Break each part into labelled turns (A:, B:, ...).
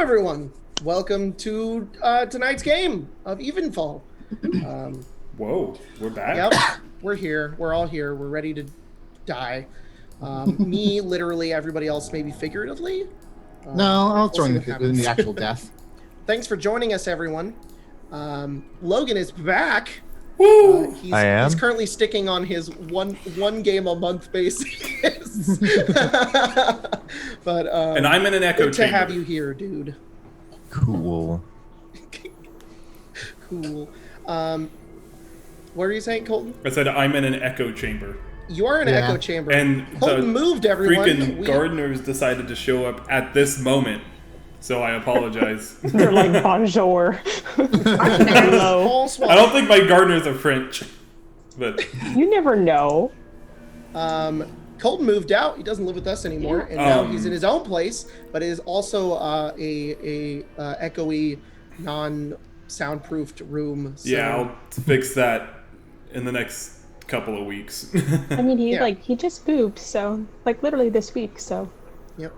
A: everyone. Welcome to tonight's game of EVENFALL.
B: Whoa, we're back?
A: Yep, we're here. We're all here. We're ready to die. Me, literally, everybody else, maybe figuratively.
C: No, I'll join in the actual death.
A: Thanks for joining us, everyone. Logan is back.
B: Woo!
D: I am.
A: He's currently sticking on his one game a month basis. But
B: and I'm in an echo
A: good
B: chamber.
A: to have you here, dude.
D: Cool.
A: Cool. What were you saying, Colton?
B: I said I'm in an echo chamber.
A: You are in an echo chamber.
B: And
A: Colton moved, everyone.
B: Freaking gardeners decided to show up at this moment. So I apologize.
E: They're like, bonjour. Hello.
B: I don't think my gardeners are French. But
E: You never know.
A: Colton moved out. He doesn't live with us anymore, and now he's in his own place. But it is also a echoey, non-soundproofed room. So.
B: yeah, I'll fix that in the next couple of weeks.
E: I mean, he just moved, so literally this week. So
A: Yep.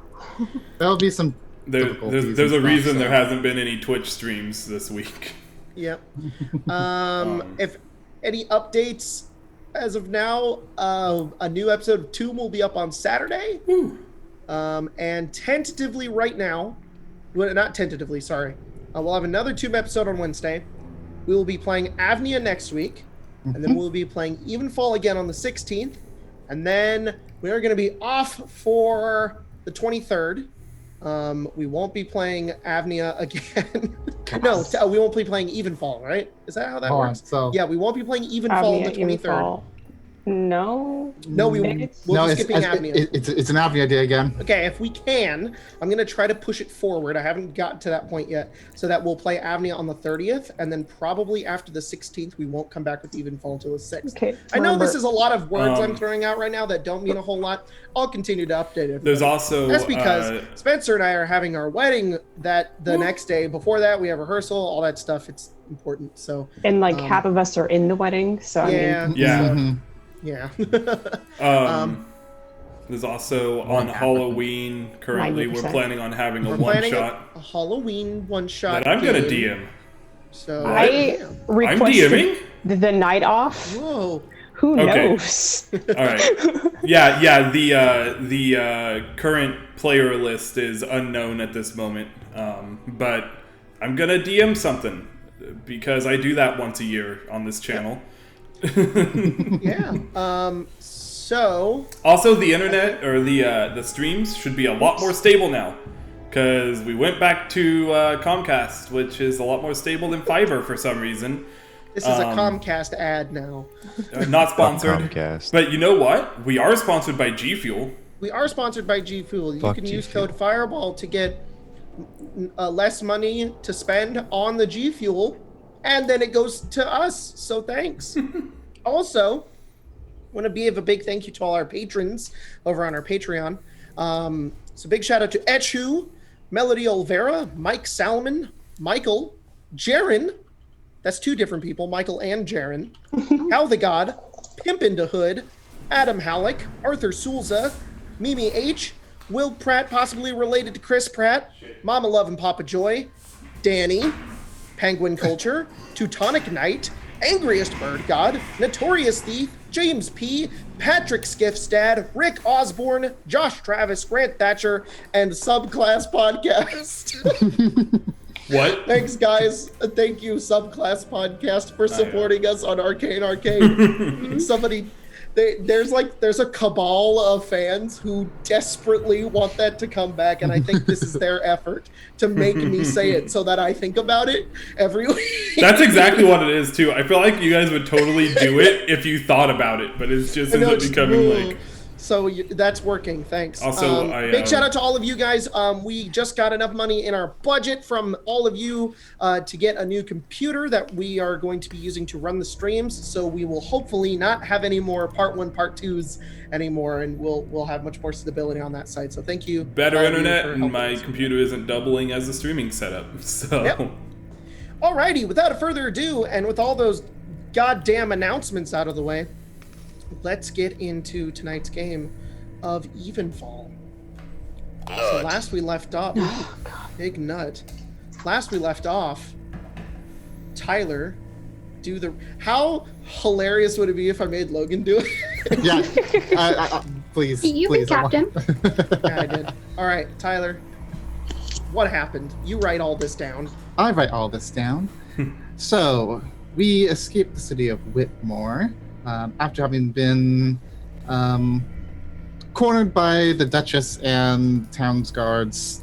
C: There'll be some.
B: There's a reason there hasn't been any Twitch streams this week.
A: Yep. If any updates as of now, a new episode of Tomb will be up on Saturday. And tentatively right now, well, not tentatively, sorry. We'll have another Tomb episode on Wednesday. We will be playing Avnia next week. And then we'll be playing EVENFALL again on the 16th. And then we are going to be off for the 23rd. We won't be playing Avnia again. No, we won't be playing EVENFALL, right? Is that how that works?
C: So
A: yeah, we won't be playing EVENFALL on the 23rd.
E: EVENFALL. No.
A: No, we'll be skipping Avnia.
C: It's an Avnia day again.
A: Okay, if we can, I'm going to try to push it forward. I haven't gotten to that point yet. So that we'll play Avnia on the 30th, and then probably after the 16th, we won't come back with EVENFALL until the 6th.
E: Okay.
A: I know this is a lot of words I'm throwing out right now that don't mean a whole lot. I'll continue to update it.
B: There's also...
A: That's because Spencer and I are having our wedding the next day. Before that, we have rehearsal, all that stuff. It's important, so...
E: And half of us are in the wedding, so
A: yeah.
E: I mean...
B: Yeah.
A: Yeah.
B: There's also on Halloween, currently
E: 90%.
B: we're planning on having a
A: one-shot. A Halloween one-shot
B: that I'm going to
A: game.
B: DM.
A: So
E: I
B: I'm
E: requested
B: DMing?
E: the night off.
A: Whoa.
E: Who
B: Okay.
E: knows?
B: All right. Yeah. The current player list is unknown at this moment, but I'm gonna DM something because I do that once a year on this channel.
A: Yeah. So.
B: Also, the internet or the streams should be a lot more stable now, because we went back to Comcast, which is a lot more stable than Fiverr for some reason.
A: This is a Comcast ad now.
B: Not sponsored.
D: Comcast.
B: But you know what? We are sponsored by G Fuel.
A: We are sponsored by G Fuel. You
D: Fuck
A: can
D: G
A: use
D: Fuel.
A: code Fireball to get less money to spend on the G Fuel, and then it goes to us. So thanks. Also, want to give a big thank you to all our patrons over on our Patreon. So big shout out to Echu, Melody Olvera, Mike Salmon, Michael, Jaren. That's two different people, Michael and Jaren. How the God, Pimp into Hood, Adam Halleck, Arthur Sulza, Mimi H, Will Pratt, possibly related to Chris Pratt, Mama Love and Papa Joy, Danny, Penguin Culture, Teutonic Knight, Angriest Bird God, Notorious Thief, James P, Patrick Skiffstad, Rick Osborne, Josh Travis, Grant Thatcher, and Subclass Podcast.
B: What?
A: Thanks, guys. Thank you, Subclass Podcast, for supporting us on Arcane Arcade. Somebody, there's a cabal of fans who desperately want that to come back, and I think this is their effort to make me say it so that I think about it every week.
B: That's exactly what it is, too. I feel like you guys would totally do it if you thought about it, but it's just ends up becoming like...
A: So that's working. Thanks.
B: Also,
A: big shout out to all of you guys. We just got enough money in our budget from all of you to get a new computer that we are going to be using to run the streams. So we will hopefully not have any more part 1, part 2s anymore, and we'll have much more stability on that side. So thank you.
B: Better internet, and my
A: us.
B: computer isn't doubling as a streaming setup. So,
A: Yep. Alrighty, without further ado, and with all those goddamn announcements out of the way, let's get into tonight's game of EVENFALL. So last we left off, Big nut. Last we left off, Tyler, how hilarious would it be if I made Logan do it?
C: Yeah. Please.
F: You
C: please.
F: can captain.
A: Yeah, I did. All right, Tyler. What happened? You write all this down.
C: I write all this down. So, we escaped the city of Whitmore after having been cornered by the Duchess and town's guards.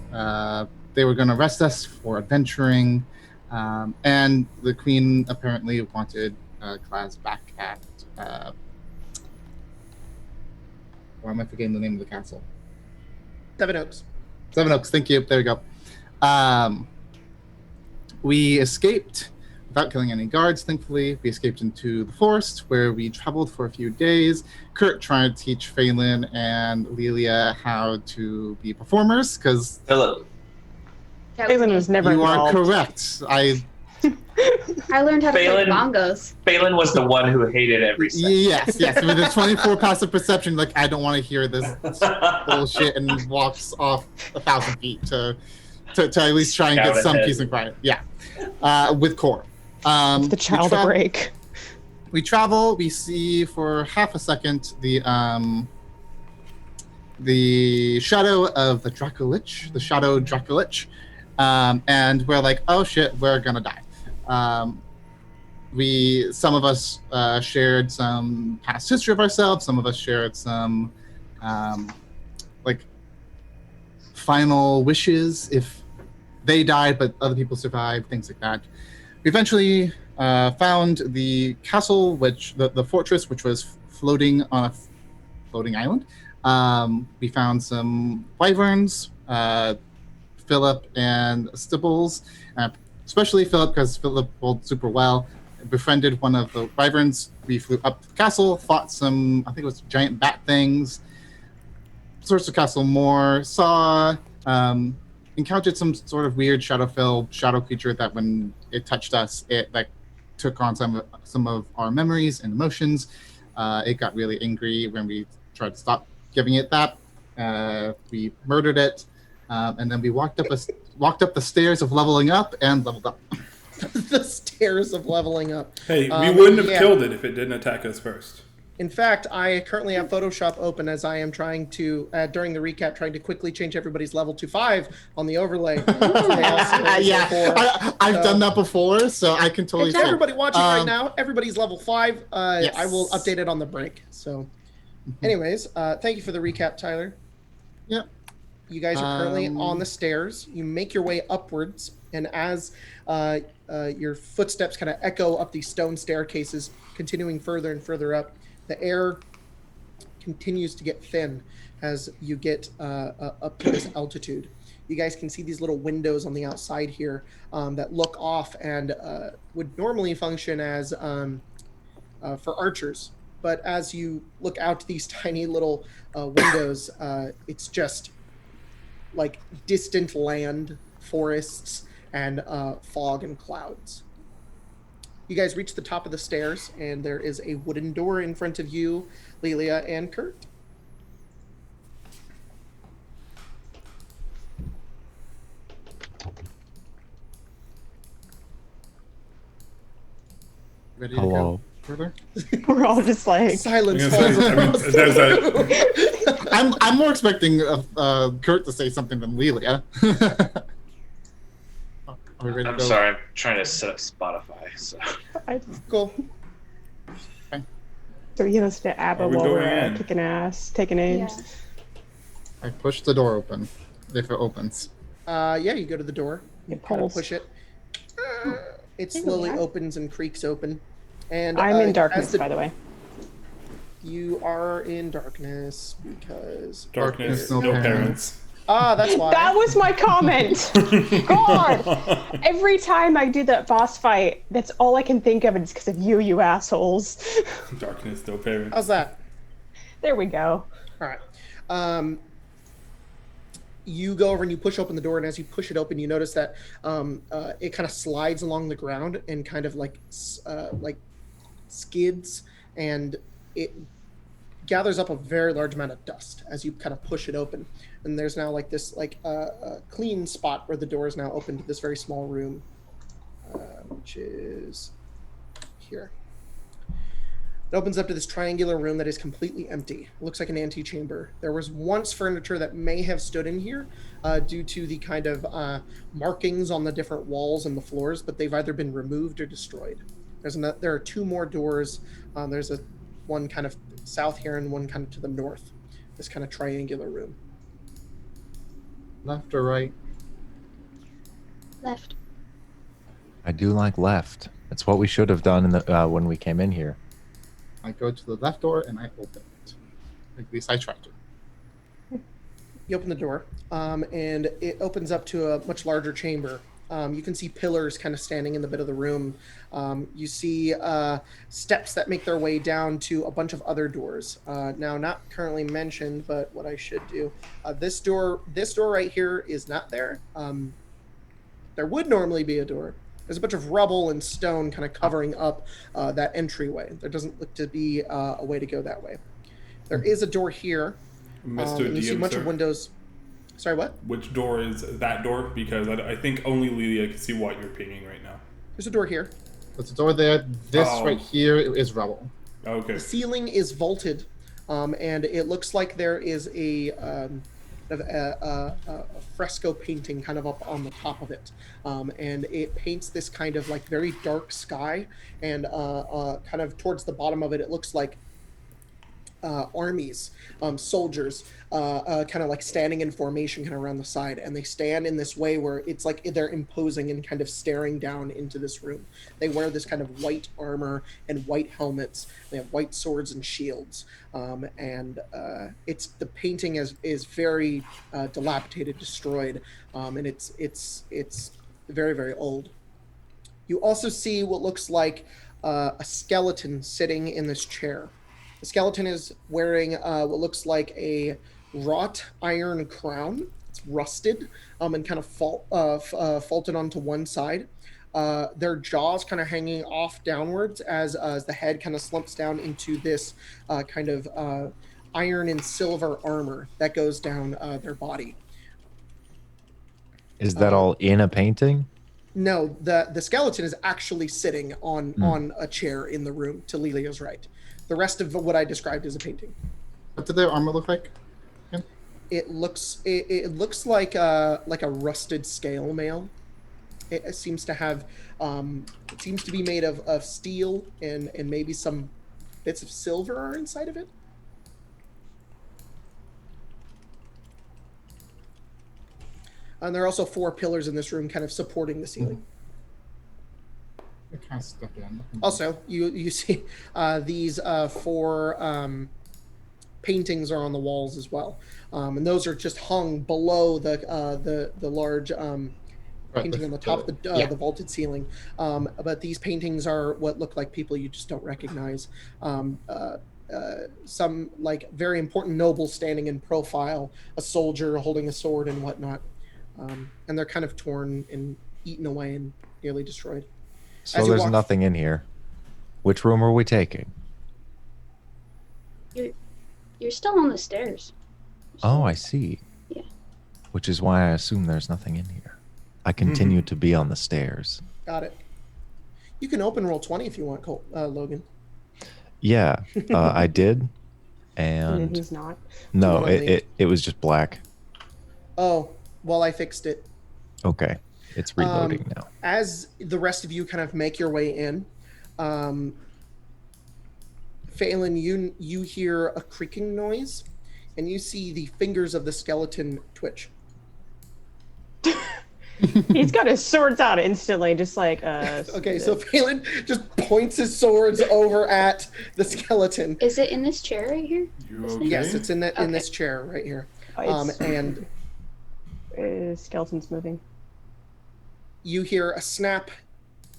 C: They were going to arrest us for adventuring, and the Queen apparently wanted Claz back at. Why am I forgetting the name of the castle?
A: Seven Oaks.
C: Seven Oaks, thank you. There we go. We escaped without killing any guards, thankfully. We escaped into the forest, where we traveled for a few days. Kurt tried to teach Phelan and Lelia how to be performers, because
G: Philip.
E: Phelan was never
C: you are
E: involved.
C: correct.
F: I learned how to play
G: Phelan-
F: bongos.
G: Phelan was the one who hated every second.
C: Yes. With a 24 passive perception, like, I don't want to hear this bullshit, and walks off 1,000 feet to at least try and
G: Scout
C: get some
G: ahead.
C: peace and quiet. Yeah. With Core.
E: The child a break.
C: We travel. We see for half a second the shadow of the Dracolich, the shadow Dracolich, and we're like, oh shit, we're gonna die. Some of us shared some past history of ourselves. Some of us shared some like final wishes if they died, but other people survived, things like that. We eventually found the castle, which the fortress, which was floating on a floating island. We found some wyverns, Philip and Stibbles, especially Philip because Philip rolled super well. Befriended one of the wyverns. We flew up to the castle, fought some, I think it was giant bat things, searched the castle more, saw, encountered some sort of weird shadow creature that when it touched us, it like took on some of our memories and emotions. It got really angry when we tried to stop giving it that. We murdered it, and then we walked up the stairs of leveling up and leveled up.
A: The stairs of leveling up.
B: Hey, we wouldn't have killed it if it didn't attack us first.
A: In fact, I currently have Photoshop open as I am trying to, during the recap, trying to quickly change everybody's level to 5 on the overlay.
C: I've done that before, so I can totally
A: To
C: see.
A: everybody watching right now, everybody's level 5.
C: Yes.
A: I will update it on the break. So, anyways, thank you for the recap, Tyler.
C: Yep.
A: You guys are currently on the stairs. You make your way upwards, and as your footsteps kind of echo up these stone staircases, continuing further and further up, the air continues to get thin as you get up to this altitude. You guys can see these little windows on the outside here that look off and would normally function as for archers. But as you look out to these tiny little windows, it's just like distant land, forests, and fog and clouds. You guys reach the top of the stairs, and there is a wooden door in front of you, Lelia and Kurt.
C: Ready to
D: Hello.
C: go further?
E: We're all just like,
A: Silence
B: I
A: falls
B: mean,
A: across
B: there's
A: the room.
C: I'm more expecting Kurt to say something than Lelia. Are we ready to
G: I'm
C: go?
G: sorry, I'm trying to set up Spotify. So.
A: Cool.
E: so you listen to ABBA
B: Are we
E: while we're
B: going in?
E: kicking ass, taking names.
C: I push the door open, if it opens.
A: Yeah, you go to the door. You
E: It
A: kind of
E: pulls.
A: push it. It
E: There we
A: slowly
E: are.
A: opens and creaks open. And
E: I'm in
A: as
E: darkness, by the way.
A: You are in darkness because
B: Darkness,
C: no
B: no
C: parents.
B: parents.
A: that's why.
E: That was my comment. God, every time I do that boss fight, that's all I can think of, and it's because of you assholes.
B: Darkness, no parents.
A: How's that?
E: There we go.
A: All right. You go over and you push open the door, and as you push it open, you notice that it kind of slides along the ground and kind of like skids, and it gathers up a very large amount of dust as you kind of push it open. And there's now like this clean spot where the door is now open to this very small room, which is here. It opens up to this triangular room that is completely empty. It looks like an antechamber. There was once furniture that may have stood in here due to the kind of markings on the different walls and the floors, but they've either been removed or destroyed. There are 2 more doors. There's one kind of south here and one kind of to the north. This kind of triangular room.
C: Left or right?
F: Left.
D: I do like left. It's what we should have done in the when we came in here.
C: I go to the left door and I open it. At least I try to.
A: You open the door, and it opens up to a much larger chamber. You can see pillars kind of standing in the bit of the room. You see steps that make their way down to a bunch of other doors. Now, not currently mentioned, but what I should do. This door right here is not there. There would normally be a door. There's a bunch of rubble and stone kind of covering up that entryway. There doesn't look to be a way to go that way. There is a door here.
B: Mr.
A: And you see a
B: DM,
A: bunch
B: sir,
A: of windows. Sorry, what?
B: which door is that door? Because I think only Lilia can see what you're pinging right now.
A: There's a door here.
C: There's a door there. This
B: Oh.
C: right here is rubble.
B: Okay.
A: The ceiling is vaulted, and it looks like there is a fresco painting kind of up on the top of it, and it paints this kind of like very dark sky, and kind of towards the bottom of it, it looks like armies, soldiers, kind of like standing in formation kind of around the side, and they stand in this way where it's like they're imposing and kind of staring down into this room. They wear this kind of white armor and white helmets. They have white swords and shields, and it's the painting is very dilapidated, destroyed, and it's very, very old. You also see what looks like a skeleton sitting in this chair. The skeleton is wearing what looks like a wrought iron crown. It's rusted and kind of faulted onto one side. Their jaws kind of hanging off downwards as the head kind of slumps down into this kind of iron and silver armor that goes down their body.
D: Is that all in a painting?
A: No, the skeleton is actually sitting on a chair in the room to Lilia's right. The rest of what I described is a painting.
C: What did their armor look like?
A: It looks like a rusted scale mail. It seems to have it seems to be made of steel and maybe some bits of silver are inside of it. And there are also 4 pillars in this room kind of supporting the ceiling.
C: I kind of step in.
A: Also, you see these 4 paintings are on the walls as well, and those are just hung below the large painting on the top of the vaulted ceiling. But these paintings are what look like people you just don't recognize. Some like very important nobles standing in profile, a soldier holding a sword and whatnot, and they're kind of torn and eaten away and nearly destroyed.
D: So there's nothing in here. Which room are we taking?
F: You're still on the stairs.
D: Oh, I see.
F: Yeah.
D: Which is why I assume there's nothing in here. I continue to be on the stairs.
A: Got it. You can open roll 20 if you want, Logan.
D: Yeah, I did. And
E: he's not.
D: no, it was just black.
A: Oh, well, I fixed it.
D: Okay. It's reloading now.
A: As the rest of you kind of make your way in, Phelan, you hear a creaking noise, and you see the fingers of the skeleton twitch.
E: He's got his swords out instantly, just like
A: Okay, so Phelan just points his swords over at the skeleton.
F: Is it in this chair right here?
B: You okay?
A: Yes, it's in this chair right here. And
E: skeleton's moving.
A: You hear a snap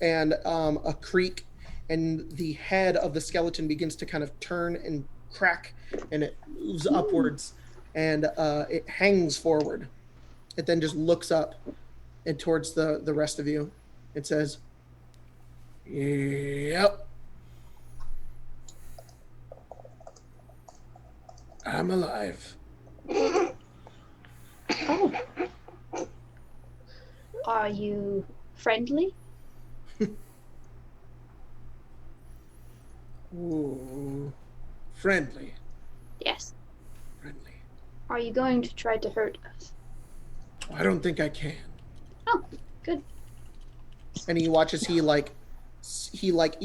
A: and a creak, and the head of the skeleton begins to kind of turn and crack, and it moves upwards, and it hangs forward. It then just looks up and towards the rest of you. It says, "Yep." I'm alive.
F: Oh. Are you friendly?
A: Ooh, friendly.
F: Yes.
A: Friendly.
F: Are you going to try to hurt us?
A: I don't think I can.
F: Oh, good.
A: And he watches you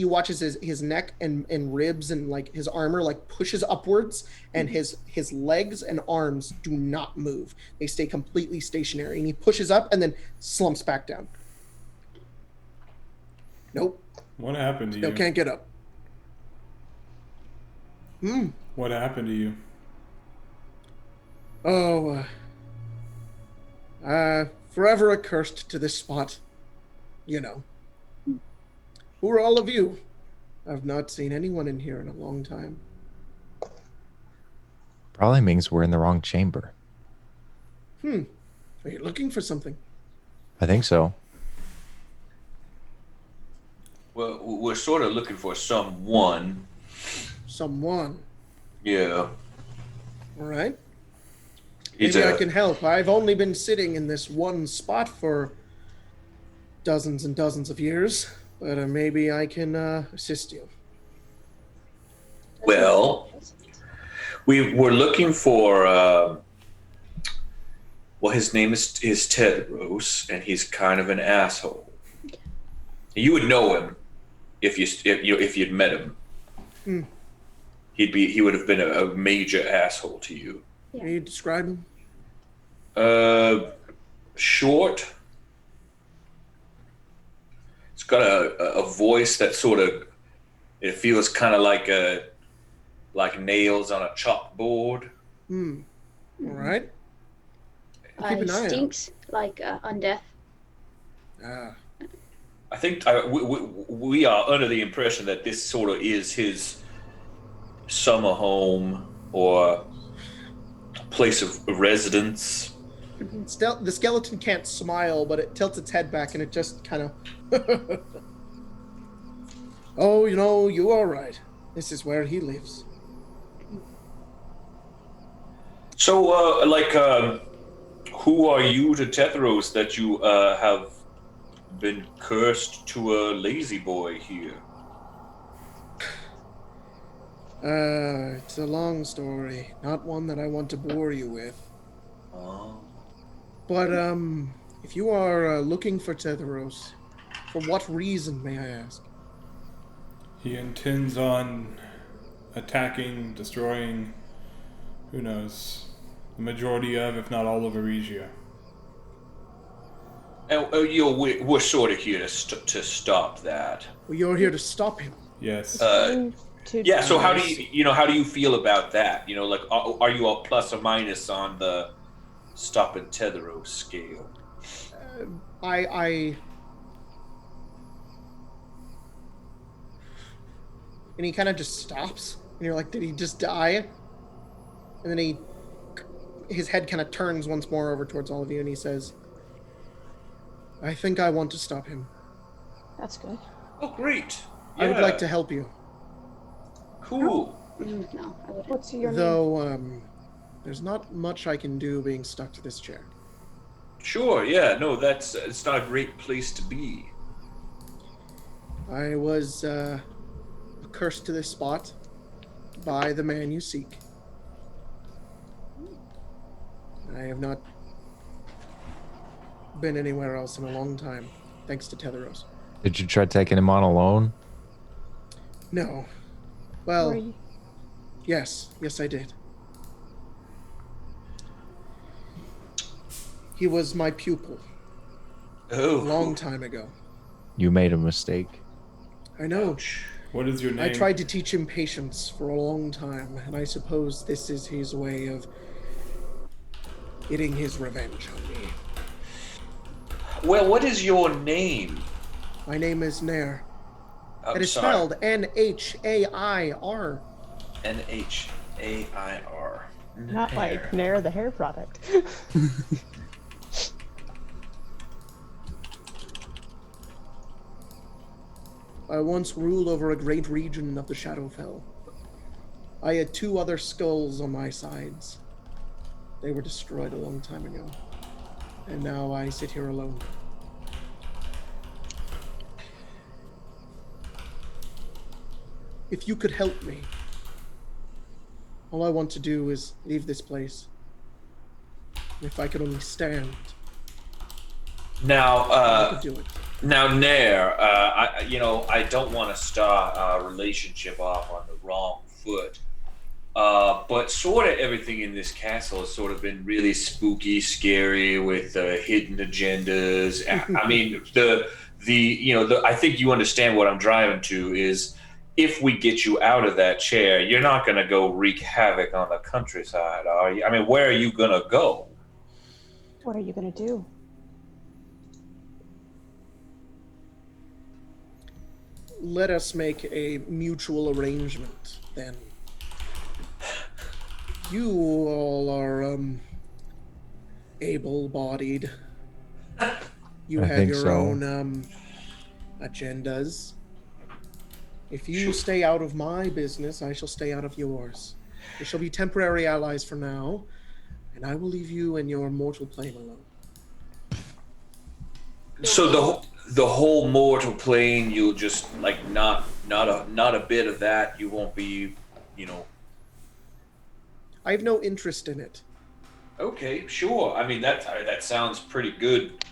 A: watches his neck and ribs and like his armor like pushes upwards, and his legs and arms do not move. They stay completely stationary, and he pushes up and then slumps back down. Nope.
B: What happened to
A: Still
B: you?
A: can't get up.
B: What happened to you?
A: Oh, forever accursed to this spot. You know. Who are all of you? I've not seen anyone in here in a long time.
D: Probably means we're in the wrong chamber.
A: Are you looking for something?
D: I think so.
H: Well, we're sort of looking for someone.
A: Someone.
H: Yeah.
A: All right.
H: He's
A: Maybe I can help. I've only been sitting in this one spot for dozens and dozens of years, but maybe I can assist you.
H: Well, we were looking for. Well, his name is Tetheros, and he's kind of an asshole. You would know him if you'd met him. He would have been a major asshole to you.
A: Can you describe him?
H: Short. It's got a voice that sort of, it feels kind of like nails on a chalkboard.
A: All right. Keep an eye
F: Stinks like undeath.
A: out.
H: I think we are under the impression that this sort of is his summer home or place of residence.
A: The skeleton can't smile, but it tilts its head back and it just kind of... Oh, you are right. This is where he lives.
H: So, who are you to Tetheros that you have been cursed to a lazy boy here?
A: It's a long story, not one that I want to bore you with.
H: Oh.
A: But, if you are looking for Tetheros, for what reason, may I ask?
B: He intends on attacking, destroying, who knows, the majority of, if not all of Eregia.
H: And we're sort of here to stop that.
A: Well, you're here to stop him.
B: Yes.
H: Yeah. So how do you feel about that? Like, are you a plus or minus on the stop and Tetheros scale?
A: And he kind of just stops, and you're like, did he just die? And then his head kind of turns once more over towards all of you, and he says, I think I want to stop him.
E: That's good.
H: Oh, great.
A: I would like to help you.
H: Cool.
F: No, I wouldn't.
E: What's your name?
A: Though, there's not much I can do being stuck to this chair.
H: Sure. Yeah. No, it's not a great place to be.
A: I was cursed to this spot by the man you seek. I have not been anywhere else in a long time, thanks to Tetheros.
D: Did you try taking him on alone?
A: No. Well,
E: Were you-
A: yes, I did. He was my pupil
H: Oh.
A: a long time ago.
D: You made a mistake.
A: I know.
H: Ouch.
B: What is your name?
A: I tried to teach him patience for a long time, and I suppose this is his way of getting his revenge on me.
H: Well, what is your name?
A: My name is Nair.
H: I'm
A: It is
H: sorry.
A: spelled N-H-A-I-R.
H: N-H-A-I-R.
E: Not like Nair, the hair product.
A: I once ruled over a great region of the Shadowfell. I had 2 other skulls on my sides. They were destroyed a long time ago. And now I sit here alone. If you could help me, all I want to do is leave this place. If I could only stand,
H: Now,
A: I could do it.
H: Now, Nair, I don't want to start our relationship off on the wrong foot, but sort of everything in this castle has sort of been really spooky, scary with hidden agendas. I mean, I think you understand what I'm driving to is if we get you out of that chair, you're not going to go wreak havoc on the countryside, are you? I mean, where are you going to go?
E: What are you gonna do?
A: Let us make a mutual arrangement, then. You all are, able-bodied. You
D: I
A: have
D: think
A: your
D: so.
A: own, agendas. If you stay out of my business, I shall stay out of yours. We shall be temporary allies for now, and I will leave you and your mortal plane alone.
H: So the whole mortal plane, you'll just like not a bit of that. You won't be,
A: I have no interest in it.
H: Okay, sure. I mean that sounds pretty good.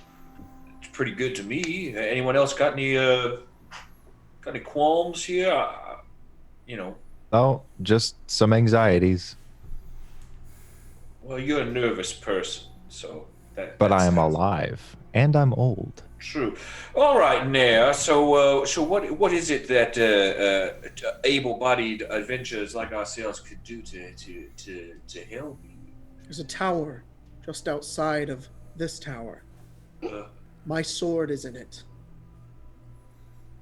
H: It's pretty good to me. Anyone else got any qualms here?
D: Oh, just some anxieties.
H: Well, you're a nervous person, so that.
D: But
H: that
D: I am
H: sounds
D: alive, and I'm old.
H: True. All right, Nair. So what is it that able-bodied adventurers like ourselves could do to help you?
A: There's a tower just outside of this tower. My sword is in it.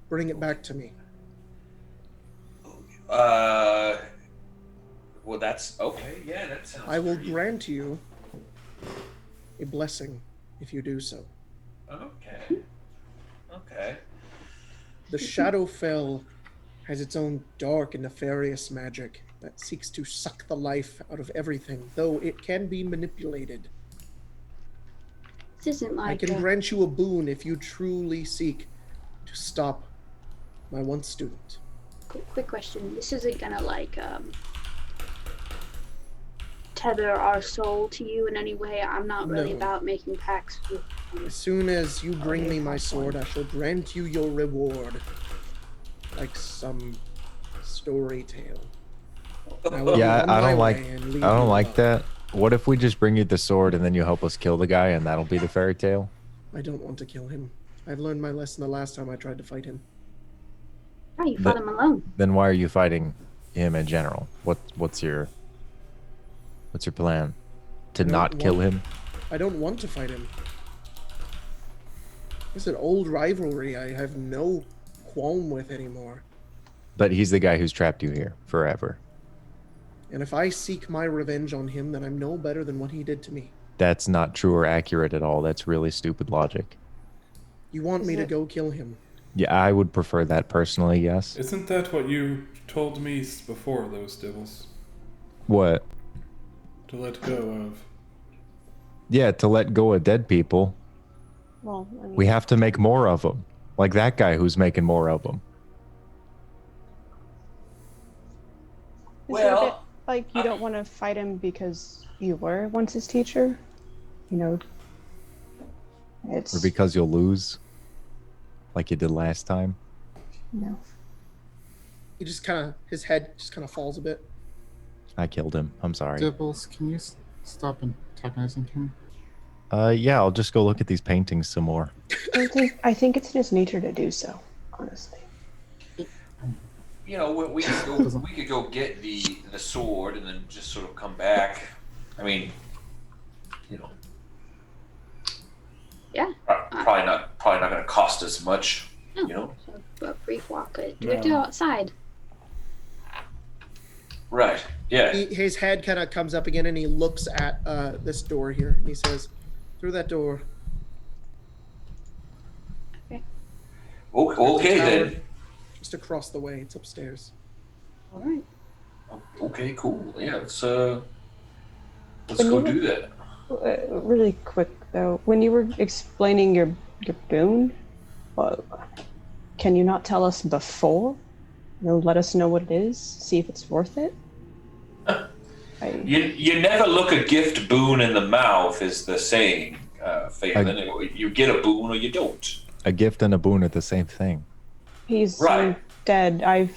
A: Bring it back to me.
H: Well, that's okay. Yeah, that sounds.
A: I will
H: pretty-
A: grant you a blessing if you do so.
H: Okay. Okay.
A: The Shadowfell has its own dark and nefarious magic that seeks to suck the life out of everything, though it can be manipulated.
F: This isn't like
A: I can grant you a boon if you truly seek to stop my one student.
F: quick question. This isn't gonna tether our soul to you in any way. I'm not really
A: No.
F: about making pacts with
A: As soon as you bring me my sword, I shall grant you your reward, like some story tale. I will
D: Yeah,
A: go on
D: I
A: my
D: don't like.
A: way and
D: I
A: leave
D: don't
A: you
D: like
A: alone.
D: that. What if we just bring you the sword and then you help us kill the guy, and that'll be the fairy tale?
A: I don't want to kill him. I've learned my lesson the last time I tried to fight him.
F: Oh, you fought
D: But-
F: him alone.
D: Then why are you fighting him in general? What's your plan? To
A: don't
D: not kill
A: want-
D: him?
A: I don't want to fight him. It's an old rivalry I have no qualm with anymore.
D: But he's the guy who's trapped you here forever.
A: And if I seek my revenge on him, then I'm no better than what he did to me.
D: That's not true or accurate at all. That's really stupid logic.
A: You want me
E: Is
A: to
E: it-
A: go kill him?
D: Yeah, I would prefer that personally, yes.
B: Isn't that what you told me before, those devils?
D: What?
B: To let go of.
D: Yeah, to let go of dead people,
E: Well, I mean,
D: we have to make more of them. Like that guy who's making more of them.
E: is it a bit
H: Well,
E: like you don't want to fight him because you were once his teacher? You know, it's
D: Or because you'll lose. Like you did last time.
E: you know.
A: He just his head just kind of falls a bit.
D: I killed him. I'm sorry.
C: Dibbles, can you stop antagonizing him?
D: Yeah, I'll just go look at these paintings some more.
E: I think it's in his nature to do so. Honestly,
H: we could go get the sword and then just sort of come back. I mean,
F: Yeah.
H: probably not going to cost us much.
F: No. So a brief walk. Do we
B: No.
F: have to go outside?
H: Right. Yeah.
A: His head kind of comes up again, and he looks at this door here, and he says, "Through that door."
H: Okay
A: Tower,
H: then.
A: Just across the way. It's upstairs.
F: All right.
H: Okay, cool. Yeah, let's
E: When
H: go
E: you
H: do that.
E: Really quick though, when you were explaining your boon, can you not tell us before? Let us know what it is. See if it's worth it.
H: You never look a gift boon in the mouth, is the saying, Phelan. You get a boon or you don't.
D: A gift and a boon are the same thing.
E: He's
H: Right.
E: dead.
D: It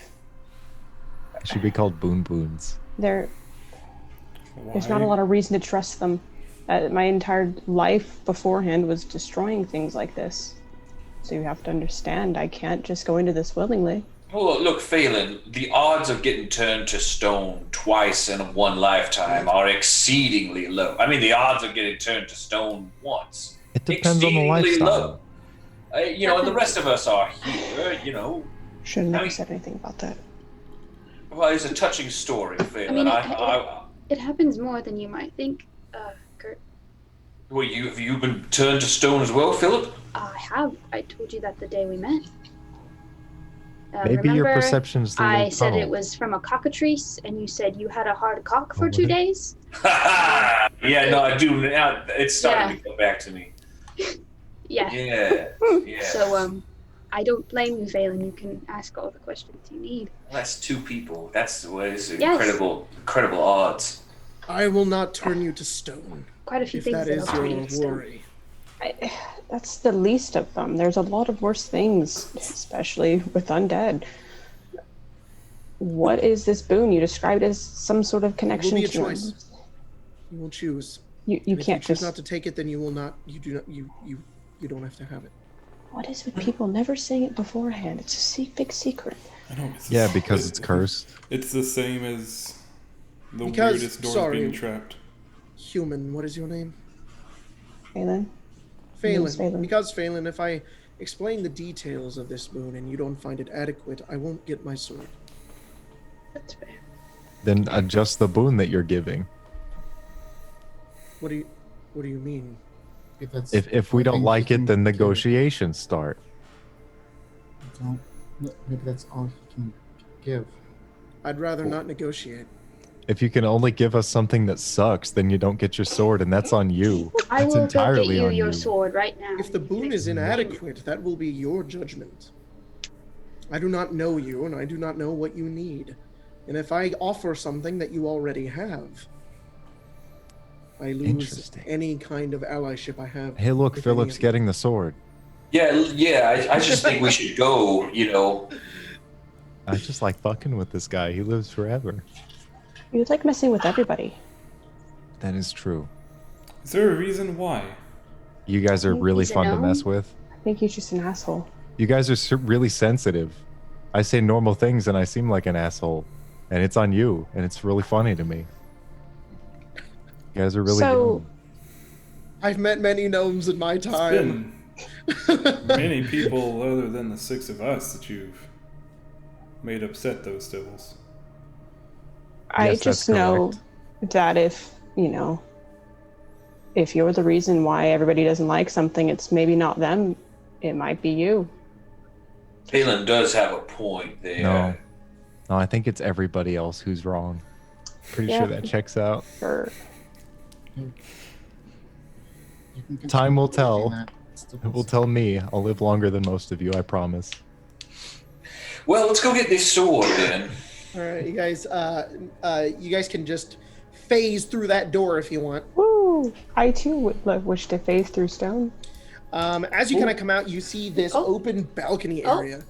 D: should be called boon boons.
E: There's not a lot of reason to trust them. My entire life beforehand was destroying things like this. So you have to understand, I can't just go into this willingly.
H: Well, look, Phelan, the odds of getting turned to stone twice in one lifetime are exceedingly low. I mean, the odds of getting turned to stone once.
D: It depends on the lifestyle.
H: And the rest of us are here,
E: Should have never said anything about that.
H: Well, it's a touching story, Phelan.
F: I mean, it happens more than you might think, Kurt.
H: Well, have you been turned to stone as well, Philip?
F: I have. I told you that the day we met.
D: Maybe your
F: remember
D: perception's the
F: I
D: little
F: said
D: tunnel.
F: it was from a cockatrice, and you said you had a hard cock for 2 days?
H: Yeah, no, I do. Now it's starting to go back to me.
F: Yeah.
H: Yeah.
F: So, I don't blame you, Phelan. You can ask all the questions you need.
H: That's two people. That's what is
F: Yes.
H: incredible odds.
A: I will not turn you to stone.
F: Quite a few
A: If
F: things
A: that
F: that
A: is
F: will turn you
A: your
F: to stone.
A: worry.
E: That's the least of them. There's a lot of worse things, especially with undead. What is this boon? You described as some sort of
A: It
E: connection
A: will be a
E: to
A: choice. You will choose.
E: You
A: If
E: can't
A: choose
E: just.
A: not to take it, then you will not. You do not. You don't have to have it.
E: What is with people never saying it beforehand? It's a big secret.
B: I know.
D: Yeah, because it's cursed.
B: It's the same as the
A: Because-
B: weirdest doors
A: sorry.
B: being trapped.
A: Human. What is your name?
E: Phelan?
A: Phelan.
E: Phelan.
A: Because Phelan, if I explain the details of this boon and you don't find it adequate, I won't get my sword.
F: That's fair.
D: Then adjust the boon that you're giving.
A: What do you mean?
D: If we don't like it, then negotiations start.
C: Maybe that's all he can give.
A: I'd rather not negotiate.
D: If you can only give us something that sucks, then you don't get your sword, and that's on you.
F: I
D: That's
F: will go get
D: entirely
F: you
D: on
F: your
D: you.
F: sword right now.
A: If the boon is inadequate, that will be your judgment. I do not know you, and I do not know what you need. And if I offer something that you already have, I lose
D: Interesting.
A: any kind of allyship I have.
D: Hey, look,
A: with any
D: Philip's
A: of you.
D: getting the sword.
H: Yeah. I just think we should go.
D: I just like fucking with this guy. He lives forever.
E: You like messing with everybody.
D: That is true.
B: Is there a reason why?
D: You guys are
E: think
D: really
F: he's a
D: fun to
F: gnome.
D: mess with.
E: I think he's just an asshole.
D: You guys are really sensitive. I say normal things and I seem like an asshole. And it's on you. And it's really funny to me. You guys are really
E: So-
D: good.
A: I've met many gnomes in my time.
B: Been many people other than the six of us that you've made upset those devils.
E: I
D: Yes,
E: just
D: that's
E: know
D: correct.
E: that if you're the reason why everybody doesn't like something, it's maybe not them. It might be you.
H: Phelan does have a point there.
D: No, I think it's everybody else who's wrong. Pretty
E: Yeah.
D: sure that checks out.
E: Or
C: You can
D: Time will
C: continue doing
D: tell.
C: that. It's still
D: It will tell me. I'll live longer than most of you, I promise.
H: Well, let's go get this sword then.
A: All right, you guys can just phase through that door if you want.
E: woo! I too would wish to phase through stone.
A: As you kind of come out, you see this open balcony area.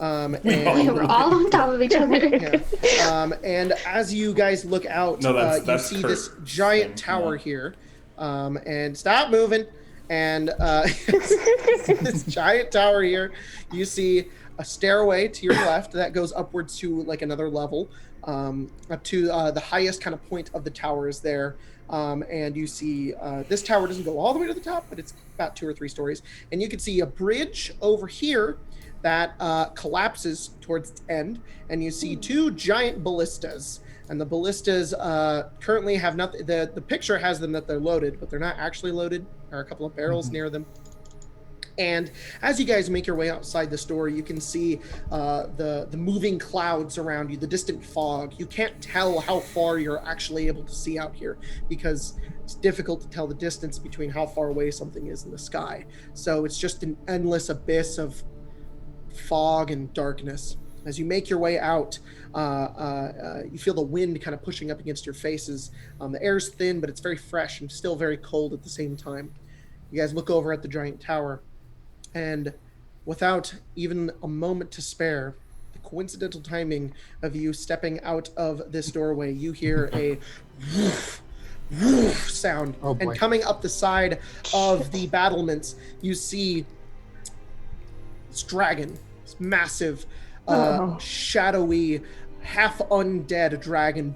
A: And,
F: We were all on top of each other.
A: yeah. And as you guys look out,
B: No, that's
A: you see
B: Kurt
A: this giant
B: saying,
A: tower
B: yeah.
A: here. And stop moving. And this giant tower here, you see a stairway to your left that goes upwards to like another level, up to the highest kind of point of the tower is there. And you see this tower doesn't go all the way to the top, but it's about 2 or 3 stories. And you can see a bridge over here that collapses towards its end, and you see 2 giant ballistas. And the ballistas currently have nothing. The picture has them that they're loaded, but they're not actually loaded. There are a couple of barrels near them. And as you guys make your way outside this door, you can see the moving clouds around you, the distant fog. You can't tell how far you're actually able to see out here because it's difficult to tell the distance between how far away something is in the sky. So it's just an endless abyss of fog and darkness. As you make your way out, you feel the wind kind of pushing up against your faces. The air's thin, but it's very fresh and still very cold at the same time. You guys look over at the giant tower, and without even a moment to spare, the coincidental timing of you stepping out of this doorway, you hear a woof, woof sound.
C: Oh, boy.
A: And coming up the side of the battlements, you see this dragon, this massive, shadowy, half undead dragon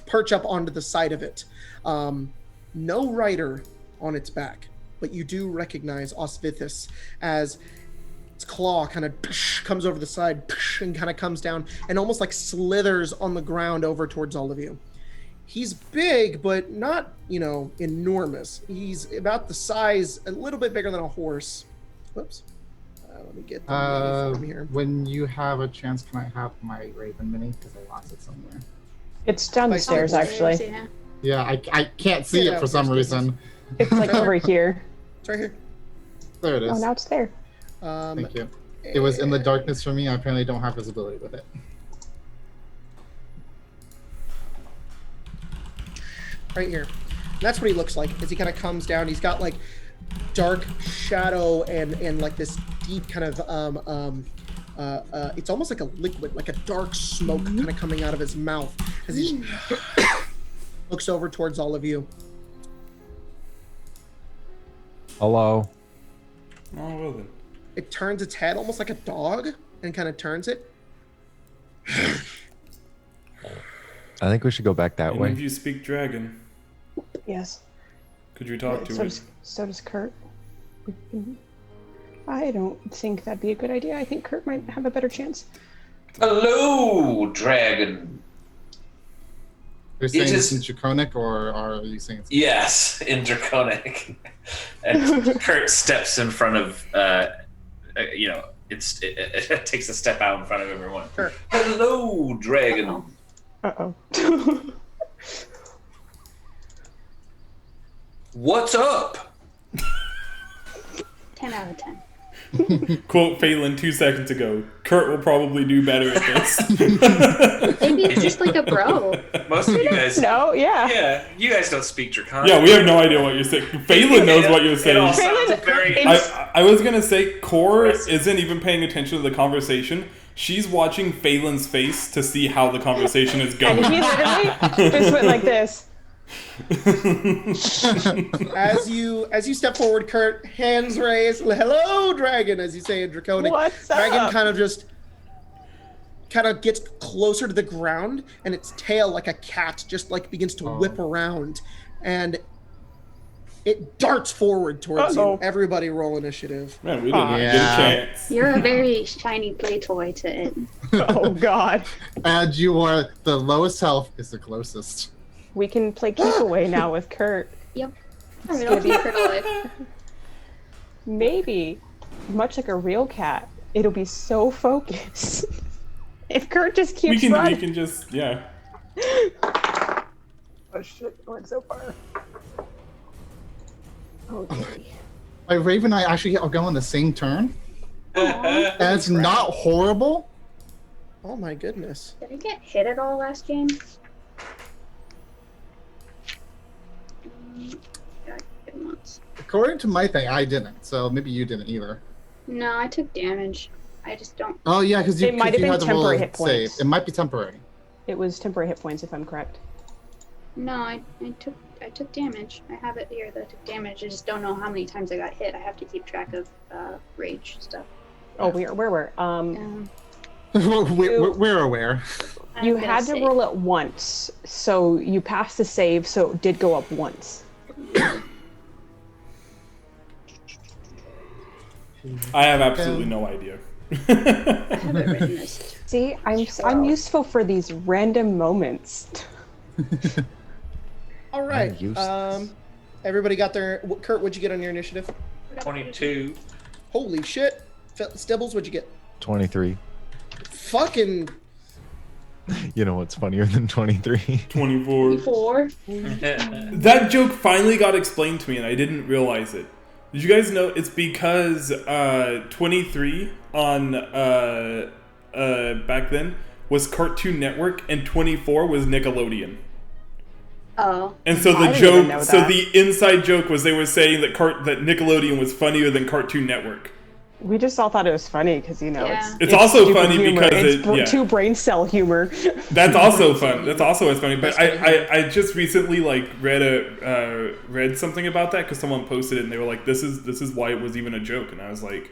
A: perch up onto the side of it. No rider on its back, but you do recognize Osius as its claw kind of comes over the side and kind of comes down and almost like slithers on the ground over towards all of you. He's big, but not, enormous. He's about the size, a little bit bigger than a horse. Whoops. Let me get the from here.
C: When you have a chance, can I have my Raven mini? Because I lost it somewhere.
E: It's downstairs, actually.
C: Yeah, I can't see it for some reason.
E: It's like over here.
A: It's right here.
C: There it is.
E: Oh, now it's there.
C: Thank you. It was in the darkness for me. I apparently don't have visibility with it.
A: Right here. And that's what he looks like as he kind of comes down. He's got like dark shadow and like this deep kind of it's almost like a liquid, like a dark smoke kind of coming out of his mouth as he looks over towards all of you.
D: Hello.
B: Oh, well then.
A: It turns its head almost like a dog and kind of turns it.
D: I think we should go back that
B: Any
D: way.
B: of you speak dragon?
E: Yes.
B: Could you talk to it?
E: So does Kurt. I don't think that'd be a good idea. I think Kurt might have a better chance.
H: Hello, dragon.
C: You're saying
H: It
C: it's
H: is-
C: in Draconic, or are you saying it's...
H: Yes, in Draconic. And Kurt steps in front of, it takes a step out in front of everyone.
A: Sure.
H: Hello, dragon.
E: Uh-oh.
H: What's up?
F: 10 out of 10.
B: Quote Phelan 2 seconds ago. Kurt will probably do better at this.
F: Maybe it's just like a bro.
H: Most of you guys...
E: No, yeah.
H: Yeah, you guys don't speak Draconic.
B: Yeah, we have no idea what you're saying. Phelan knows what you're
H: It all
B: saying.
H: sounds very...
B: I was gonna say, Core isn't even paying attention to the conversation. She's watching Phelan's face to see how the conversation is going.
E: And he literally just went like this.
A: As you step forward, Kurt, hands raised, hello, dragon, as you say in Draconic.
E: What's
A: Dragon
E: up?
A: kind of gets closer to the ground, and its tail, like a cat, just like begins to whip around, and it darts forward towards
E: Uh-oh.
A: you. Everybody roll initiative.
B: Man, we didn't
C: Yeah.
B: get a chance.
F: You're a very shiny play toy to it.
E: Oh, God.
C: And you are the lowest health is the closest.
E: We can play keep away now with Kurt.
F: Yep. I mean, I'll be Kurt alive.
E: Maybe, much like a real cat, it'll be so focused. If Kurt just keeps
B: We
E: running.
B: can just, yeah.
E: Oh shit, it went so far. Okay.
C: My Raven and I actually all go on the same turn. And it's not horrible.
A: Oh my goodness.
F: Did I get hit at all last game? Yeah, I did once.
C: According to my thing, I didn't. So maybe you didn't either.
F: No, I took damage. I just don't.
C: Oh yeah, because you,
E: It might have been
C: had to roll
E: temporary
C: a
E: hit
C: save.
E: points.
C: It might be temporary.
E: It was temporary hit points, if I'm correct.
F: No, I took damage. I have it here that I took damage. I just don't know how many times I got hit. I have to keep track of rage stuff.
E: Oh, where were?
C: We're aware.
F: I'm
E: You
F: gonna
E: had to
F: save.
E: roll it once, so you passed the save, so it did go up once.
B: I have absolutely no idea.
F: I have it written this.
E: See, I'm useful for these random moments.
A: All right.
D: useless.
A: Everybody got their. Kurt, what'd you get on your initiative?
H: 22.
A: Holy shit. Stibbles, what'd you get?
D: 23.
A: Fucking.
D: You know what's funnier than 23?
B: 24.
F: 4.
B: That joke finally got explained to me, and I didn't realize it. Did you guys know it's because 23 on back then was Cartoon Network, and 24 was Nickelodeon.
F: Oh.
B: And so
E: I
B: the
E: didn't even know
B: joke, so
E: that.
B: the inside joke was they were saying that that Nickelodeon was funnier than Cartoon Network.
E: We just all thought it was funny because
F: Yeah.
B: It's also
E: stupid
B: funny
E: humor.
B: because
E: it's
B: it- yeah.
E: two brain cell humor.
B: That's also fun. That's also as funny. But I just recently read something about that because someone posted it and they were like, "This is why it was even a joke," and I was like,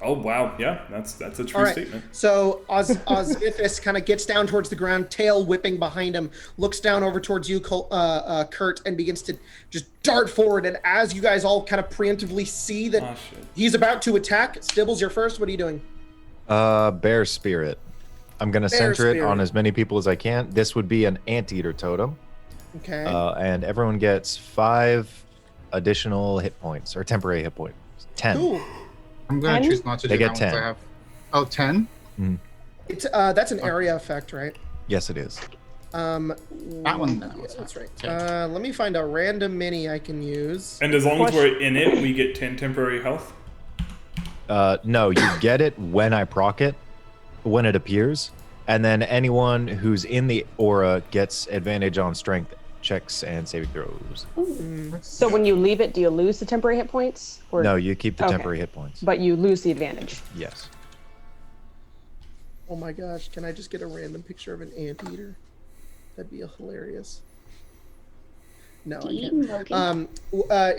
B: "Oh wow, yeah, that's a true
A: All right.
B: statement."
A: So Osius kind of gets down towards the ground, tail whipping behind him, looks down over towards you, Kurt, and begins to just dart forward. And as you guys all kind of preemptively see that
B: Oh shit.
A: he's about to attack, Stibbles, you're first. What are you doing?
D: Bear spirit. I'm gonna
A: Bear
D: center it
A: spirit.
D: on as many people as I can. This would be an anteater totem.
A: Okay.
D: And everyone gets 5 additional hit points, or temporary hit points. 10.
A: Cool.
C: I'm going
E: 10?
C: to choose not to
D: They
C: do
D: get
C: that once
D: 10.
C: I have. Oh, 10?
A: It's that's an area effect, right?
D: Yes, it is.
C: That one, no,
A: Yeah,
C: it's
A: that's
C: not.
A: right. Let me find a random mini I can use.
B: And as long as we're in it, we get 10 temporary health.
D: No, you get it when I proc it, when it appears, and then anyone who's in the aura gets advantage on strength checks and saving throws.
E: So when you leave it, do you lose the temporary hit points? Or,
D: No, you keep the
E: Okay.
D: temporary hit points.
E: But you lose the advantage.
D: Yes.
A: Oh my gosh, can I just get a random picture of an anteater? That'd be hilarious. No, I can't.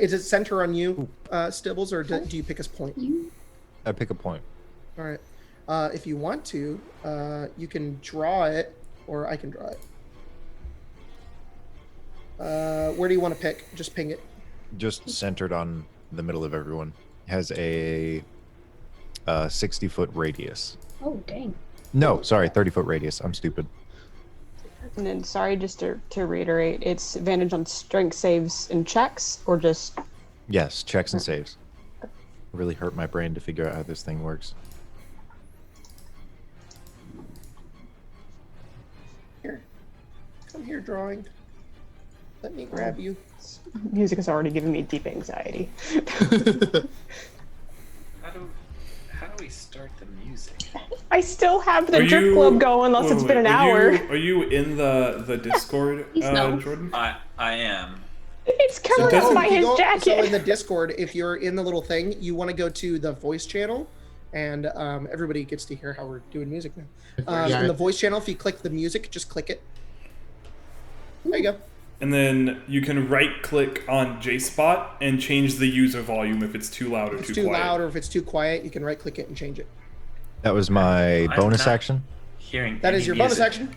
A: Is it center on you, Stibbles, or do you pick a point?
D: I pick a point.
A: All right. If you want to, you can draw it, or I can draw it. Where do you want to pick? Just ping it.
D: Just centered on the middle of everyone. Has a 60-foot radius.
F: Oh, dang.
D: No, sorry, 30-foot radius. I'm stupid.
E: And then, sorry, just to reiterate, it's advantage on strength saves and checks, or just
D: Yes, checks and saves. Really hurt my brain to figure out how this thing works.
A: Here. Come here, drawing. Let me grab you.
E: music has already given me deep anxiety.
G: How do we start the music?
E: I still have the
B: Are
E: drip
B: you-
E: club going unless it's
B: wait,
E: been an hour.
B: Are you in the Discord,
F: No.
B: Jordan?
G: I am.
E: It's covered
B: doesn't-
E: up by
A: if you
E: his
A: go-
E: jacket.
A: So in the Discord, if you're in the little thing, you want to go to the voice channel, and everybody gets to hear how we're doing music now.
C: Yeah.
A: In the voice channel, if you click the music, just click it. There you go.
B: And then you can right-click on JSpot and change the user volume if it's too loud or
A: If
B: too
A: it's too
B: quiet.
A: loud or if it's too quiet, you can right-click it and change it.
D: That was my
G: I'm
D: bonus
G: not
D: action.
G: Hearing
A: That is
G: any
A: your bonus
G: music.
A: action.
B: So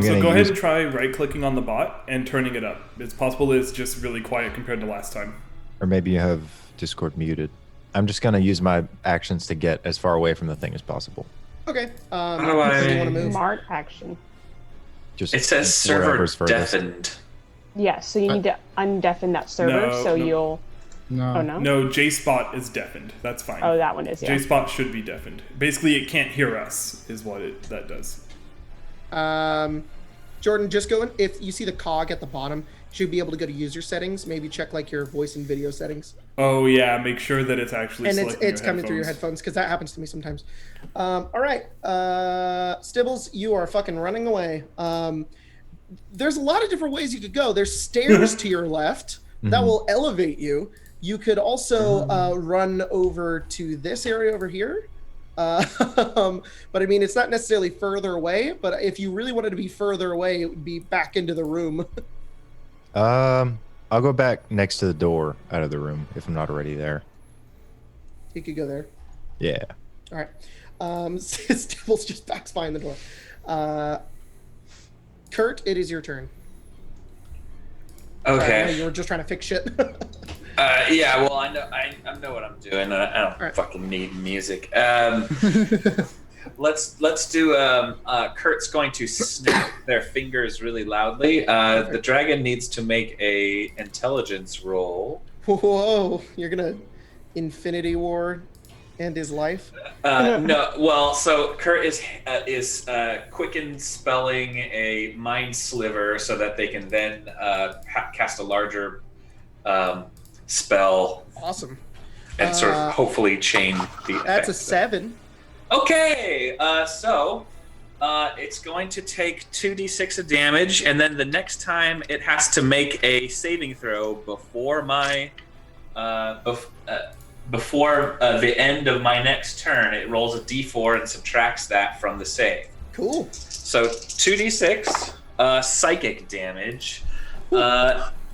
D: gonna
B: go ahead
D: use-
B: and try right-clicking on the bot and turning it up. It's possible it's just really quiet compared to last time.
D: Or maybe you have Discord muted. I'm just gonna use my actions to get as far away from the thing as possible.
A: Okay.
G: How do
A: do you want to
G: I-
A: move?
E: Smart action.
D: Just
G: It says server
D: wherever's furthest.
G: deafened.
E: Yeah, so you need to undeafen that server,
B: No,
E: so
B: no.
E: you'll.
C: No.
E: Oh no.
B: No, JSpot is deafened. That's fine.
E: Oh, that one is, yeah.
B: JSpot should be deafened. Basically, it can't hear us, is what that does.
A: Jordan, just go in. If you see the cog at the bottom, you should be able to go to user settings. Maybe check like your voice and video settings.
B: Oh yeah, make sure that it's actually
A: And
B: selecting
A: it's
B: your
A: coming through your headphones because that happens to me sometimes. All right, Stibbles, you are fucking running away. There's a lot of different ways you could go. There's stairs to your left that will elevate you. You could also run over to this area over here. But I mean, it's not necessarily further away. But if you really wanted to be further away, it would be back into the room.
D: I'll go back next to the door out of the room if I'm not already there.
A: You could go there.
D: Yeah.
A: All right. Stibbles just backs behind the door. Kurt, it is your turn.
G: Okay.
A: You were just trying to fix shit.
G: Yeah. Well, I know what I'm doing. I don't
A: Alright.
G: fucking need music. Let's do. Kurt's going to snap their fingers really loudly. The dragon needs to make a intelligence roll.
A: Whoa, you're gonna Infinity War And his life.
G: No. Well, so Kurt is quicken spelling a mind sliver so that they can then cast a larger spell.
A: Awesome.
G: And sort of hopefully chain the.
A: That's a 7.
G: Okay. So. It's going to take 2d6 of damage, and then the next time it has to make a saving throw before my before the end of my next turn. It rolls a d4 and subtracts that from the save.
A: Cool.
G: So 2d6 psychic damage.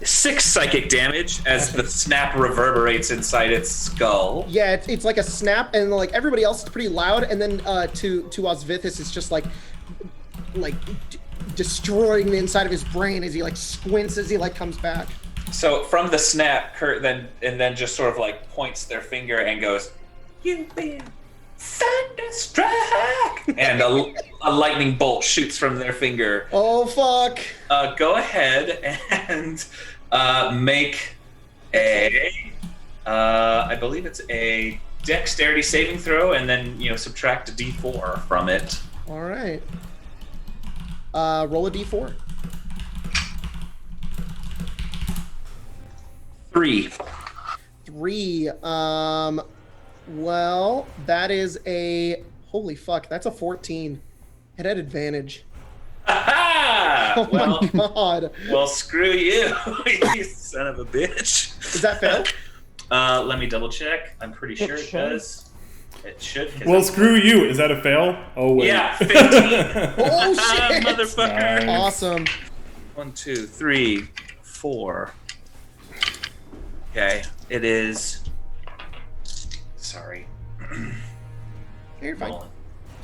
G: 6 psychic damage as the snap reverberates inside its skull.
A: Yeah, it's like a snap, and like everybody else is pretty loud, and then to Osvithis, it's just like destroying the inside of his brain as he like squints as he like comes back.
G: So from the snap, Kurt then just sort of like points their finger and goes, "You've been thunderstruck," and a lightning bolt shoots from their finger.
A: Oh fuck!
G: Go ahead and make a, I believe it's a dexterity saving throw, and then subtract a d4 from it.
A: All right. Roll a d4.
G: 3.
A: 3. Well, that is a holy fuck. That's a 14. It had advantage.
G: Aha!
A: Oh my god.
G: Well, screw you, you son of a bitch.
A: Does that fail?
G: Let me double check. I'm pretty sure it does. It should.
B: Well, screw you. Is that a fail? Oh wait.
G: Yeah, 15.
A: Oh shit!
G: Motherfucker.
B: Nice.
A: Awesome.
G: 1, 2, 3, 4. Okay, it is. Sorry.
A: You're fine.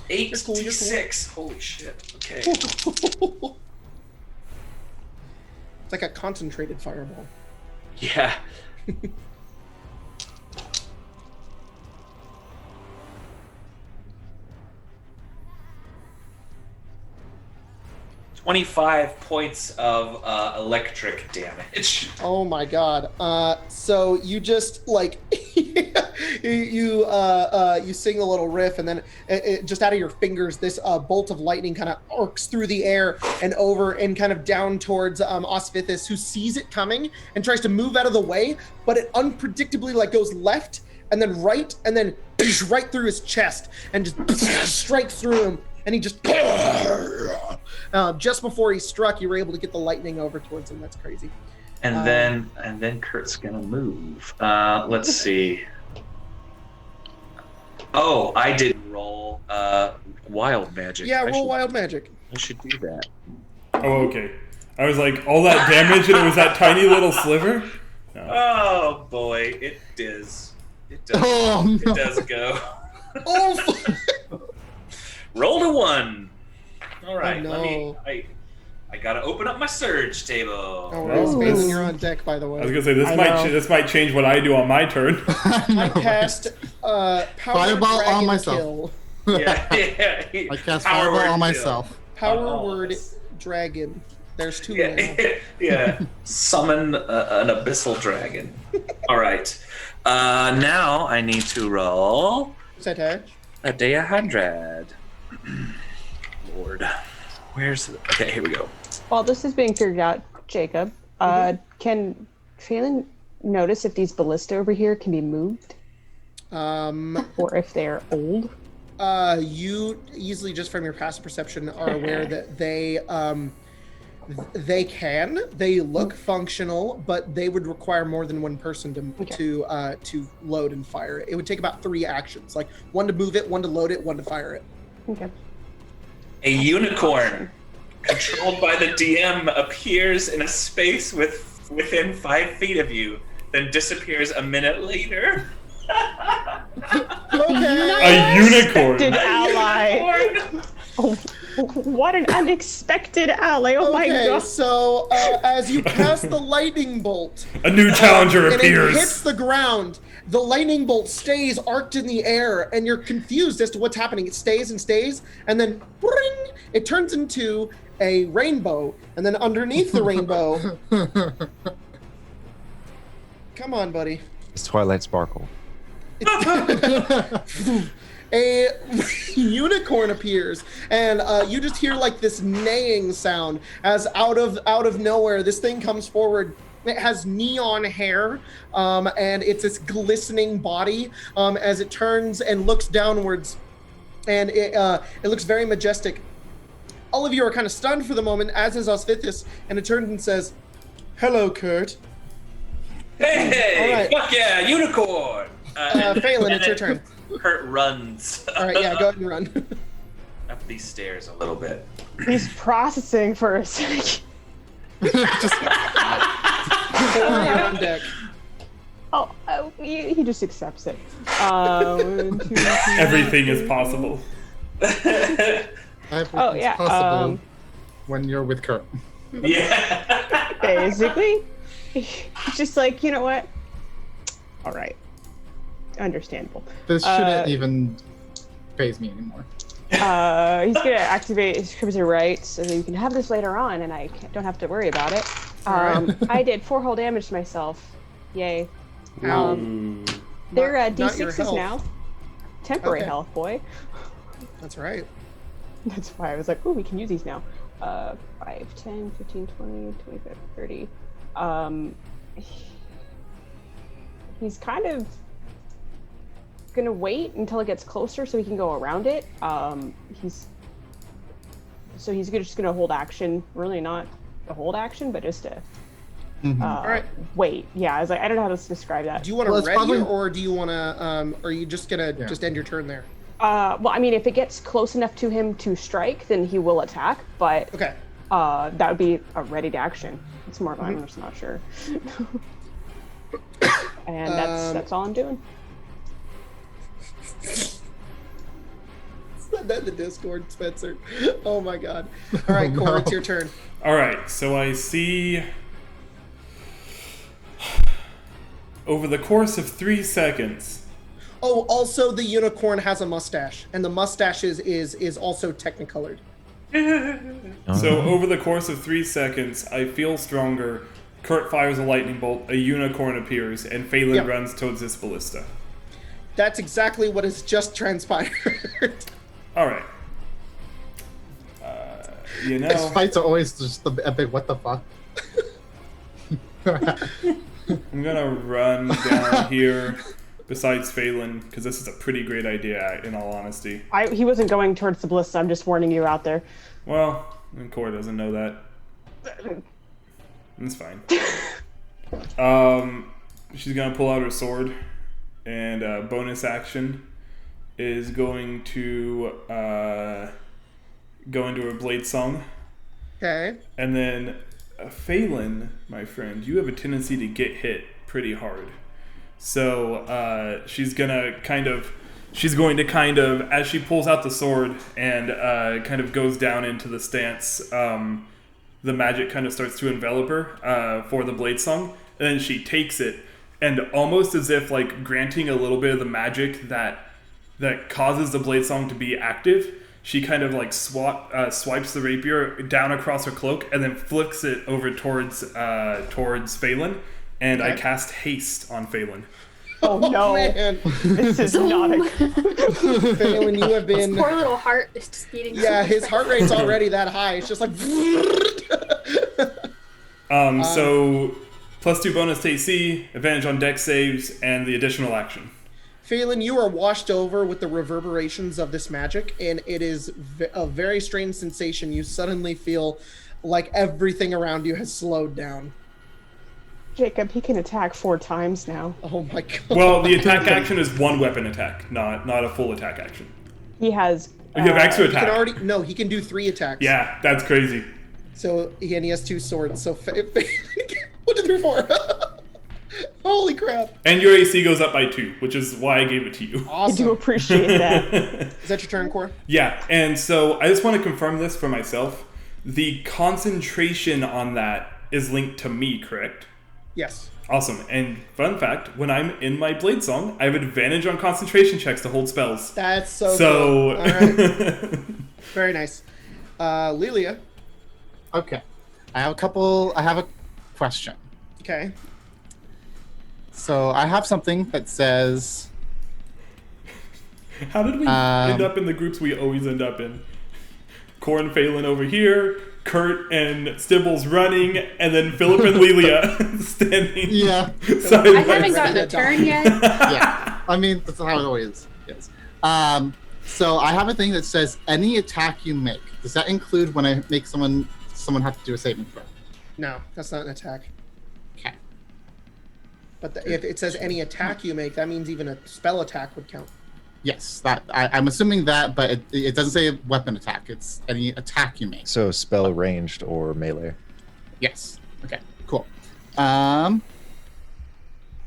G: 8
A: You're cool, you're cool.
G: 6. Holy shit. Okay.
A: It's like a concentrated fireball.
G: Yeah. $25 points of electric damage.
A: Oh my god. So you just like you sing a little riff, and then it just out of your fingers, this bolt of lightning kind of arcs through the air and over and kind of down towards Osvithis, who sees it coming and tries to move out of the way, but it unpredictably like goes left and then right and then right through his chest and just strikes through him. And he just before he struck, you were able to get the lightning over towards him. That's crazy.
G: And then Kurt's gonna move. Let's see. Oh, I didn't roll wild magic.
A: Yeah, roll wild magic.
G: I should do that.
B: Oh, okay. I was like, all that damage and it was that tiny little sliver? No.
G: Oh boy, it does. It does.
C: Oh, no.
G: It does go.
A: Oh.
G: Rolled a 1. All right,
A: Oh,
G: let me.
A: no.
G: I gotta open up my surge table.
A: Oh, nice.
B: Ooh.
A: Basin, you're on deck, by the way.
B: I was gonna say this might change what I do on my turn.
A: I cast
C: Fireball on myself.
A: Kill.
G: Yeah.
C: I cast
G: Power word
C: fireball on
G: kill.
C: myself.
A: Power
G: Oh,
A: word
G: that's-
A: dragon. There's 2 now.
G: Yeah. Summon an abyssal dragon. All right. Now I need to roll
A: Sataj.
G: a D100. Lord, where's the? Okay, here we go.
E: While this is being figured out, Jacob, can Phelan notice if these ballista over here can be moved? Or if they're old?
A: You easily, just from your passive perception, are aware that they look functional, but they would require more than one person to load and fire it. It would take about 3 actions, like 1 to move it, 1 to load it, 1 to fire it.
E: Okay.
G: A unicorn, controlled by the DM, appears in a space within 5 feet of you, then disappears a minute later.
A: Okay.
B: A unicorn.
E: Unexpected ally. Oh, what an unexpected ally. Oh my
A: Okay,
E: god.
A: so as you cast the lightning bolt,
B: A new challenger
A: and it
B: appears.
A: hits the ground, the lightning bolt stays arced in the air, and you're confused as to what's happening. It stays and stays, and then bring, it turns into a rainbow, and then underneath the rainbow, come on, buddy.
D: It's Twilight Sparkle.
A: A unicorn appears, and you just hear like this neighing sound as out of nowhere this thing comes forward. It has neon hair, and it's this glistening body as it turns and looks downwards, and it looks very majestic. All of you are kind of stunned for the moment, as is Osvithis, and it turns and says, "Hello, Kurt."
G: Hey,
A: All right.
G: fuck yeah, unicorn!
A: Phelan, it's your turn.
G: Kurt runs.
A: All right, yeah, go ahead and run.
G: Up these stairs a little bit.
E: He's processing for a second.
C: Just
A: On deck.
E: Oh, he just accepts it. 1, 2, 3.
B: Everything is possible.
C: everything's
E: yeah,
C: possible when you're with Kurt.
G: Yeah.
E: Basically, he's just like, you know what? All right, understandable.
C: This shouldn't even faze me anymore.
E: He's gonna activate his cryptic rights so that you can have this later on, and I don't have to worry about it. I did 4 whole damage to myself. Yay. They're
A: Not your
E: D6s
A: health.
E: now. Temporary
A: Okay.
E: health, boy.
A: That's right.
E: That's why I was like, ooh, we can use these now. 5, 10, 15, 20, 25, 30. He's kind of gonna wait until it gets closer so he can go around it. He's just gonna hold action. Really not a hold action, but just to
A: right.
E: wait. Yeah, I was like, I don't know how to describe that.
A: Do you want to
C: Well, it's
A: ready,
C: probably-
A: or do you want to? Are you just gonna just end your turn there?
E: Well, I mean, if it gets close enough to him to strike, then he will attack. But
A: Okay.
E: that would be a ready to action. It's more. I'm just not sure. And that's all I'm doing.
A: Said that in the Discord, Spencer. Oh my god. All right, Cor,
C: no.
A: it's your turn.
B: All right, so I see over the course of 3 seconds.
A: Oh, also the unicorn has a mustache, and the mustache is also technicolored.
B: So over the course of 3 seconds, I feel stronger. Kurt fires a lightning bolt, a unicorn appears, and Phelan
A: Yep.
B: runs towards this ballista.
A: That's exactly what has just transpired.
B: All right. You
C: These
B: know,
C: fights are always just a big what the fuck.
B: I'm gonna run down here besides Phelan, because this is a pretty great idea, in all honesty.
E: He wasn't going towards the ballista. I'm just warning you out there.
B: Well, and Cor doesn't know that. It's fine. She's gonna pull out her sword, and bonus action is going to go into her blade song,
A: Okay.
B: and then Phelan, my friend, you have a tendency to get hit pretty hard. So she's going to kind of, as she pulls out the sword and kind of goes down into the stance, the magic kind of starts to envelop her for the blade song, and then she takes it, and almost as if like granting a little bit of the magic that causes the blade song to be active, she kind of like swipes the rapier down across her cloak and then flicks it over towards Phelan, and I cast haste on Phelan.
E: Oh no!
A: Man,
E: This is not a.
A: Phelan, you have
F: His
A: been.
F: poor little heart is just beating.
A: Yeah,
F: so
A: his
F: fast.
A: heart rate's already that high. It's just like.
B: So +2 bonus to AC, advantage on dex saves, and the additional action.
A: Phelan, you are washed over with the reverberations of this magic, and it is a very strange sensation. You suddenly feel like everything around you has slowed down.
E: Jacob, he can attack 4 times now.
A: Oh my god.
B: Well, the attack action is 1 weapon attack, not a full attack action.
E: He has.
B: You have extra
A: He can
B: attack.
A: already he can do 3 attacks.
B: Yeah, that's crazy.
A: So and he has 2 swords. So 1, 2, 3, 4. Holy crap!
B: And your AC goes up by 2, which is why I gave it to you.
E: I do
A: Awesome.
E: appreciate that.
A: Is that your turn, Cor?
B: Yeah, and so I just want to confirm this for myself. The concentration on that is linked to me, correct?
A: Yes.
B: Awesome. And fun fact, when I'm in my blade song, I have advantage on concentration checks to hold spells.
A: That's so
B: So,
A: cool. All right. Very nice. Lilia.
C: Okay. I have a question.
A: Okay.
C: So I have something that says
B: How did we end up in the groups we always end up in? Corn Phelan over here, Kurt and Stibbles running, and then Philip and Lelia standing.
C: Yeah.
B: Side
F: I
B: by
F: haven't
B: side.
F: gotten a turn yet.
C: Yeah. I mean, that's how it always is. So I have a thing that says any attack you make. Does that include when I make someone have to do a saving throw?
A: No, that's not an attack.
C: Okay.
A: But if it says any attack you make, that means even a spell attack would count.
C: Yes, that I'm assuming that, but it doesn't say weapon attack. It's any attack you make.
D: So spell ranged or melee.
C: Yes. Okay. Cool. So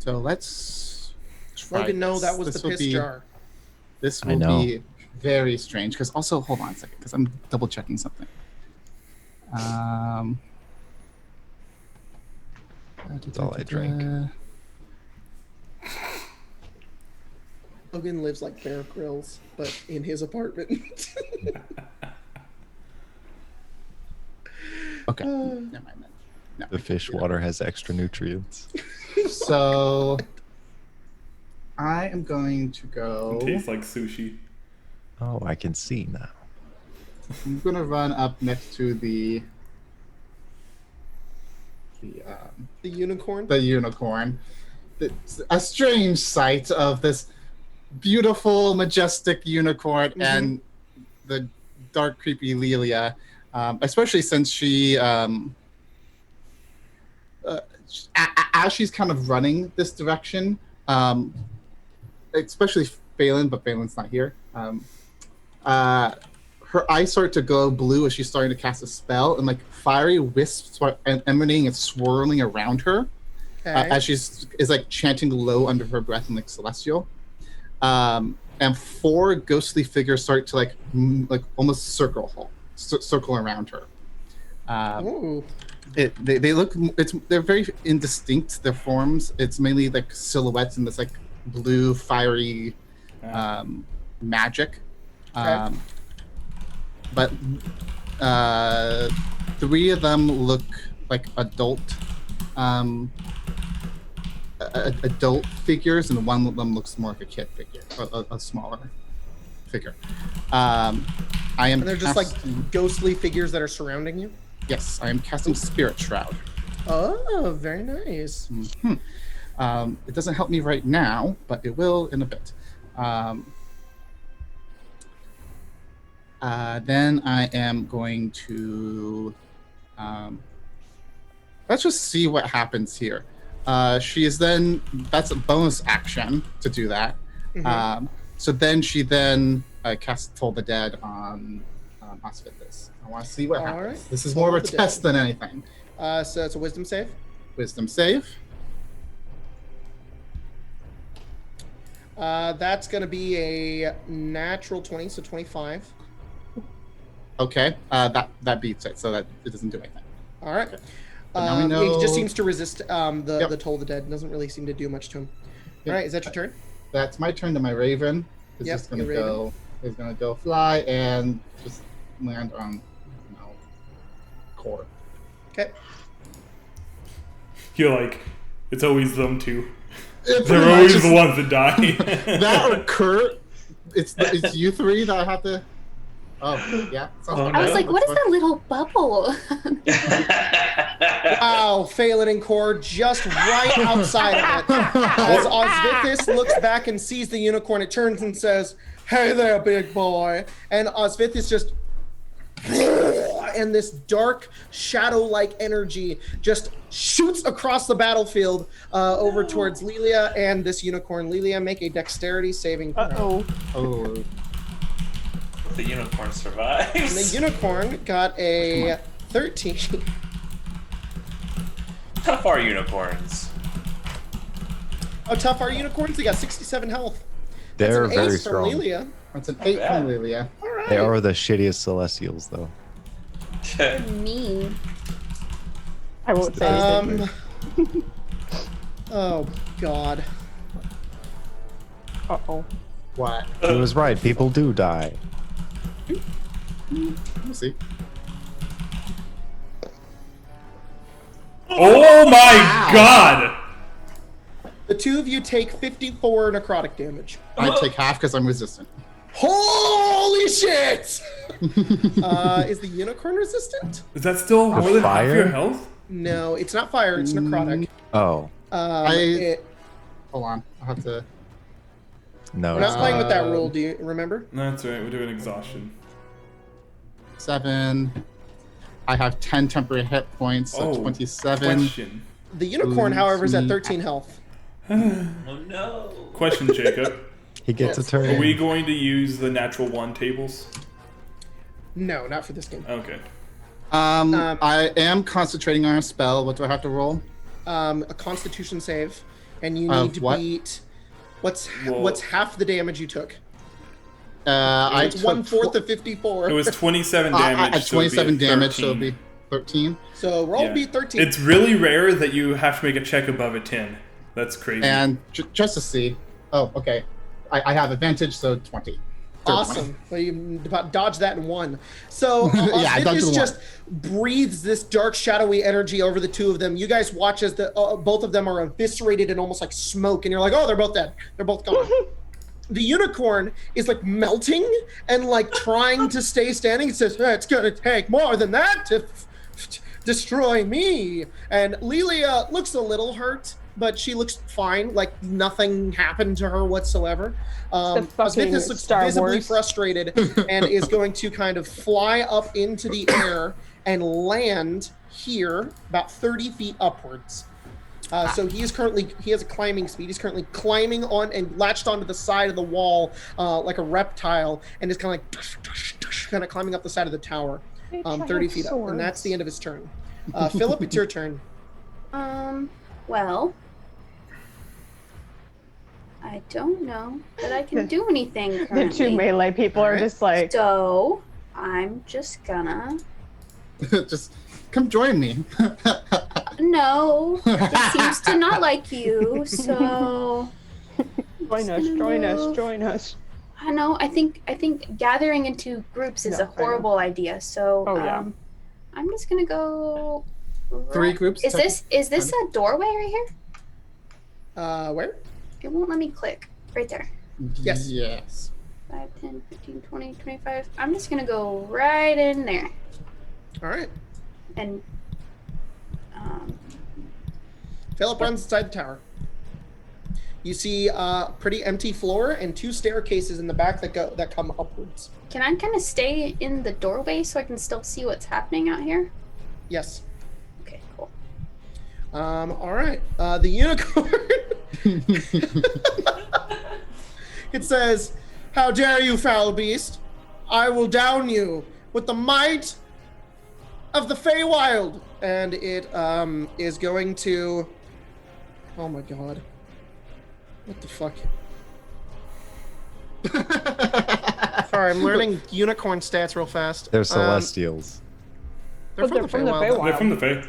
C: let's try
A: Logan, no,
C: this.
A: that was
C: This
A: the
C: will
A: piss jar.
C: This
D: I
C: will
D: know.
C: be very strange. Because also, hold on a second, because I'm double checking something.
D: That's all I drank.
A: Logan lives like Bear Grylls, but in his apartment.
C: Okay. Never mind then. No.
D: The fish water has extra nutrients.
C: So I am going to go.
B: Tastes like sushi.
D: Oh, I can see now.
C: I'm going to run up next to the
A: unicorn?
C: The unicorn. It's a strange sight of this beautiful, majestic unicorn and the dark, creepy Lelia, especially since she, as she's kind of running this direction, especially Phelan, but Phelan's not here. Her eyes start to go blue as she's starting to cast a spell, and like fiery wisps start emanating and swirling around her as she's like chanting low under her breath in like celestial. And 4 ghostly figures start to like almost circle around her. They look they're very indistinct, their forms. It's mainly like silhouettes in this like blue fiery magic. But 3 of them look like adult figures, and one of them looks more like a kid figure, a smaller figure. I am.
A: And they're just like ghostly figures that are surrounding you?
C: Yes, I am casting Spirit Shroud.
A: Oh, very nice.
C: Mm-hmm. It doesn't help me right now, but it will in a bit. Then I am going to... let's just see what happens here. She is then... That's a bonus action to do that. So then she casts Toll the Dead on Osius. I want to see what happens.
A: Right.
C: This is more of a test than anything.
A: So it's a wisdom save?
C: Wisdom save.
A: That's going to be a natural 20, so 25.
C: Okay, that beats it, so that it doesn't do anything.
A: All right.
C: Okay. Now we know...
A: It just seems to resist the Toll the Dead. It doesn't really seem to do much to him. All right, is that your turn?
C: That's my turn to my Raven. It's just gonna go. It's gonna go fly and just land on, core.
A: Okay.
B: You're like, it's always them two.
C: It's
B: They're always the ones that die.
C: That or Kurt. It's you 3 that I have to. Oh yeah.
F: I was like, what is that little bubble?
A: Wow, Phelan and Core just right outside of it. As Osvithis looks back and sees the unicorn, it turns and says, "Hey there, big boy." And Osvithis just... And this dark, shadow-like energy just shoots across the battlefield over towards Lelia and this unicorn. Lelia, make a dexterity saving throw.
C: Oh.
G: The unicorn survives.
A: And the unicorn got a 13.
G: How tough are unicorns?
A: How tough are unicorns? They got 67 health.
D: They're
A: That's an
D: very
A: ace from
D: strong.
A: Lelia.
C: That's an 8 from Lilia.
A: All right.
D: They are the shittiest Celestials, though.
F: Me.
E: I won't say anything.
A: Oh, God.
E: Uh-oh.
C: What?
D: He was right. People do die.
C: We'll see.
B: Oh my god!
A: The 2 of you take 54 necrotic damage.
C: I take half because I'm resistant.
A: Holy shit! Is the unicorn resistant?
B: Is that still more than half
D: fire?
B: your health?
A: No, it's not fire. It's necrotic.
D: Oh,
C: Hold on. I'll have to.
D: no.
A: We're
D: It's
A: not playing with that
C: Uh,
A: rule. Do you remember?
B: No, that's right. We're doing exhaustion.
C: 7. I have 10 temporary hit points, so 27.
B: Question.
A: The unicorn, however, is at
C: Mm.
A: 13 health.
G: Oh no.
B: Question, Jacob.
D: He gets a turn.
B: Are we going to use the natural 1 tables?
A: No, not for this game.
B: Okay.
C: I am concentrating on a spell. What do I have to roll?
A: A Constitution save, and you
C: Of
A: need to
C: what?
A: beat. What's
B: Well-
A: half the damage you took?
C: I
A: It's
C: took
A: 1/4 of 54.
B: It was 27 damage.
C: at
B: so it'd be
C: 27 damage, so it'll
B: 13.
C: be 13.
A: So roll
B: Yeah.
A: beat 13.
B: It's really rare that you have to make a check above a 10. That's crazy.
C: And just to see. Oh, okay. I have advantage, so 20.
A: awesome. Well, you dodge that in one. So
C: Yeah, I dodged
A: Osvithis
C: the
A: just breathes this dark, shadowy energy over the two of them. You guys watch as the both of them are eviscerated and almost like smoke, and you're like, oh, they're both dead. They're both gone. The unicorn is like melting and like trying to stay standing. It says, it's gonna take more than that to destroy me. And Lilia looks a little hurt, but she looks fine. Like nothing happened to her whatsoever.
E: The fucking
A: Osvithis looks
E: Star
A: visibly
E: Wars.
A: frustrated and is going to kind of fly up into the air and land here about 30 feet upwards. So he has a climbing speed. He's currently climbing on and latched onto the side of the wall like a reptile, and is kind of like kind of climbing up the side of the tower,
E: Bitch, I
A: 30
E: have
A: feet up, and that's
E: swords.
A: the end of his turn. Philip, it's your turn.
F: Well, I don't know that I can do anything
E: The
F: currently.
E: two melee people are
A: Alright.
E: just like,
F: So, I'm just gonna...
C: Just come join me.
F: No, it seems to not like you, so...
E: join us.
F: I know, I think gathering into groups is
E: No,
F: a horrible idea, so
E: Oh, yeah.
F: I'm just gonna go...
C: 3 groups.
F: Is this a doorway right here?
A: Where?
F: It won't let me click. Right there.
A: Yes.
C: Yes.
F: 5, 10, 15, 20, 25. I'm just gonna go right in there.
A: All right.
F: And
A: Philip runs inside the tower. You see a pretty empty floor and 2 staircases in the back that come upwards.
F: can I kind of stay in the doorway so I can still see what's happening out here?
A: Yes.
F: Okay, cool.
A: All right. The unicorn. It says, "How dare you, foul beast! I will down you with the might of the Feywild." And it is going to. Oh my god. What the fuck? Sorry, I'm learning unicorn stats real fast.
D: They're celestials.
A: They're
E: But
A: from the Feywild.
B: They're from the Fae.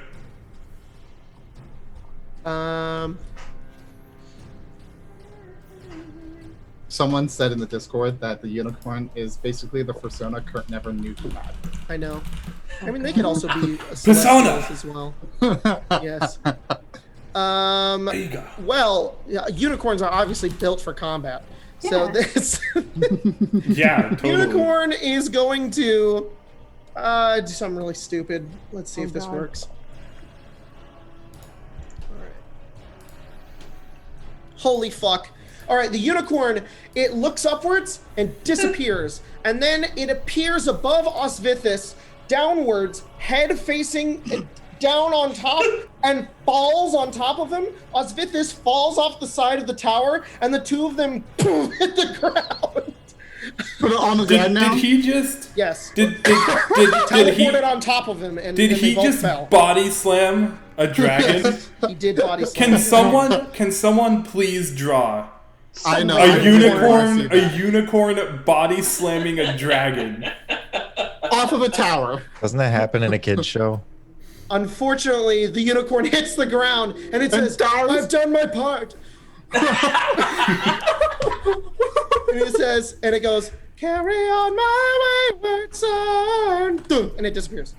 C: Someone said in the Discord that the unicorn is basically the persona Kurt never knew he had.
A: I know. I mean, they could also be
B: Persona!
A: celestials as well. Yes.
B: There you go.
A: Well, yeah, unicorns are obviously built for combat. So
F: Yeah.
A: this
B: Yeah, totally.
A: unicorn is going to do something really stupid. Let's see if this
E: God.
A: works. All right. Holy fuck. All right, the unicorn, it looks upwards and disappears. And then it appears above Osvithis, downwards, head facing down on top, and falls on top of him. Osvithis falls off the side of the tower, and the two of them hit the ground.
C: Put it on the ground now.
B: Did he just?
A: Yes.
B: Did
A: Teleported on top of him, and
B: Did
A: and they
B: he
A: both
B: just
A: fell.
B: body slam a dragon?
A: He did body slam.
B: Can someone please draw
C: I know.
B: a
C: I really wanna see
B: unicorn
C: that.
B: body slamming a dragon?
C: Off of a tower.
D: Doesn't that happen in a kid's show?
A: Unfortunately, the unicorn hits the ground, and it says,
C: dies.
A: "I've done my part." And it says, and it goes, "Carry on my wayward son," Dun, and it disappears.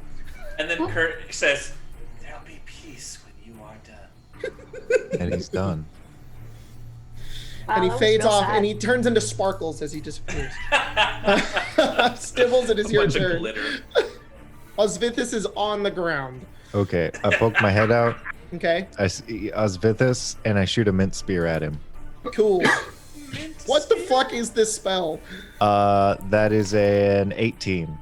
G: And then Kurt says, "There'll be peace when you are done."
D: And he's done.
A: And he
F: that was
A: fades
F: real
A: off,
F: sad.
A: and he turns into sparkles as he disappears. Stibbles, it is your
G: Bunch of
A: turn.
G: glitter.
A: Osvithis is on the ground.
D: Okay, I poke my head out.
A: Okay,
D: I see Osvithis, and I shoot a mint spear at him.
A: cool. What the fuck is this spell?
D: That is an 18.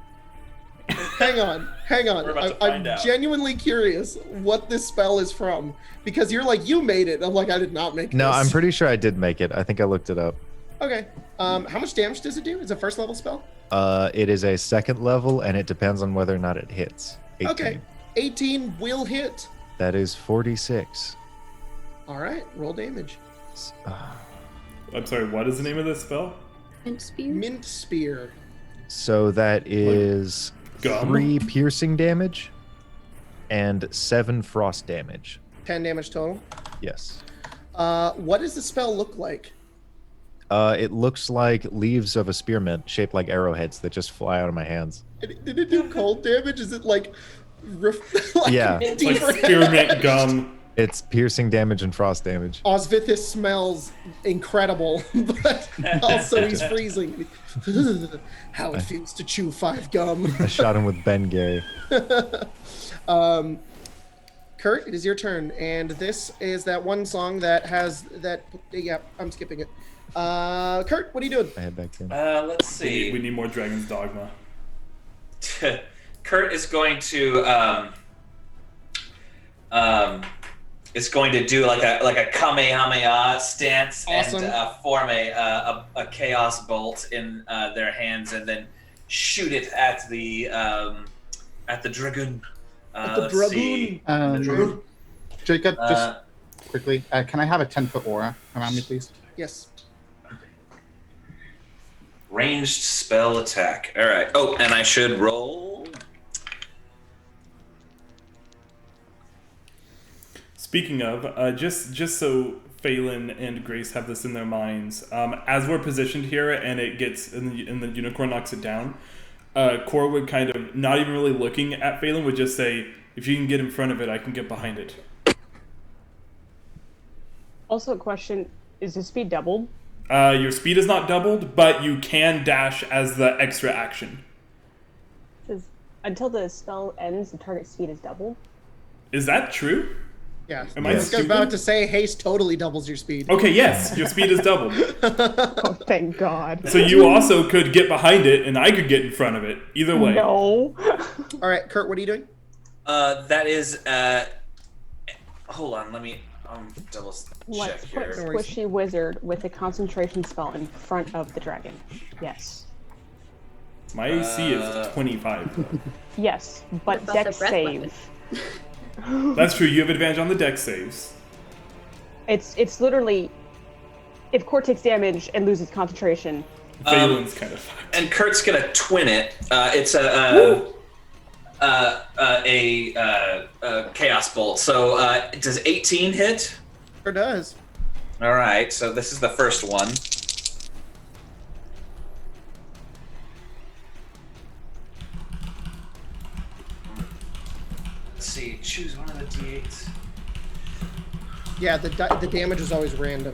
A: Hang on.
G: We're about to find
A: I'm
G: out.
A: genuinely curious what this spell is from. Because you're like, you made it. I'm like, I did not make
D: No,
A: this.
D: I'm pretty sure I did make it. I think I looked it up.
A: Okay. How much damage does it do? Is it a first level spell?
D: It is a second level, and it depends on whether or not it hits. 18.
A: Okay. 18 will hit.
D: That is 46.
A: All right. Roll damage.
B: I'm sorry, what is the name of this spell?
F: Mint spear?
A: Mint spear.
D: So that is
B: Gum?
D: 3 piercing damage and 7 frost damage.
A: 10 damage total.
D: Yes.
A: What does the spell look like?
D: It looks like leaves of a spearmint shaped like arrowheads that just fly out of my hands.
A: Did it do cold damage? Is it like, like
D: Yeah.
A: minty
B: Like
A: for
B: spearmint gum.
D: It's piercing damage and frost damage.
A: Osvithis smells incredible, but also he's freezing. How it feels to chew 5 gum.
D: I shot him with Ben Gay.
A: Kurt, it is your turn, and this is that one song that has that. Yeah, I'm skipping it. Kurt, what are you doing?
D: I head back in.
G: Let's see.
B: We need more Dragon's Dogma.
G: Kurt is going to is going to do like a Kamehameha stance
A: Awesome.
G: and form a chaos bolt in their hands and then shoot it at the dragoon.
A: The
G: Let's
A: dragoon.
G: see.
C: Jacob, just quickly, can I have a 10-foot aura around me, please?
A: Yes.
G: Ranged spell attack. All right. Oh, and I should roll.
B: Speaking of, just so Phelan and Grace have this in their minds, as we're positioned here and it gets and the unicorn knocks it down, Cora would kind of, not even really looking at Phelan, would just say, if you can get in front of it, I can get behind it.
E: Also, a question: is the speed doubled?
B: Your speed is not doubled, but you can dash as the extra action.
E: Says until the spell ends, the target speed is doubled.
B: Is that true?
A: Yeah.
B: Am
A: I
B: I
A: was
B: stupid?
A: about to say haste totally doubles your speed.
B: Okay, yes, your speed is doubled.
E: Oh, thank God.
B: So you also could get behind it, and I could get in front of it. Either way.
E: No.
A: All right, Kurt, what are you doing?
G: That is. Hold on. Let me double
E: Let's
G: check
E: put
G: here.
E: Squishy Wizard with a concentration spell in front of the dragon. Yes.
B: My AC is 25.
E: Yes, but
F: What about
E: dex
F: the breath
E: save.
B: That's true. You have advantage on the dex saves.
E: It's literally, if Core takes damage and loses concentration.
B: Phelan's kind of fucked.
G: And Kurt's gonna twin it. It's a chaos bolt. So does 18 hit?
A: Sure does.
G: All right. So this is the first one. Let's see. Choose one of the d8s.
A: Yeah, the damage is always random.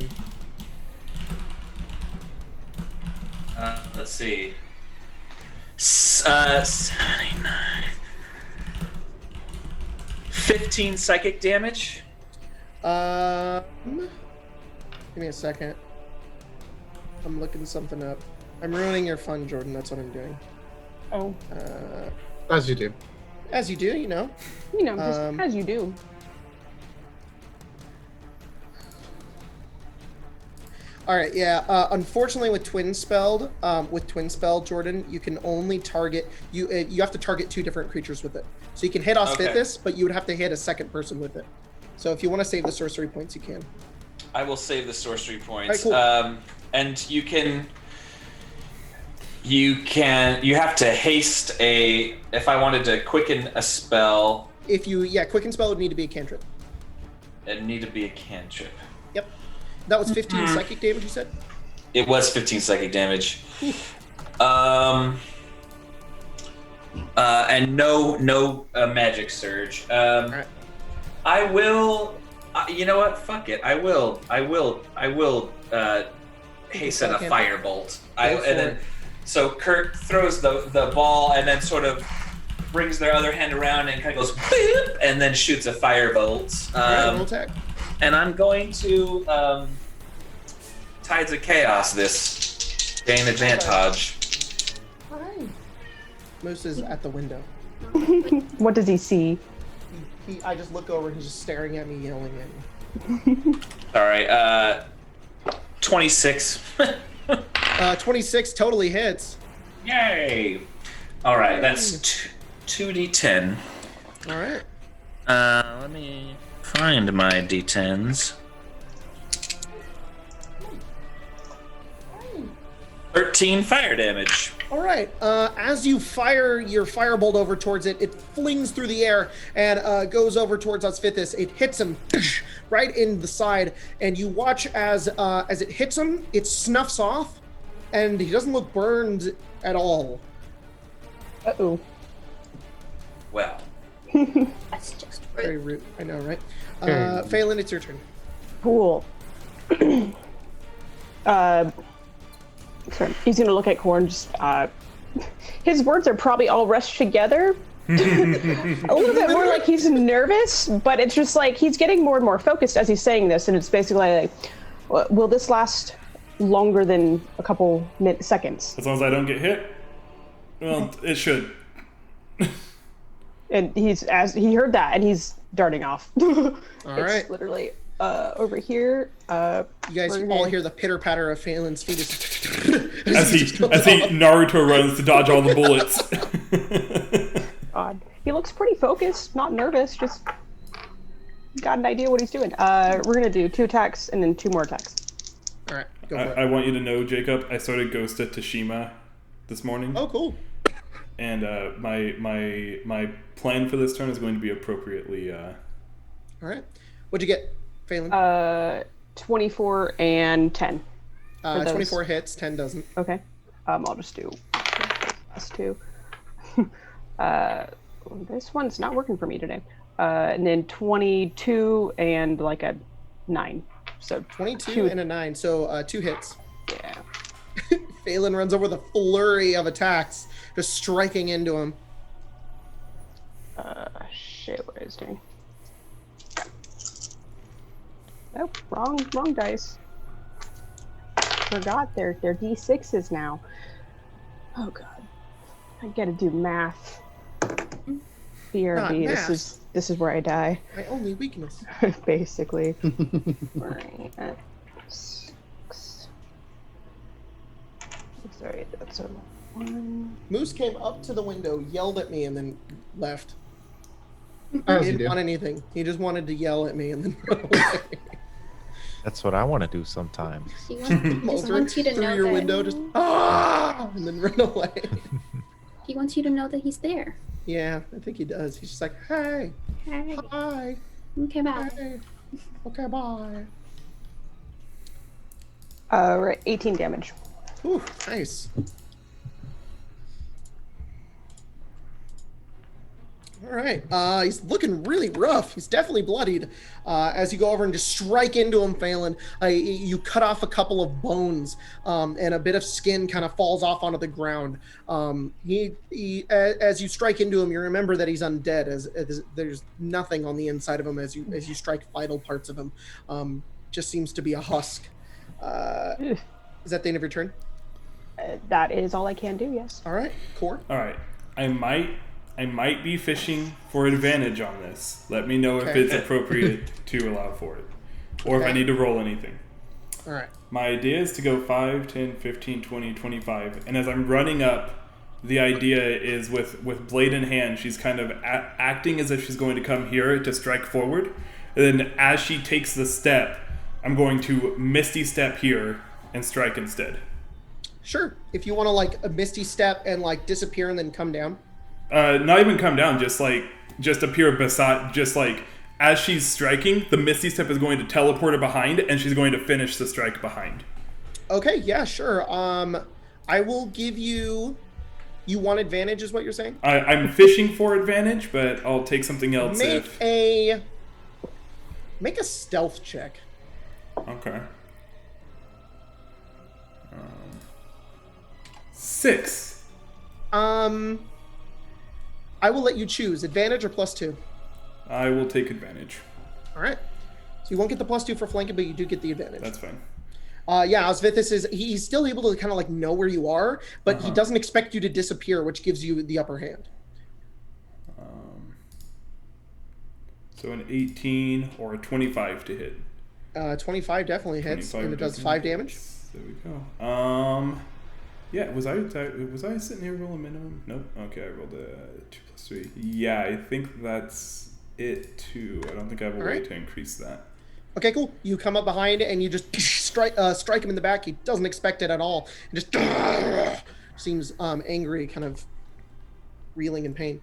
G: Let's see. 79. 15 psychic damage.
A: Give me a second. I'm looking something up. I'm ruining your fun, Jordan. That's what I'm doing.
E: Oh,
C: As you do.
A: As you do, you know.
E: you know, just
A: Um,
E: as you do.
A: All right, yeah. Unfortunately, with Twin Spell, Jordan, you can only target you. You have to target 2 different creatures with it. So you can hit Auspithus, but you would have to hit a second person with it. So if you want to save the sorcery points, you can.
G: I will save the sorcery points.
A: All right, cool.
G: And you have to haste a. If I wanted to quicken a spell,
A: Quicken Spell would need to be a cantrip.
G: it'd need to be a cantrip.
A: Yep. That was 15 psychic damage, you said?
G: It was 15 psychic damage. And no magic surge.
A: Alright.
G: I will. You know what? Fuck it. I will hasten a
A: Second.
G: firebolt.
A: Go for it.
G: So Kurt throws the ball and then sort of brings their other hand around and kind of goes boop, and then shoots a firebolt.
A: Alright, roll attack.
G: And I'm going to Tides of Chaos this, gain advantage.
A: Alright. Moose is at the window.
E: What does he see?
A: I just look over and he's just staring at me, yelling at me.
G: All right, 26.
A: 26 totally hits.
G: Yay! All right, that's 2d10.
A: Alright.
G: Let me find my d10s. 13 fire damage.
A: All right. As you fire your firebolt over towards it, it flings through the air and goes over towards Osfithis. It hits him right in the side, and you watch as it hits him, it snuffs off, and he doesn't look burned at all.
E: Uh-oh.
G: Well,
F: That's just
A: Very
F: rude.
A: rude. I know, right?
C: Very rude.
A: Phelan, it's your turn.
E: Cool. Sorry. He's gonna look at Korn. Just his words are probably all rushed together. A little bit more like he's nervous, but it's just like he's getting more and more focused as he's saying this, and it's basically like, will this last longer than a couple seconds?
B: As long as I don't get hit, well, it should.
E: And as he heard that, and he's darting off.
A: All
E: It's
A: right.
E: literally over here.
A: You guys
E: we're
A: all
E: gonna-
A: hear the pitter patter of Phelan's feet
B: As he Naruto runs to dodge all the bullets.
E: God. He looks pretty focused, not nervous, just got an idea what he's doing. We're gonna do 2 attacks and then 2 more attacks.
A: All right, go for
B: I
A: it.
B: want you to know, Jacob, I started Ghost of Tsushima this morning.
A: Oh, cool.
B: And my plan for this turn is going to be appropriately.
A: All right. What'd you get, Phelan?
E: 24 and 10. for those.
A: 24 hits, 10 doesn't.
E: Okay. I'll just do last 2. This one's not working for me today. And then 22 and like a 9. So
A: 22 and a 9, so 2 hits.
E: yeah.
A: Phelan runs over with a flurry of attacks, just striking into him.
E: Shit, what is doing? Oh, wrong dice. Forgot they're D6s now. Oh god, I gotta do math. BRB,
A: math.
E: this is where I die,
A: My only weakness.
E: basically. Right at 6. Sorry, that's a 1.
A: Moose came up to the window, yelled at me, and then left. He
C: As you
A: didn't
C: do.
A: want anything. He just wanted to yell at me and then run away.
D: That's what I want to do sometimes.
F: He just wants you to
A: through
F: know
A: your
F: that
A: window, just and then run away.
F: he wants you to know that he's there.
A: Yeah, I think he does. He's just like, hey,
F: Hey.
A: hi,
F: Okay, bye.
A: hey, okay, bye.
E: We're at 18 damage.
A: Ooh, nice. All right. He's looking really rough. He's definitely bloodied. As you go over and just strike into him, Phelan, you cut off a couple of bones, and a bit of skin kind of falls off onto the ground. As you strike into him, you remember that he's undead, as there's nothing on the inside of him as you strike vital parts of him. Just seems to be a husk. Is that the end of your turn?
E: That is all I can do, yes.
A: All right, Core.
B: All right, I might be fishing for advantage on this. Let me know if
A: Okay.
B: it's appropriate to allow for it, or if I
A: Okay.
B: need to roll anything.
A: All right.
B: My idea is to go 5, 10, 15, 20, 25. And as I'm running up, the idea is with blade in hand, she's kind of acting as if she's going to come here to strike forward. And then as she takes the step, I'm going to Misty Step here and strike instead.
A: Sure. If you want to like a misty step and like disappear and then come down.
B: Not even come down, just appear beside, just like as she's striking, the Misty Step is going to teleport her behind, and she's going to finish the strike behind.
A: Okay, yeah, sure. I will give you. You want advantage, is what you're saying?
B: I'm fishing for advantage, but I'll take something else
A: Make a stealth check.
B: Okay. 6.
A: I will let you choose advantage or +2.
B: I will take advantage.
A: All right. So you won't get the +2 for flanking, but you do get the advantage.
B: That's fine.
A: Yeah, Osvithis he's still able to kind of like know where you are, but he doesn't expect you to disappear, which gives you the upper hand.
B: So an 18 or a 25 to hit.
A: 25 definitely hits,
B: 25
A: and it does
B: doesn't
A: 5
B: hit.
A: damage.
B: There we go. Yeah, was I sitting here rolling minimum? Nope. Okay, I rolled a 2 + 3. Yeah, I think that's it too. I don't think I have a way to increase that.
A: Okay, cool. You come up behind and you just strike him in the back. He doesn't expect it at all. And just seems angry, kind of reeling in pain.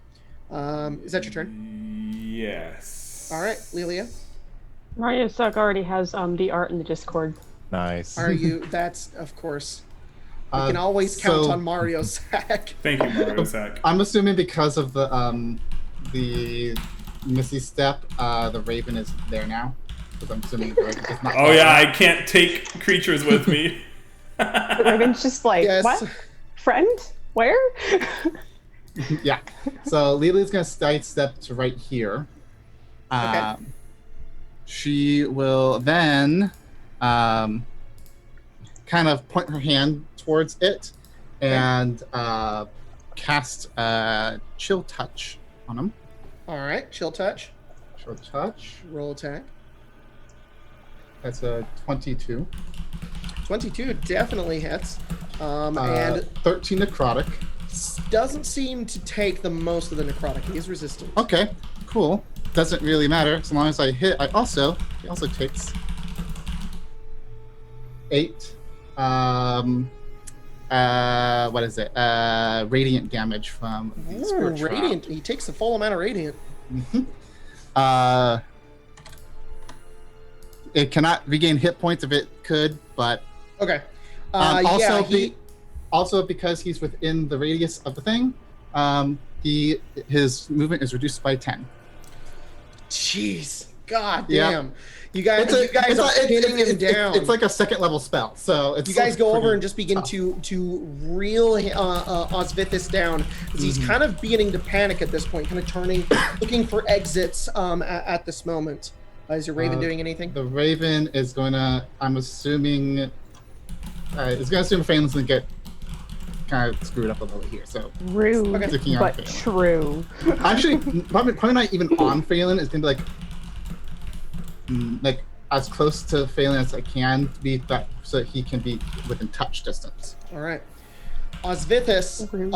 A: Is that your turn?
B: Yes.
A: All right, Lilia.
E: Mario Suck already has the art in the Discord.
D: Nice.
A: Are you? That's of course. You can always count on Mario Sack.
B: Thank you, Mario Sack.
C: I'm assuming because of the Missy step, the Raven is there now. Because I'm assuming the Raven does not.
B: Oh yeah, I can't take creatures with me.
E: The Raven's just like,
A: Yes.
E: what? Friend? Where?
C: Yeah. So Lilia's gonna sidestep to right here.
A: Okay.
C: She will then kind of point her hand towards it and cast Chill Touch on him.
A: All right, chill touch.
C: Chill Touch.
A: Roll attack.
C: That's a 22.
A: 22 definitely hits. And
C: 13 necrotic.
A: doesn't seem to take the most of the necrotic. He is resistant.
C: Okay, cool. Doesn't really matter as long as I hit. He also takes 8. What is it? Radiant damage from the
A: Ooh,
C: spirit trap.
A: radiant. He takes the full amount of radiant.
C: It cannot regain hit points if it could, but
A: Okay.
C: also because he's within the radius of the thing, his movement is reduced by 10.
A: Jeez. God
C: Yeah.
A: damn. You guys are pinning him down.
C: It's like a second level spell, so it's
A: You guys go over
C: pretty
A: and just begin
C: tough.
A: to reel Osvithis down as he's kind of beginning to panic at this point, kind of turning, looking for exits at this moment. Is your Raven doing anything?
C: The Raven is gonna, I'm assuming, it's gonna assume Phelan's gonna get kind of screwed up a little bit here. So
E: Rude,
C: sticking on
E: but
C: Phelan.
E: true.
C: Actually, probably not even on Phelan. It's gonna be like as close to Phelan as I can be, that so that he can be within touch distance.
A: All right. Osvithis,
E: Rude.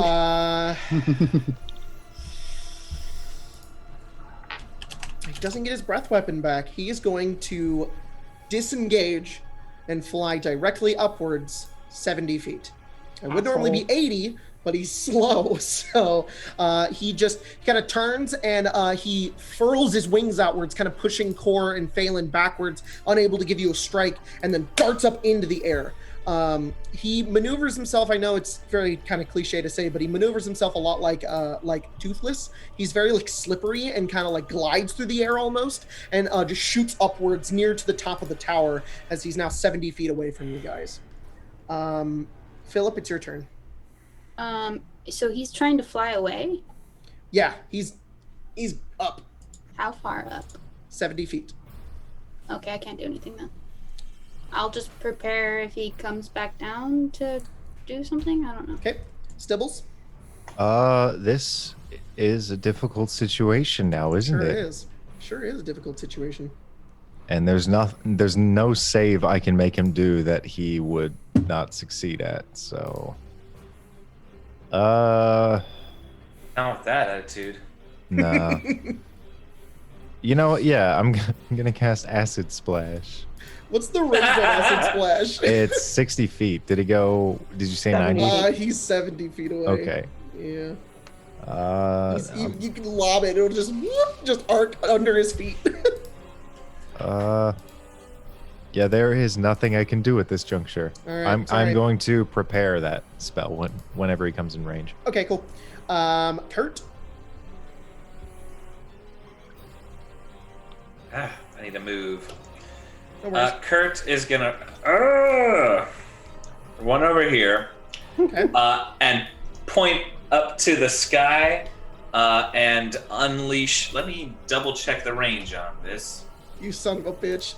A: he doesn't get his breath weapon back. He is going to disengage and fly directly upwards 70 feet. It would normally be 80, but he's slow. So he kind of turns and he furls his wings outwards, kind of pushing Kor and Phelan backwards, unable to give you a strike, and then darts up into the air. He maneuvers himself. I know it's very kind of cliche to say, but he maneuvers himself a lot like Toothless. He's very like slippery and kind of like glides through the air almost, and just shoots upwards near to the top of the tower as he's now 70 feet away from you guys. Philip, it's your turn.
F: So he's trying to fly away?
A: Yeah, he's up
F: How far up?
A: 70 feet.
F: Okay, I can't do anything then. I'll just prepare if he comes back down to do something. I don't know.
A: Okay, Stibbles.
D: This is a difficult situation now, isn't
A: Sure
D: it?
A: is. Sure is a difficult situation.
D: And there's no save I can make him do that he would not succeed at. So,
G: Not with that attitude.
D: nah. You know what? Yeah, I'm gonna cast Acid Splash.
A: What's the range on Acid Splash?
D: It's 60 feet. Did you say 90?
A: He's 70 feet away.
D: Okay.
A: Yeah. You can lob it. It'll just whoop, just arc under his feet.
D: Yeah, there is nothing I can do at this juncture.
A: All right,
D: I'm
A: it's all right.
D: going to prepare that spell whenever he comes in range.
A: Okay, cool. Kurt.
G: I need to move.
A: No worries.
G: Kurt is gonna run over here
A: Okay.
G: And point up to the sky and unleash. Let me double check the range on this.
A: You son of a bitch.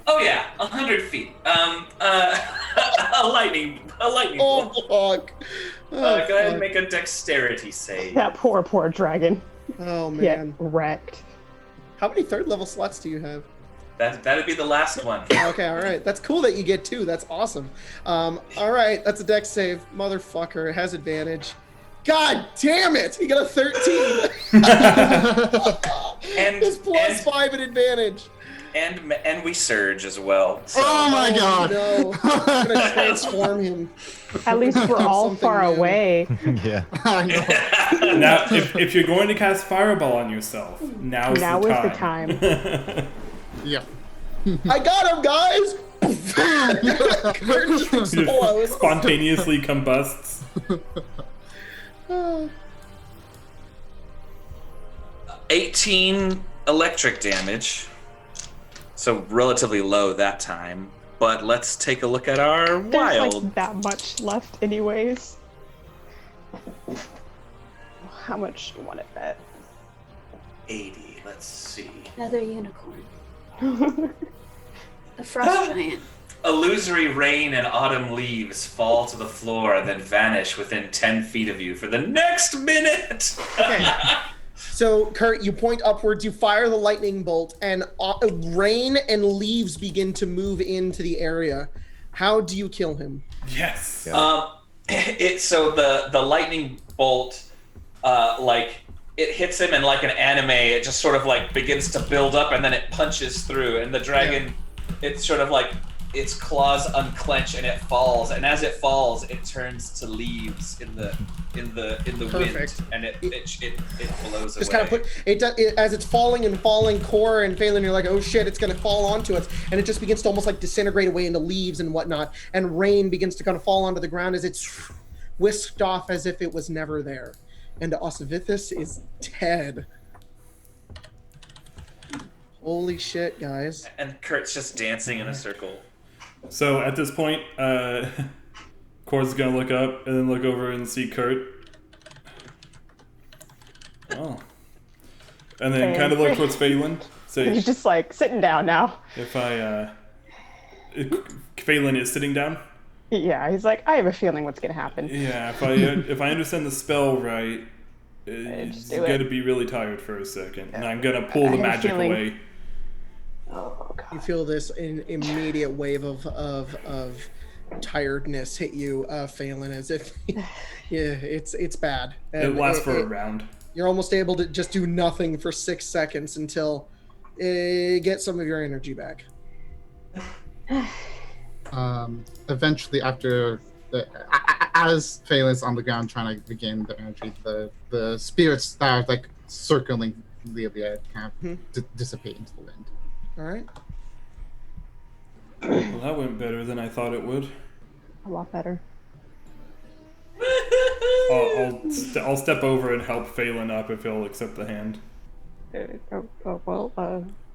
G: Oh yeah, 100 feet. A lightning
A: Oh
G: bolt.
A: fuck.
G: Go ahead and
A: fuck.
G: make a dexterity save.
E: That poor dragon.
A: Oh
E: Get
A: man.
E: wrecked.
A: How many third level slots do you have?
G: That'd be the last one.
A: Okay, all right. That's cool that you get 2. That's awesome. All right, that's a dex save. Motherfucker, it has advantage. God damn it! He got a 13.
G: And
A: It's plus 5 at advantage.
G: and we surge as well. So.
C: Oh my god!
A: No, I'm gonna transform him.
E: At least we're all
A: Something
E: far
A: new.
E: away.
D: Yeah.
C: I know.
B: Now, if you're going to cast Fireball on yourself, now is
E: Now
B: the
E: is the
B: time.
C: Yeah.
A: I got him, guys. Curtain just explodes.
B: Spontaneously combusts.
G: 18 electric damage. So relatively low that time. But let's take a look at our
E: There's
G: wild.
E: like that much left anyways. How much do you want to bet?
G: 80. Let's see.
F: Another unicorn. A frost giant.
G: Illusory rain and autumn leaves fall to the floor and then vanish within 10 feet of you for the next minute.
A: Okay. So, Kurt, you point upwards, you fire the lightning bolt, and rain and leaves begin to move into the area. How do you kill him?
B: Yes.
D: Yeah.
G: So the lightning bolt, it hits him, and like an anime, it just sort of like begins to build up, and then it punches through, and the dragon, it's sort of like its claws unclench and it falls, and as it falls, it turns to leaves in the
A: Perfect.
G: wind, and it blows
A: Just
G: away.
A: kind of put it, as it's falling, Core and Phelan, you're like, oh shit, it's gonna fall onto us, and it just begins to almost like disintegrate away into leaves and whatnot, and rain begins to kind of fall onto the ground as it's whisked off as if it was never there. And Osivithus is dead. Holy shit, guys.
G: And Kurt's just dancing in a circle.
B: So at this point, Kor's gonna look up and then look over and see Kurt. Oh. And then kind of look towards Phelan. Say,
E: He's just like sitting down now.
B: if Phelan is sitting down.
E: Yeah, he's like, I have a feeling what's gonna happen.
B: Yeah, if I understand the spell right, it's
E: just do it.
B: gonna be really tired for a second, and I'm gonna pull
E: I
B: the
E: have a
B: magic
E: feeling-
B: away.
E: Oh god.
A: You feel this immediate wave of tiredness hit you, Phelan, as if it's bad.
B: It
A: And
B: lasts for a round.
A: You're almost able to just do nothing for 6 seconds until you get some of your energy back.
C: Eventually, after as Phelan's on the ground trying to regain the energy, the spirits start like circling the kind of dissipate into the wind.
A: All right.
B: Well, that went better than I thought it would.
E: A lot better.
B: I'll step over and help Phelan up if he'll accept the hand.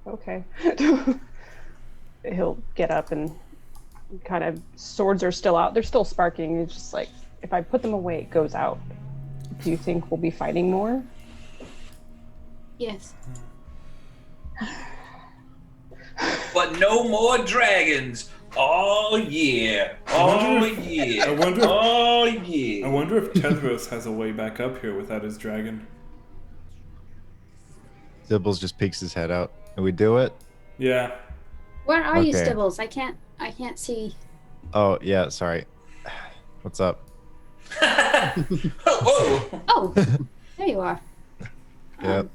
E: Okay. He'll get up and kind of, swords are still out. They're still sparking. It's just like, if I put them away, it goes out. Do you think we'll be fighting more?
F: Yes.
G: But no more dragons. Oh yeah. Oh yeah.
B: I wonder.
G: Oh yeah.
B: I wonder if Tetheros has a way back up here without his dragon.
D: Dibbles just peeks his head out. Can we do it?
B: Yeah.
F: Where are you,
D: Okay.
F: Stibbles? I can't see.
D: Oh, yeah, sorry. What's up?
G: Whoa.
F: Oh, there you are.
D: Yep.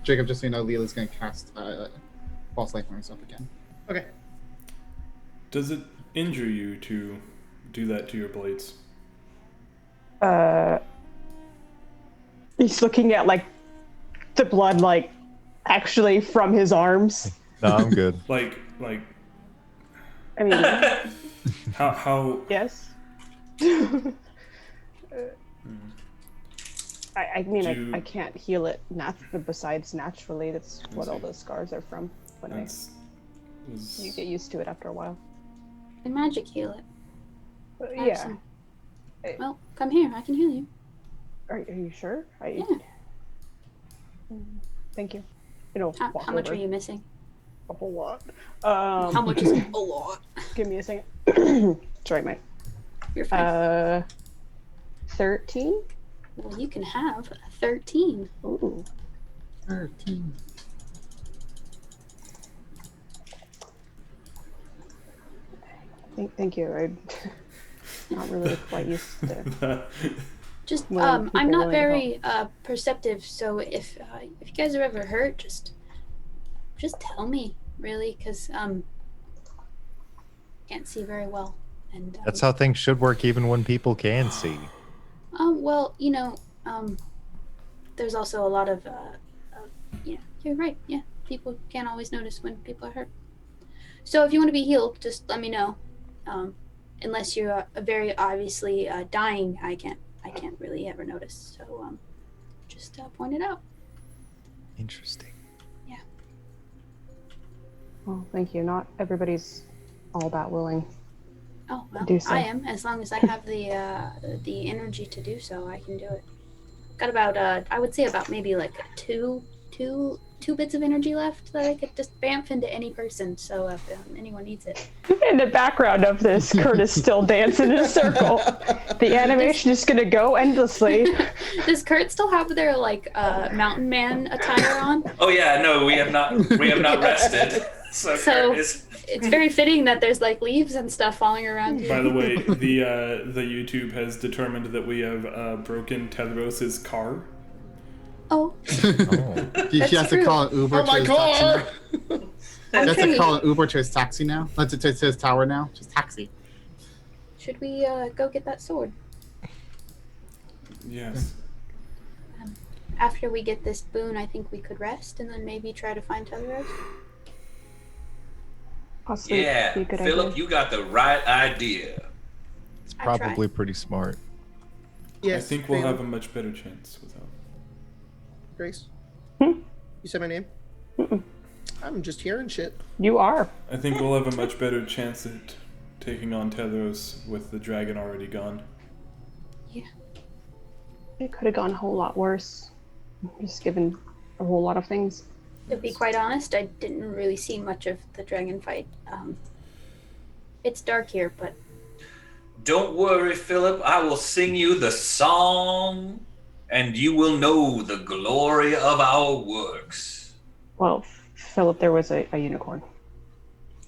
C: Jacob, just so you know, Leela's going to cast false life on herself again.
A: Okay.
B: Does it injure you to do that to your blades?
E: He's looking at like the blood, like actually from his arms.
D: No, I'm good.
B: Like
E: I mean,
B: how?
E: yes. I mean, I can't heal it besides naturally. That's what all those scars are from. When
B: That's
E: You get used to it after a while.
F: Can magic heal it? Have
E: Yeah.
F: some. Well, come here. I can heal you.
E: Are you sure?
F: Yeah.
E: Thank you. You know,
F: How much are you missing?
E: A whole lot.
F: How much is a lot?
E: Give me a second. Sorry, Mike.
F: You're fine.
E: 13?
F: Well, you can have a 13.
E: Ooh.
C: 13.
E: Thank you. I'm not really quite used to.
F: Just,
E: When people
F: I'm not
E: willing to
F: very perceptive, so if you guys are ever hurt, just tell me, really, because can't see very well, and
D: That's how things should work, even when people can see.
F: well, there's also a lot of yeah, you're right. Yeah, people can't always notice when people are hurt. So if you want to be healed, just let me know. Unless you're very obviously dying, I can't really ever notice. So just point it out.
D: Interesting.
E: Well, thank you. Not everybody's all that willing.
F: Oh well,
E: Do so.
F: I am. As long as I have the energy to do so, I can do it. Got about I would say about maybe like two bits of energy left that I could just bamf into any person. So if anyone needs it.
E: In the background of this, Kurt is still dancing in a circle. The animation is gonna go endlessly.
F: Does Kurt still have their like mountain man attire on?
G: Oh yeah, no, we have not rested. So Kurt is.
F: It's very fitting that there's like leaves and stuff falling around you.
B: By the way, the YouTube has determined that we have broken Tetheros' car.
F: Oh.
C: He has to call an Uber
A: Oh
C: to
A: my
C: his taxi
A: car!
C: now. He has to call an Uber to his taxi now. To his tower now. Just taxi.
F: Should we go get that sword?
B: Yes.
F: After we get this boon, I think we could rest and then maybe try to find Tetheros.
E: Possibly
G: Yeah,
E: be a good
G: Philip,
E: idea.
G: you got the right idea.
D: It's
F: I tried.
D: probably pretty smart.
A: Yes.
B: I think we'll
A: Phelan.
B: have a much better chance without.
A: Grace.
E: Hmm?
A: You said my name? I'm just hearing shit.
E: You are.
B: I think we'll have a much better chance at taking on Tetheros with the dragon already gone.
F: Yeah.
E: It could have gone a whole lot worse. Just given a whole lot of things.
F: To be quite honest, I didn't really see much of the dragon fight. It's dark here, but
G: Don't worry, Philip. I will sing you the song, and you will know the glory of our works.
E: Well, Philip, there was a unicorn.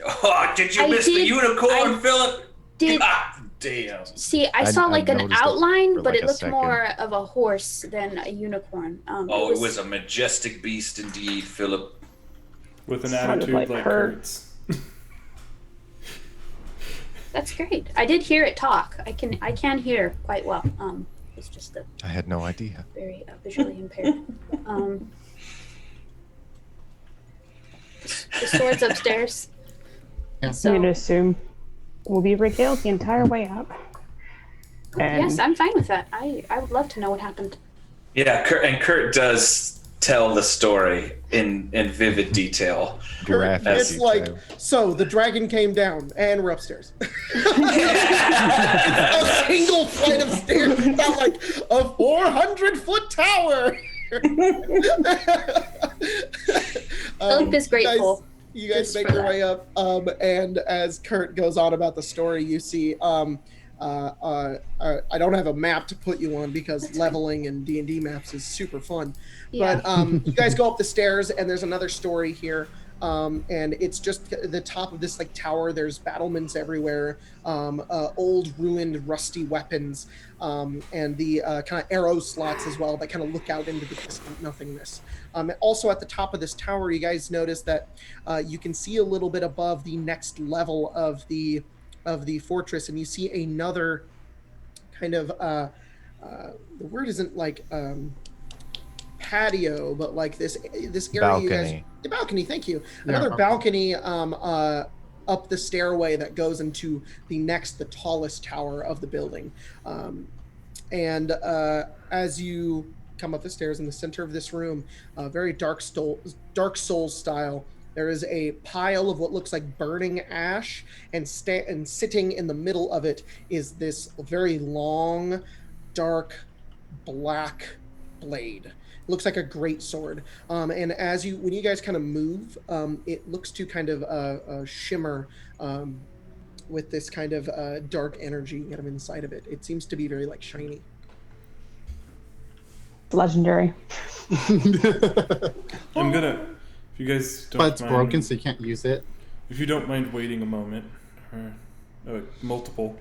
G: Oh, did you
F: I
G: miss the
F: did-
G: unicorn,
F: I
G: Philip?
F: did
G: God damn.
F: see. I
D: I
F: saw like an
D: noticed it
F: outline,
D: for,
F: but
D: like,
F: it
D: a
F: looked
D: second.
F: more of a horse than a unicorn.
G: Oh, it was a majestic beast indeed, Philip.
B: With an
E: Sounded
B: attitude
E: like
B: like
E: Kurt.
B: Kurt's.
F: That's great. I did hear it talk. I can hear quite well. It's just that
D: I had no idea.
F: very visually impaired. The sword's upstairs.
C: Yeah.
E: I'm
F: So
E: gonna assume we'll be regaled the entire way up. And
F: yes, I'm fine with that. I would love to know what happened.
G: Yeah, Kurt does tell the story in vivid detail.
D: Graphic
A: It's like,
D: detail.
A: so the dragon came down and we're upstairs. A single flight of stairs, not like a 400-foot tower.
F: Philip is grateful.
A: You guys
F: Just
A: make
F: for
A: your
F: that.
A: way up, and as Kurt goes on about the story, you see, I don't have a map to put you on because leveling in D&D maps is super fun.
F: Yeah.
A: But you guys go up the stairs, and there's another story here. And it's just the top of this like tower. There's battlements everywhere, old, ruined, rusty weapons, and the kind of arrow slots as well that kind of look out into the distant nothingness. Also at the top of this tower, you guys notice that you can see a little bit above the next level of the fortress, and you see another kind of the word isn't like patio, but like this area you guys.
D: Balcony.
A: The balcony, thank you.
C: Yeah,
A: Another
C: balcony.
A: balcony up the stairway that goes into the tallest tower of the building. And as you come up the stairs in the center of this room, very Dark Souls style, There is a pile of what looks like burning ash, and sitting in the middle of it is this very long, dark, black blade. It looks like a great sword. And when you guys kind of move, it looks to kind of shimmer with this kind of dark energy kind of inside of it. It seems to be very like shiny.
E: Legendary.
B: I'm gonna, if you guys don't
C: But it's
B: mind,
C: broken, so you can't use it.
B: If you don't mind waiting a moment, or multiple,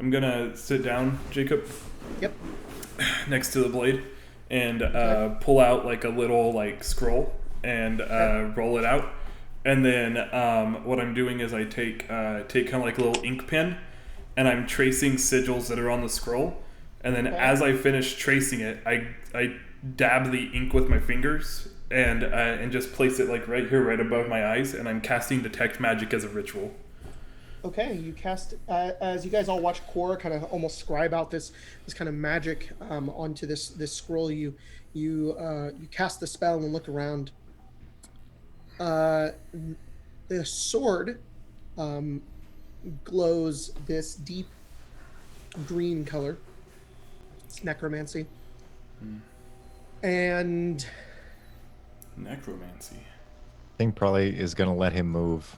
B: I'm gonna sit down, Jacob.
A: Yep.
B: Next to the blade, and pull out like a little like scroll and roll it out. And then what I'm doing is I take kind of like a little ink pen, and I'm tracing sigils that are on the scroll. And then as I finish tracing it, I dab the ink with my fingers and just place it like right here, right above my eyes. And I'm casting Detect Magic as a ritual.
A: Okay, you cast as you guys all watch Cora kind of almost scribe out this kind of magic onto this scroll. You cast the spell and look around. The sword glows this deep green color. It's necromancy. And
B: necromancy.
D: Thing probably is gonna let him move.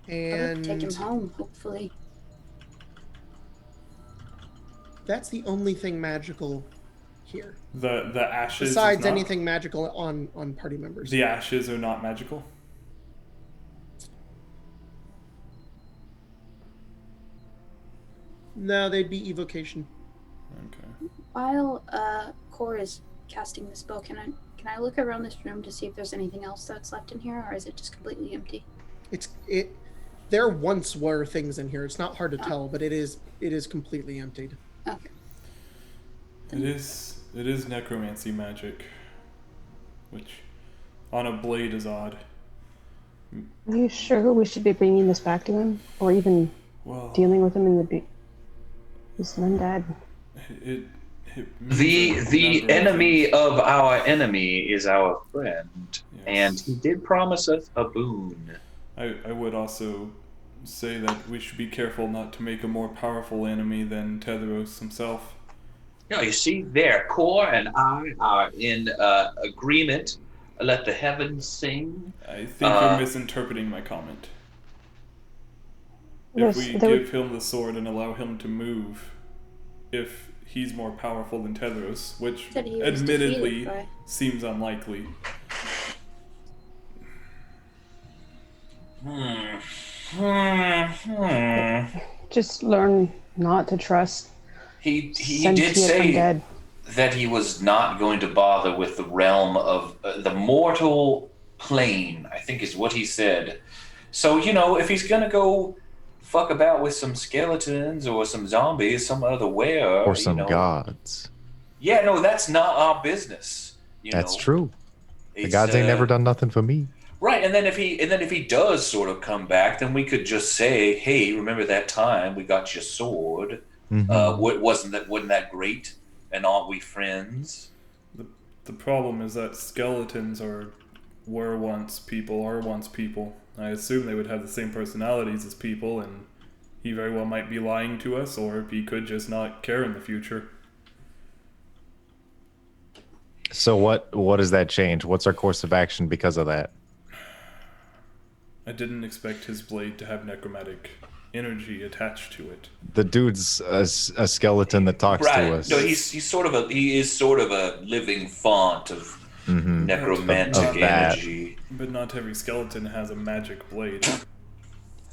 A: And
F: take him home, hopefully.
A: That's the only thing magical here.
B: The ashes.
A: Besides anything magical on party members.
B: The ashes are not magical.
A: No, they'd be evocation.
B: Okay.
F: While Cora is casting the spell, can I look around this room to see if there's anything else that's left in here, or is it just completely empty?
A: There once were things in here. It's not hard to tell, but it is completely emptied.
F: Okay.
B: It is necromancy magic, which on a blade is odd.
E: Are you sure we should be bringing this back to him, or even dealing with him in he's an undead?
H: The enemy of our enemy is our friend,
B: yes.
H: And he did promise us a boon.
B: I would also say that we should be careful not to make a more powerful enemy than Tetheros himself.
H: No, you see, there, Core and I are in agreement. Let the heavens sing.
B: I think you're misinterpreting my comment. If we give him the sword and allow him to move, if he's more powerful than Tetheros, which admittedly seems unlikely.
E: Just learn not to trust.
H: He did say
E: undead.
H: That he was not going to bother with the realm of the mortal plane, I think is what he said. So, if he's going to go fuck about with some skeletons or some zombies some other where.
D: Or some gods.
H: Yeah, no, that's not our business.
D: That's true. The gods ain't never done nothing for me.
H: Right, and then if he does sort of come back, then we could just say, "Hey, remember that time we got your sword?
D: Mm-hmm.
H: Wasn't that great? And aren't we friends?"
B: The problem is that skeletons were once people, are once people. I assume they would have the same personalities as people, and he very well might be lying to us, or he could just not care in the future.
D: So what does that change? What's our course of action because of that?
B: I didn't expect his blade to have necromantic energy attached to it.
D: The dude's a skeleton that talks to us.
H: No, he is sort of a living font of necromantic energy.
B: But not every skeleton has a magic blade.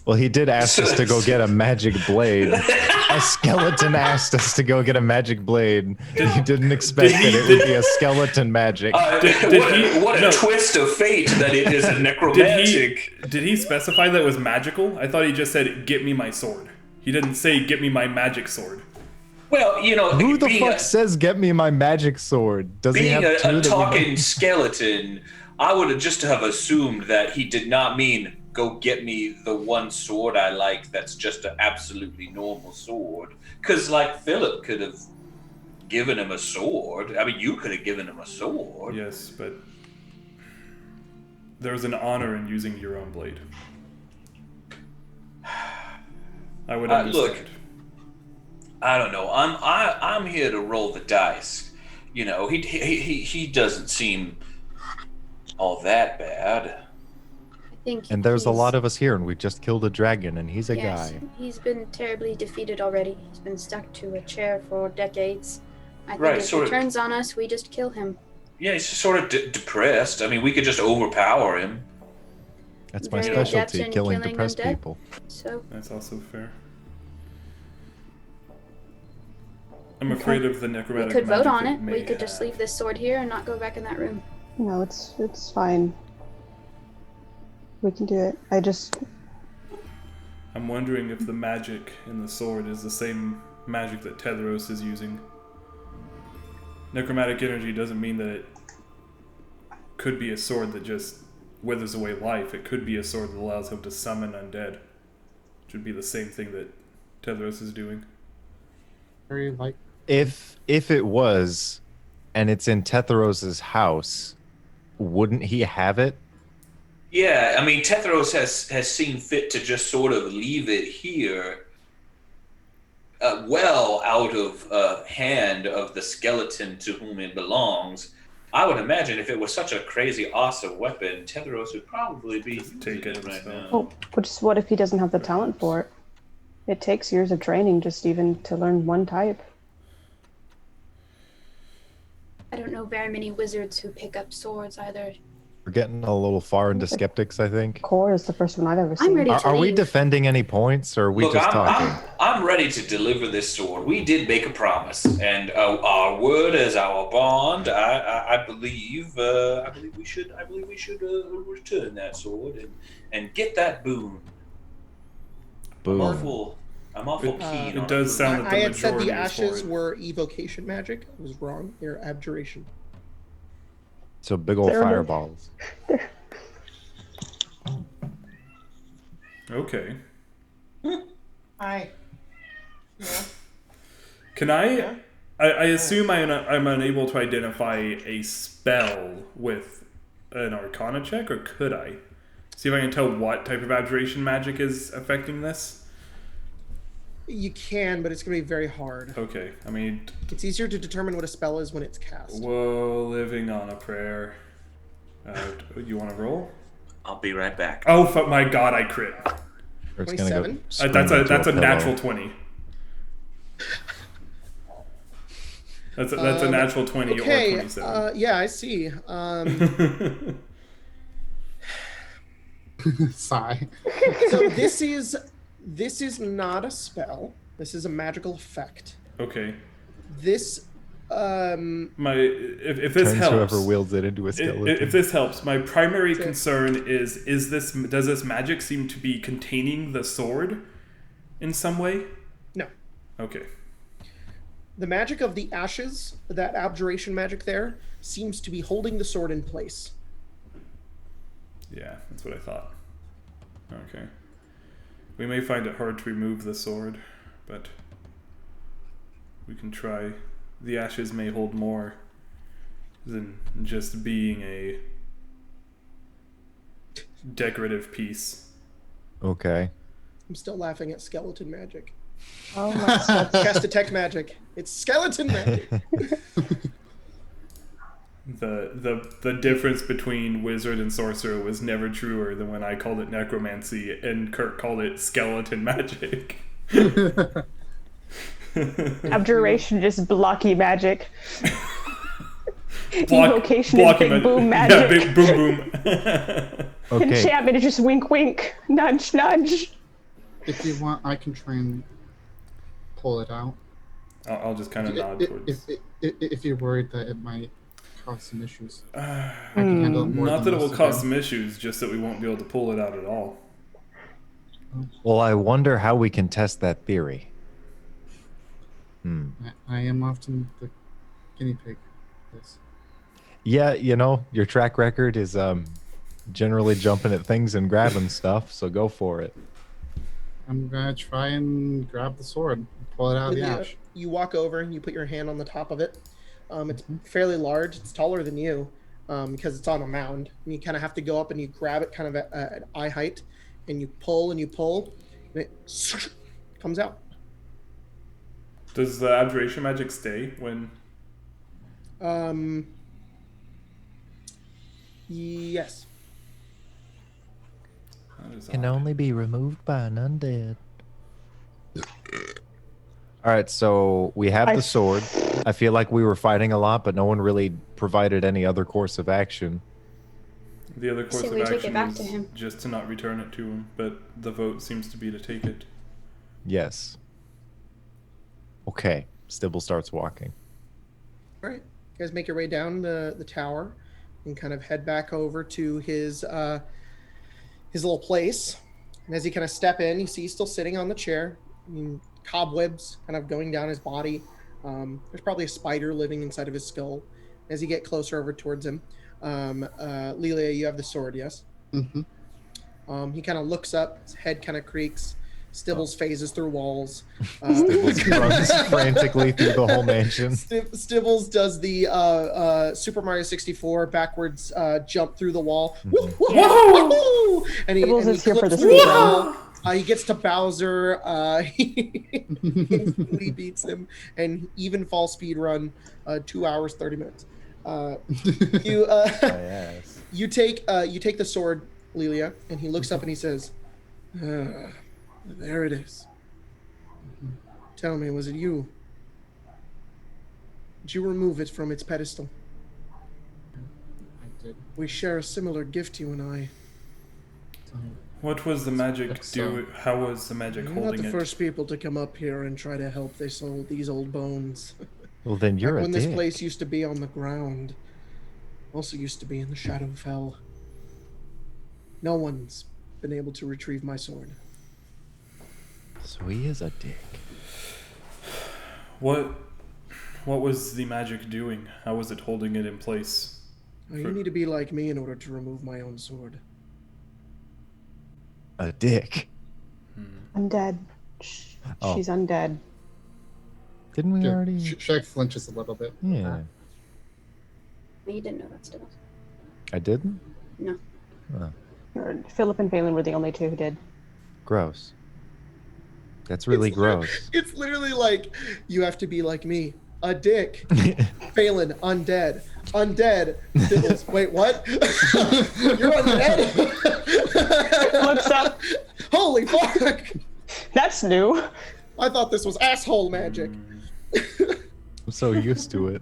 D: Well, he did ask us to go get a magic blade. A skeleton asked us to go get a magic blade. He didn't expect that it would be a skeleton magic.
H: What a twist of fate that it is a necromantic.
B: Did he specify that it was magical? I thought he just said, "Get me my sword." He didn't say, "Get me my magic sword."
H: Well,
D: who the fuck says, "Get me my magic sword"? Does he have
H: a talking skeleton? I would just have assumed that he did not mean, "Go get me the one sword I like that's just an absolutely normal sword." Because, Philip could have given him a sword. I mean, you could have given him a sword.
B: Yes, but there's an honor in using your own blade. I would understand.
H: Look, I don't know. I'm here to roll the dice. You know, he doesn't seem all that bad.
F: I think.
D: And there's a lot of us here, and we just killed a dragon, and he's a
F: yes,
D: guy.
F: He's been terribly defeated already. He's been stuck to a chair for decades. I think
H: Right,
F: if he turns on us, we just kill him.
H: Yeah, he's just sort of depressed. I mean, we could just overpower him.
D: That's my
F: Very adept
D: specialty,
F: in
D: killing
F: killing
D: depressed
F: undead.
D: people.
F: So
B: That's also fair. I'm afraid of the
F: we
B: necromantic
F: could vote
B: magic
F: on
B: it
F: it.
B: may
F: We could just
B: have.
F: leave this sword here and not go back in that room.
E: No, it's fine. We can do it.
B: I'm wondering if the magic in the sword is the same magic that Tetheros is using. Necromantic energy doesn't mean that it could be a sword that just withers away life. It could be a sword that allows him to summon undead, which would be the same thing that Tetheros is doing.
C: Very like.
D: If it was, and it's in Tetheros' house, wouldn't he have it?
H: Yeah, I mean, Tetheros has seen fit to just sort of leave it here, well out of hand of the skeleton to whom it belongs. I would imagine if it was such a crazy, awesome weapon, Tetheros would probably be
B: Take
H: using
B: it
H: right now.
E: Oh, what if he doesn't have the talent for it? It takes years of training just even to learn one type.
F: I don't know very many wizards who pick up swords either.
D: We're getting a little far into skeptics, I think.
E: Core is the first one I've ever seen.
F: I'm ready to
D: Are we
F: leave.
D: defending any points, or are we
H: Look,
D: just talking?
H: I'm ready to deliver this sword. We did make a promise, and our word as our bond. I believe we should return that sword and get that boon.
D: Boom.
H: I'm awful keen.
B: It
H: on
B: does
H: a
B: sound
H: boon.
B: that
A: I
B: the
A: had said the
B: majority is for
A: ashes
B: it.
A: were evocation magic. I was wrong. They're abjuration.
D: So big old
E: Terrible.
D: fireballs.
B: Okay.
A: Hi. Yeah.
B: Can I?
A: Yeah.
B: I assume I'm unable to identify a spell with an Arcana check, or could I? See if I can tell what type of abjuration magic is affecting this.
A: You can, but it's going to be very hard.
B: Okay, I mean,
A: It's easier to determine what a spell is when it's cast.
B: whoa, living on a prayer. You want to roll?
H: I'll be right back.
B: Oh, my God, I crit.
D: Or it's gonna go
A: 27?
D: scream
B: That's
D: into
B: a
D: pillow.
B: natural 20. That's a natural 20 or
A: Okay,
B: 27.
A: yeah, I see.
C: Sigh.
A: So this is not a spell. This is a magical effect.
B: Okay.
A: This
B: If this
D: Turns
B: helps,
D: whoever wields it into a skeleton.
B: if this helps, my primary
A: Okay.
B: concern is does this magic seem to be containing the sword in some way?
A: no.
B: Okay.
A: The magic of the ashes, that abjuration magic there, seems to be holding the sword in place.
B: Yeah, that's what I thought. Okay. We may find it hard to remove the sword, but we can try. The ashes may hold more than just being a decorative piece.
D: Okay.
A: I'm still laughing at skeleton magic.
E: Oh my god.
A: Cast detect magic. It's skeleton magic.
B: The difference between wizard and sorcerer was never truer than when I called it necromancy and Kurt called it skeleton magic.
E: Abjuration, just blocky magic.
B: Block-
E: Evocation is
B: blocking
E: big
B: ma-
E: boom
B: Yeah,
E: magic.
B: big boom boom.
D: Okay.
E: Enchantment is just wink wink. Nudge nudge.
C: If you want, I can try and pull it out.
B: I'll just kind of nod towards.
C: If you're worried that it might cause some issues, I can handle it more
B: Not
C: than
B: that it will
C: most
B: cause
C: of
B: some issues, just that we won't be able to pull it out at all.
D: Well, I wonder how we can test that theory.
C: I am often the guinea pig. Yes.
D: Yeah, your track record is generally jumping at things and grabbing stuff, so go for it.
C: I'm gonna try and grab the sword, and pull it out of the ash.
A: You walk over and you put your hand on the top of it. It's fairly large. It's taller than you. because it's on a mound. And you kind of have to go up and you grab it kind of at eye height, and you pull, and it comes out.
B: Does the abjuration magic stay when?
A: Yes.
B: That is
D: Can
B: odd.
D: only be removed by an undead. All right, so we have the sword. I feel like we were fighting a lot, but no one really provided any other course of action.
B: The other course
F: Say
B: of
F: we take it
B: action
F: back
B: is
F: to him.
B: just to not return it to him, but the vote seems to be to take it.
D: Yes. Okay, Stibble starts walking.
A: All right. You guys make your way down the tower and kind of head back over to his little place. And as you kind of step in, you see he's still sitting on the chair. I mean, cobwebs kind of going down his body. There's probably a spider living inside of his skull. As you get closer over towards him, Lilia, you have the sword, yes?
C: Mm-hmm.
A: He kind of looks up, his head kind of creaks. Stibbles phases through walls.
D: Stibbles runs frantically through the whole mansion.
A: Stibbles does the Super Mario 64 backwards jump through the wall. Woo! And he
E: Stibbles is here for the
A: clips through
E: speed
A: wall. He gets to Bowser. He instantly beats him. And EVENFALL speed run, 2 hours, 30 minutes. You take the sword, Lilia, and he looks up and he says, there it is. Tell me, was it you? Did you remove it from its pedestal?
C: I did.
A: We share a similar gift, you and I.
B: What was the magic
C: So-
B: do? How was the magic
A: You're not
B: holding
A: the
B: it?
A: first people to come up here and try to help these old bones.
D: Well, then you're
A: Back
D: a
A: when
D: dick.
A: this place used to be on the ground, also used to be in the Shadowfell. No one's been able to retrieve my sword.
D: So he is a dick.
B: What was the magic doing? How was it holding it in place?
A: Now, you need to be like me in order to remove my own sword.
D: A dick.
E: Undead.
D: Oh.
E: She's undead.
D: Didn't we already?
C: Shag flinches a little bit.
D: Yeah.
F: Well, you didn't know that still.
D: I didn't?
F: No.
E: Philip and Phelan were the only two who did.
D: Gross. That's really gross.
A: It's literally like, you have to be like me. A dick. Phelan, undead. Undead. Stibbles. Wait, what? You're undead?
E: Looks up.
A: Holy fuck!
E: That's new.
A: I thought this was asshole magic.
D: I'm so used to it.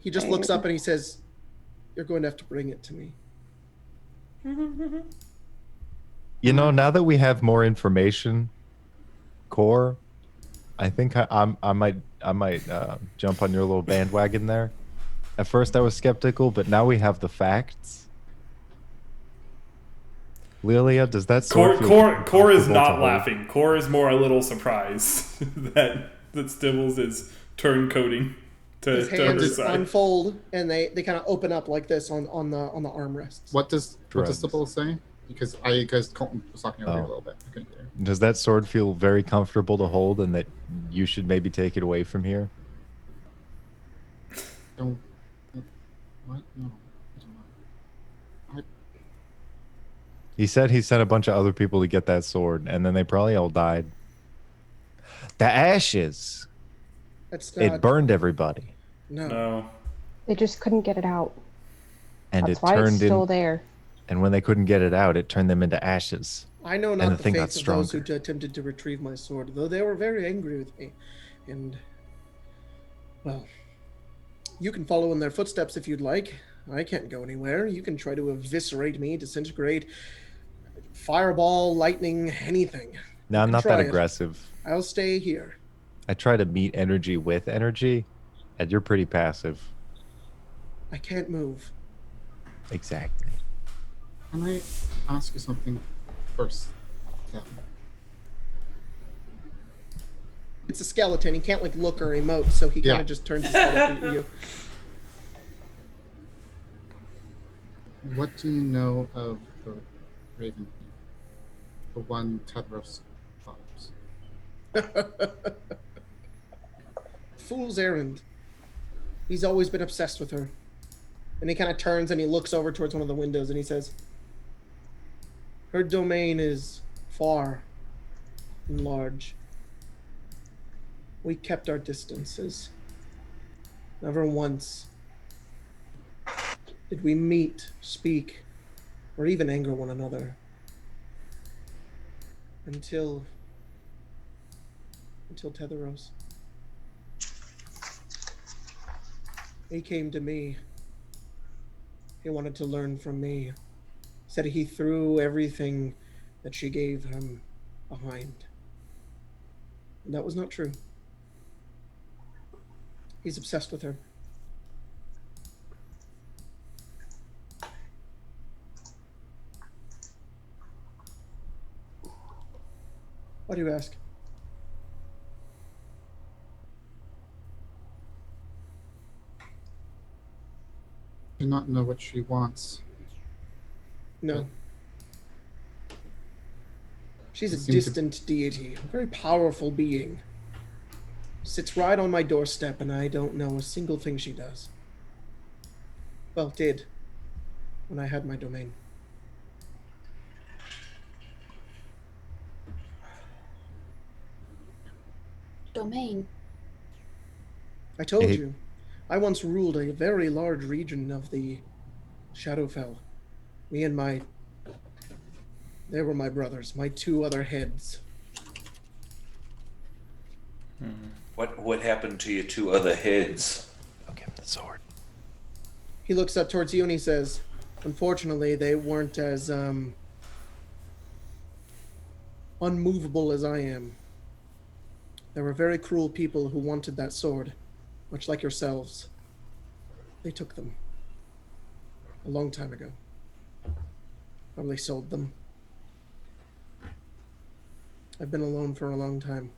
A: He just looks up and he says, you're going to have to bring it to me.
D: You know, now that we have more information, Core, I think I might jump on your little bandwagon there. At first, I was skeptical, but now we have the facts. Lilia, does that sword feel
B: Core is
D: comfortable to
B: not
D: hold?
B: laughing. Core is more a little surprised that Stibbles is turncoating to
A: His
B: her
A: hands
B: side.
A: unfold and they kind of open up like this on the armrests.
C: What does
D: Drugs.
C: Stibble say? Because Colton was talking over you a little bit. I couldn't hear.
D: Does that sword feel very comfortable to hold, and that you should maybe take it away from here?
C: Don't. What? No. I don't know.
D: He said he sent a bunch of other people to get that sword, and then they probably all died. The ashes.
A: That's
D: It
A: not,
D: burned everybody,
B: No.
E: They just couldn't get it out.
D: and
E: That's
D: it
E: why it's
D: turned
E: still
D: in.
E: there.
D: And when they couldn't get it out, it turned them into ashes.
A: I know
D: and
A: not
D: the
A: the
D: thing got
A: fates of those who
D: stronger.
A: attempted to retrieve my sword, though they were very angry with me. And, well, you can follow in their footsteps if you'd like. I can't go anywhere. You can try to eviscerate me, disintegrate, fireball, lightning, anything.
D: No, I'm not
A: Try
D: that
A: it.
D: aggressive.
A: I'll stay here.
D: I try to meet energy with energy, and you're pretty passive.
A: I can't move.
D: Exactly.
C: Can I ask you something first, Captain?
A: It's a skeleton. He can't, like, look or emote, so he kind
C: Yeah.
A: of just turns his head up at you.
C: What do you know of the Raven? The one Tetheros follows.
A: Fool's errand. He's always been obsessed with her. And he kind of turns and he looks over towards one of the windows and he says, her domain is far and large. We kept our distances. Never once did we meet, speak, or even anger one another. Until Tetheros. He came to me. He wanted to learn from me. Said he threw everything that she gave him behind. And that was not true. He's obsessed with her. Why do you ask?
C: Do not know what she wants.
A: No. She's a
C: Seems to-
A: distant deity, a very powerful being. Sits right on my doorstep and I don't know a single thing she does. Well, did. When I had my domain.
F: Domain.
A: I told
D: Hey.
A: you, I once ruled a very large region of the Shadowfell. Me and they were my brothers, my two other heads.
H: What happened to your two other heads?
D: I'll give him the sword.
A: He looks up towards you and he says, unfortunately, they weren't as unmovable as I am. There were very cruel people who wanted that sword, much like yourselves. They took them. A long time ago. Probably sold them. I've been alone for a long time.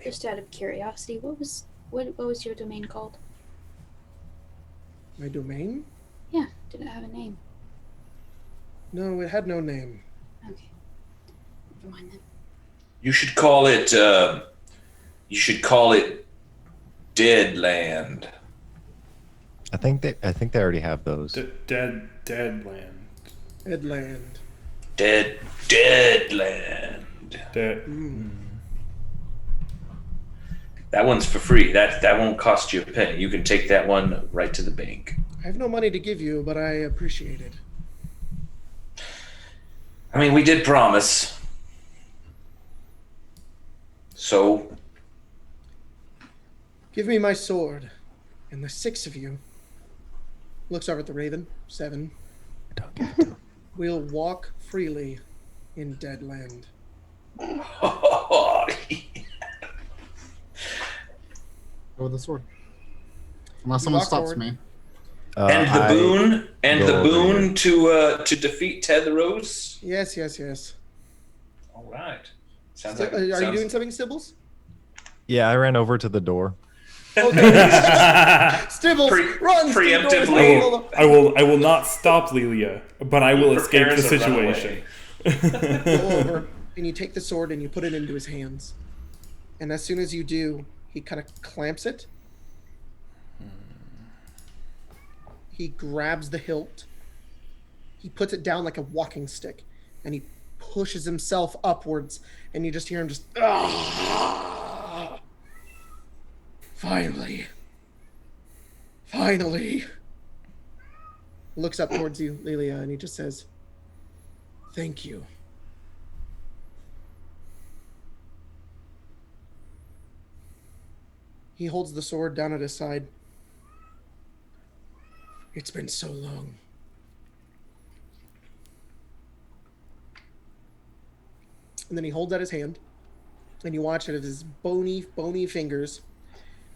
F: Just out of curiosity, what was your domain called?
A: My domain?
F: Yeah, didn't have a name.
A: No, it had no name.
F: Okay. Never mind then.
H: You should call it. Deadland.
D: I think they already have those.
B: Dead land.
A: Edland.
H: Deadland.
B: Dead.
H: That one's for free. That won't cost you a penny. You can take that one right to the bank.
A: I have no money to give you, but I appreciate it.
H: I mean, we did promise. So,
A: Give me my sword, and the 6 of you, looks over at the Raven, 7,
D: Don't give it to him.
A: will walk freely in Deadland.
C: Go with the sword. Unless someone
A: walk
C: stops
A: forward.
C: me.
H: and the
D: I
H: boon,
D: go over
H: to defeat Tetheros.
A: Yes, yes, yes.
H: All right. Sounds
A: So,
H: like.
A: are you
H: sounds-
A: doing something, Stibbles?
D: Yeah, I ran over to the door.
A: Stibbles, run!
H: preemptively-
B: I will not stop Lilia, but I will escape the
H: Prepares a
B: situation.
A: Go over, and you take the sword and you put it into his hands. And as soon as you do, he kind of clamps it. He grabs the hilt. He puts it down like a walking stick, and he pushes himself upwards, and you just hear him just. "Ah! Finally. Finally. Looks up towards you, Lilia, and he just says, "Thank you." He holds the sword down at his side. It's been so long. And then he holds out his hand, and you watch it as his bony fingers,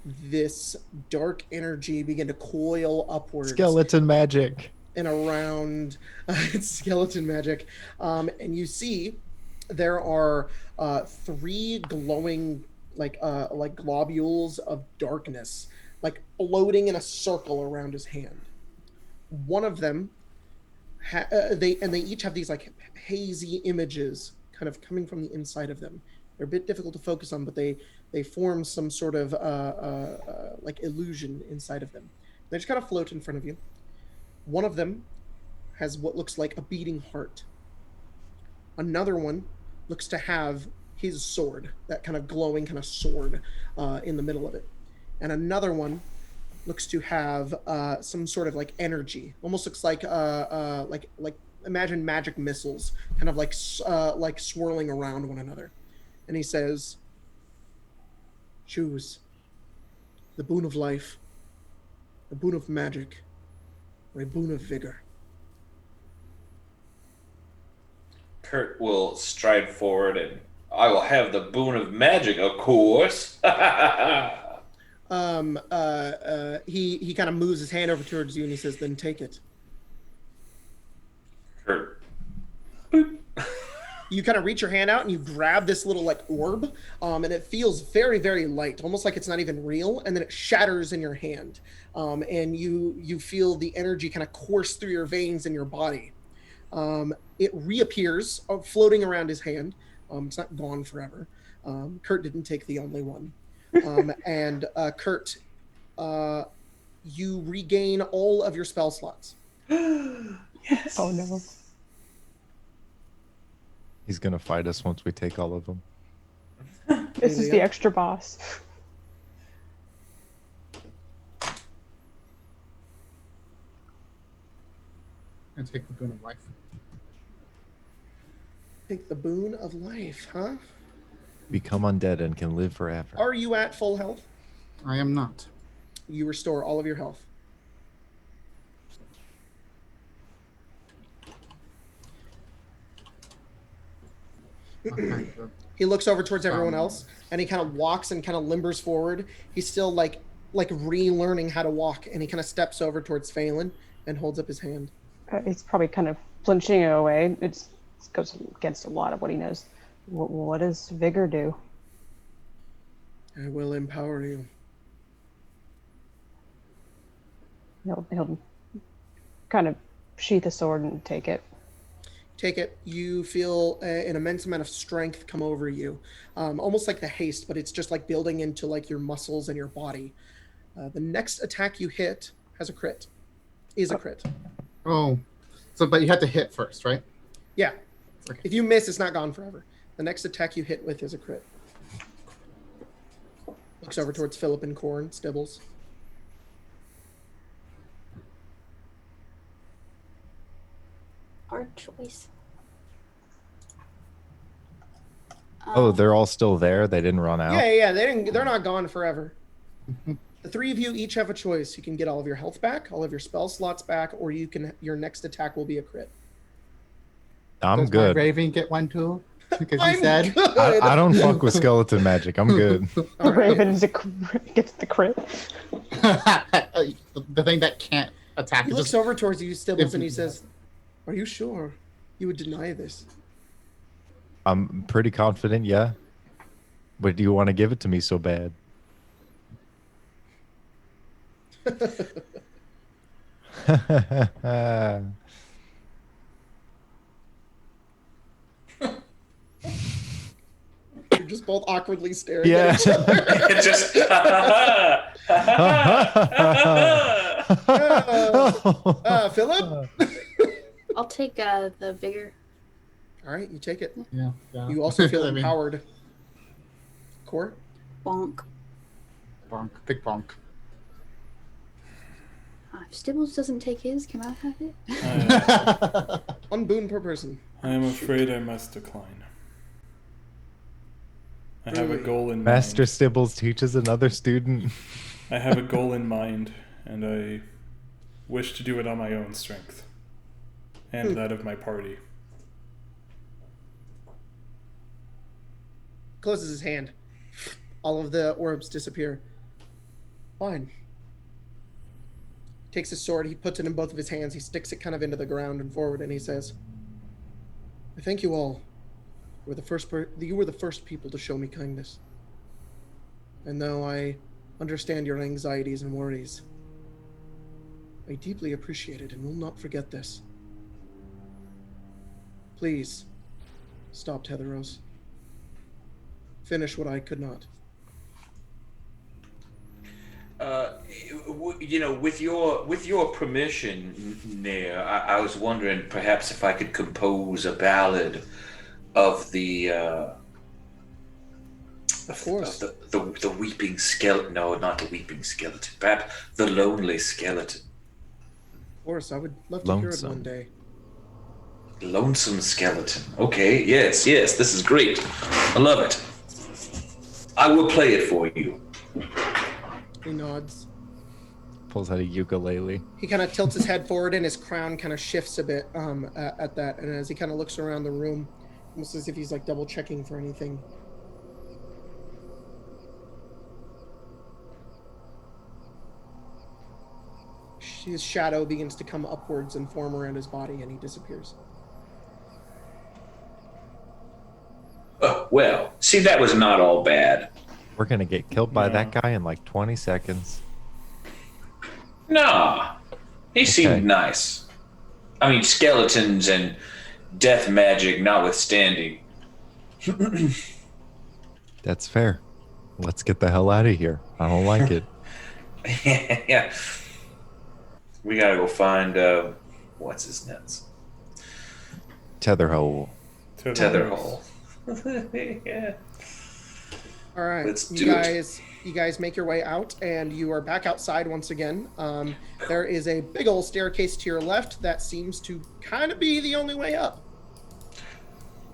A: this dark energy begin to coil upwards
D: Skeleton magic.
A: and around. It's skeleton magic. And you see there are 3 glowing like globules of darkness, like floating in a circle around his hand. One of them, they each have these like hazy images kind of coming from the inside of them. They're a bit difficult to focus on, but they form some sort of like illusion inside of them. They just kind of float in front of you. One of them has what looks like a beating heart. Another one looks to have his sword, that kind of glowing kind of sword in the middle of it. And another one looks to have some sort of like energy. Almost looks like imagine magic missiles, kind of like swirling around one another. And he says, "Choose the boon of life, the boon of magic, or a boon of vigor."
H: Kurt will stride forward and I will have the boon of magic, of course.
A: He kind of moves his hand over towards you and he says, "Then take it."
H: Kurt.
A: You kind of reach your hand out and you grab this little like orb, and it feels very, very light, almost like it's not even real. And then it shatters in your hand, and you feel the energy kind of course through your veins in your body. It reappears, floating around his hand. It's not gone forever. Kurt didn't take the only one. And Kurt, you regain all of your spell slots.
H: Yes.
E: Oh no.
D: He's gonna fight us once we take all of them.
E: This is the extra boss.
C: And take the boon of life.
A: Take the boon of life, huh?
D: Become undead and can live forever.
A: Are you at full health?
C: I am not.
A: You restore all of your health.
C: Okay.
A: He looks over towards everyone else, and he kind of walks and kind of limbers forward. He's still like relearning how to walk, and he kind of steps over towards Phelan and holds up his hand.
E: He's probably kind of flinching it away. It goes against a lot of what he knows. What does vigor do?
A: I will empower you.
E: He'll kind of sheath a sword and take it.
A: Take it. You feel an immense amount of strength come over you, almost like the haste, but it's just like building into like your muscles and your body. The next attack you hit has a crit. Is a crit.
C: Oh, so but you have to hit first, right?
A: Yeah.
C: Okay.
A: If you miss, it's not gone forever. The next attack you hit with is a crit. Looks over towards Philip and Corn, Stibbles.
F: Hard choice.
D: Oh, they're all still there? They didn't run out?
A: Yeah. They're not gone forever. The three of you each have a choice. You can get all of your health back, all of your spell slots back, or your next attack will be a crit.
D: I'm
C: Does
D: good.
C: my Raven get one too? Because he
A: I'm
C: said.
A: good.
D: I don't fuck with skeleton magic. I'm good.
E: The Raven gets the crit.
C: The thing that can't attack.
A: He
C: is
A: looks
C: just-
A: over towards you, Stibbles,
C: if-
A: and he says, "Are you sure you would deny this?"
D: I'm pretty confident, yeah. But do you want to give it to me so bad?
A: You're just both awkwardly staring
D: Yeah.
A: at each other.
H: It just.
A: Philip?
F: I'll take the vigor.
A: All right, you take it.
C: Yeah.
A: You also feel
C: I mean,
A: empowered. Core?
F: Bonk.
C: bonk, big bonk.
F: If Stibbles doesn't take his, can I have it?
A: One boon per person.
B: I am afraid I must decline. I have a
A: Really?
B: goal in
D: Master
B: mind.
D: Stibbles teaches another student.
B: I have a goal in mind, and I wish to do it on my own strength and that of my party.
A: Closes his hand. All of the orbs disappear. Fine. Takes his sword, he puts it in both of his hands, he sticks it kind of into the ground and forward, and he says, "I thank you all. You were the first people to show me kindness. And though I understand your anxieties and worries, I deeply appreciate it and will not forget this. Please, stop Tetheros. finish what I could not.
H: With your permission, Nair, I was wondering perhaps if I could compose a ballad of the
A: Of course.
H: the weeping skeleton. No, not the weeping skeleton. Perhaps the lonely skeleton.
A: Of course, I would love to hear it
D: Lonesome.
A: one day.
H: Lonesome skeleton. Okay, yes, this is great. I love it. I will play it for you.
A: He nods.
D: Pulls out a ukulele.
A: He kind of tilts his head forward and his crown kind of shifts a bit at that. And as he kind of looks around the room, almost as if he's like double checking for anything. His shadow begins to come upwards and form around his body, and he disappears.
H: Oh, well, see, that was not all bad.
D: We're gonna get killed by that guy in like 20 seconds.
H: Nah, he seemed nice. I mean, skeletons and death magic notwithstanding.
D: That's fair. Let's get the hell out of here. I don't like it.
H: Yeah. We gotta go find, what's his nuts?
D: Tetherhole.
H: Tetherhole. Yeah.
A: All right,
H: Let's
A: you
H: do it.
A: guys make your way out, and you are back outside once again. There is a big old staircase to your left that seems to kind of be the only way up.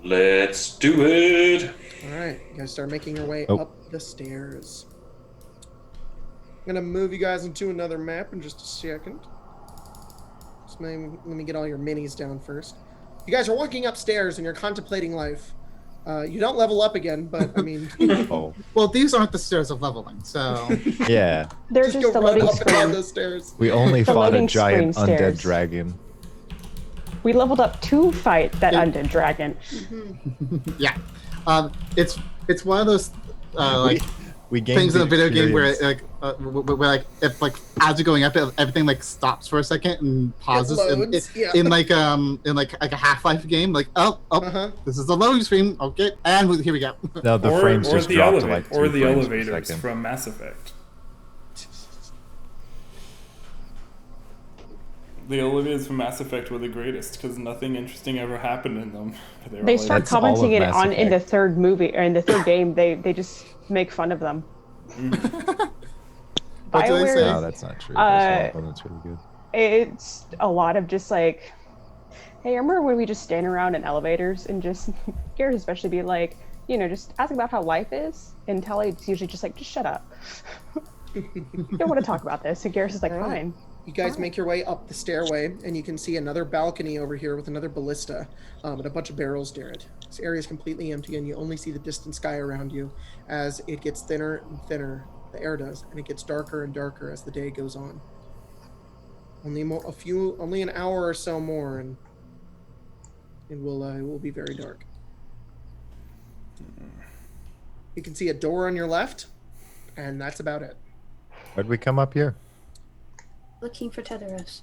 H: Let's do it.
A: All right, you guys start making your way
D: Oh.
A: up the stairs. I'm gonna move you guys into another map in just a second. Let me get all your minis down first. You guys are walking upstairs and you're contemplating life. You don't level up again, but I mean,
D: Oh,
C: Well, these aren't the stairs of leveling, so
D: yeah.
E: They're
A: just
E: just
A: go
E: the
A: run
E: loading
A: up and down
E: screen.
A: those stairs.
D: We only
E: The
D: fought a
E: loading
D: giant
E: screen
D: undead
E: stairs.
D: dragon.
E: We leveled up to fight that undead dragon.
C: yeah. It's one of those
D: We gained
C: things in a video game where
D: experience.
C: if as you're going up, everything like stops for a second and pauses
A: loads, yeah.
C: in like a Half-Life game. Like
A: Uh-huh.
C: this is the loading screen. Okay, and here we go.
D: No, the frames just
B: the
D: dropped to
B: elevator,
D: like
B: or
D: 2
B: the
D: frames per
B: elevators
D: second.
B: from Mass Effect. The elevators from Mass Effect were the greatest because nothing interesting ever happened in them. They were
E: They
B: like-
E: start
D: That's all of
E: commenting it
D: Mass
E: on in the
D: Effect.
E: third movie or in the third game. They just make fun of them.
C: What do they say?
E: BioWare,
D: No, that's not true. There's one that's really good.
E: it's a lot of just like, hey, remember when we just stand around in elevators and just Garrett especially be like, just asking about how life is, and Telly's usually just like, just shut up. Don't want to talk about this. And Garrett is like,
A: All right.
E: fine.
A: You guys make your way up the stairway, and you can see another balcony over here with another ballista and a bunch of barrels near it. This area is completely empty, and you only see the distant sky around you as it gets thinner and thinner. The air does, and it gets darker and darker as the day goes on. Only an hour or so more, and it will be very dark. You can see a door on your left, and that's about it.
D: Why'd we come up here?
F: Looking for Tetheros.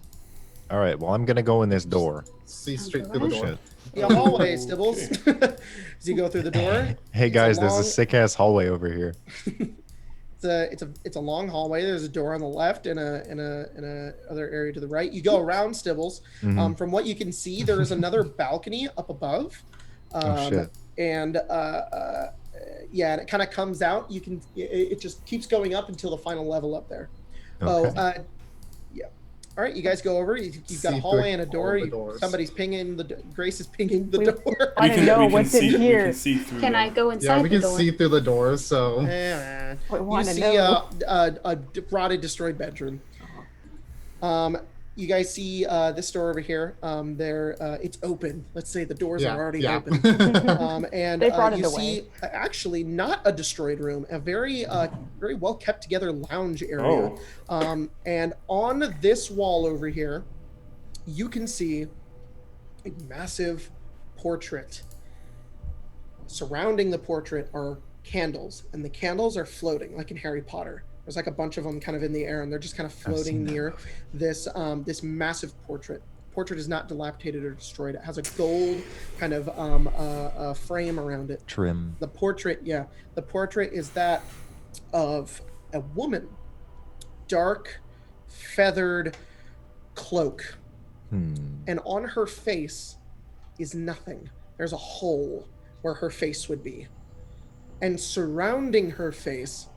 D: All right, well, I'm going to go in this door.
C: See straight through the
F: Oh,
C: door.
D: Shit.
A: The hallway, Stibbles. As you go through the door,
D: Hey, guys,
A: a
D: there's
A: long-
D: a sick-ass hallway over here.
A: it's a long hallway. There's a door on the left and a other area to the right. You go around Stibbles.
D: Mhm.
A: From what you can see, there is another balcony up above.
D: Oh, shit.
A: And and it kind of comes out. It just keeps going up until the final level up there.
D: Okay.
A: Yeah. All right, you guys go over. You've got a
C: See
A: hallway
C: through
A: and a door.
C: all the doors.
A: Somebody's pinging Grace is pinging the
E: We-
A: door.
E: I don't know what's in
B: we
E: here.
B: can see through
F: Can
B: them.
F: I go
C: Yeah,
F: inside
C: we
F: the
C: can
F: door?
C: see through the doors, so
A: Yeah.
E: We
A: You
E: want to
A: see
E: know.
A: a rotted, destroyed bedroom. You guys see this door over here. It's open. Let's say the doors are already open. And
E: They brought
A: you
E: it
A: see
E: away.
A: actually not a destroyed room, a very very well kept together lounge area. And on this wall over here, you can see a massive portrait. Surrounding the portrait are candles, and the candles are floating like in Harry Potter. There's like a bunch of them kind of in the air, and they're just kind of floating
D: seen that
A: near
D: movie.
A: this massive portrait. portrait is not dilapidated or destroyed. It has a gold kind of frame around it.
D: Trim.
A: The portrait is that of a woman, dark, feathered cloak, and on her face is nothing. There's a hole where her face would be, and surrounding her face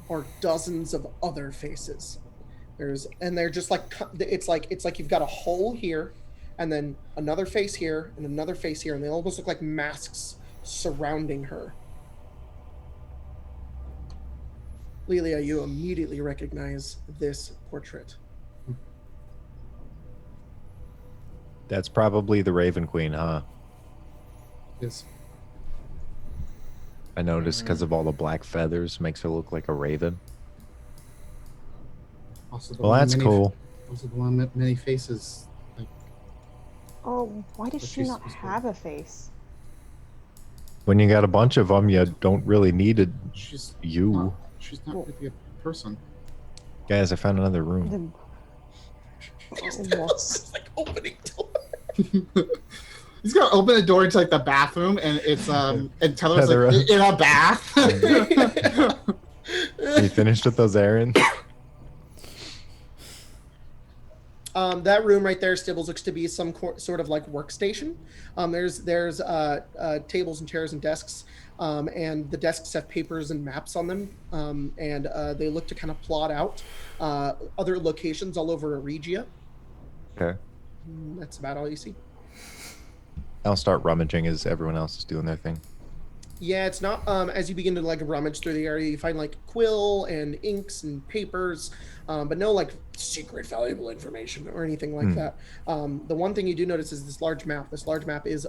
A: are dozens of other faces. They're just like, it's like you've got a hole here, and then another face here, and another face here, and they almost look like masks surrounding her. Lilia, you immediately recognize this portrait.
D: That's probably the Raven Queen, huh?
C: Yes.
D: I noticed because of all the black feathers, makes her look like a raven.
C: Also the
D: Well,
C: one
D: that's
C: many,
D: cool.
C: Also the one with many faces. Like,
E: Oh, why does
C: But
E: she
C: she's
E: not
C: supposed to-
E: have a face?
D: When you got a bunch of them, you don't really need it.
C: she's
D: You.
C: Not, she's not really a person.
D: Guys, I found another room.
A: It's like opening door.
C: He's gonna open the door into like the bathroom, and it's and Tetheros
D: Tetheros.
C: like in a bath.
D: You finished with those errands?
A: That room right there, Stibbles, looks to be some sort of like workstation. There's tables and chairs and desks, and the desks have papers and maps on them, and they look to kind of plot out other locations all over Regia.
D: Okay.
A: That's about all you see.
D: I'll start rummaging as everyone else is doing their thing.
A: Yeah, it's not. As you begin to like rummage through the area, you find like quill and inks and papers, but no like secret valuable information or anything like that. The one thing you do notice is this large map. This large map is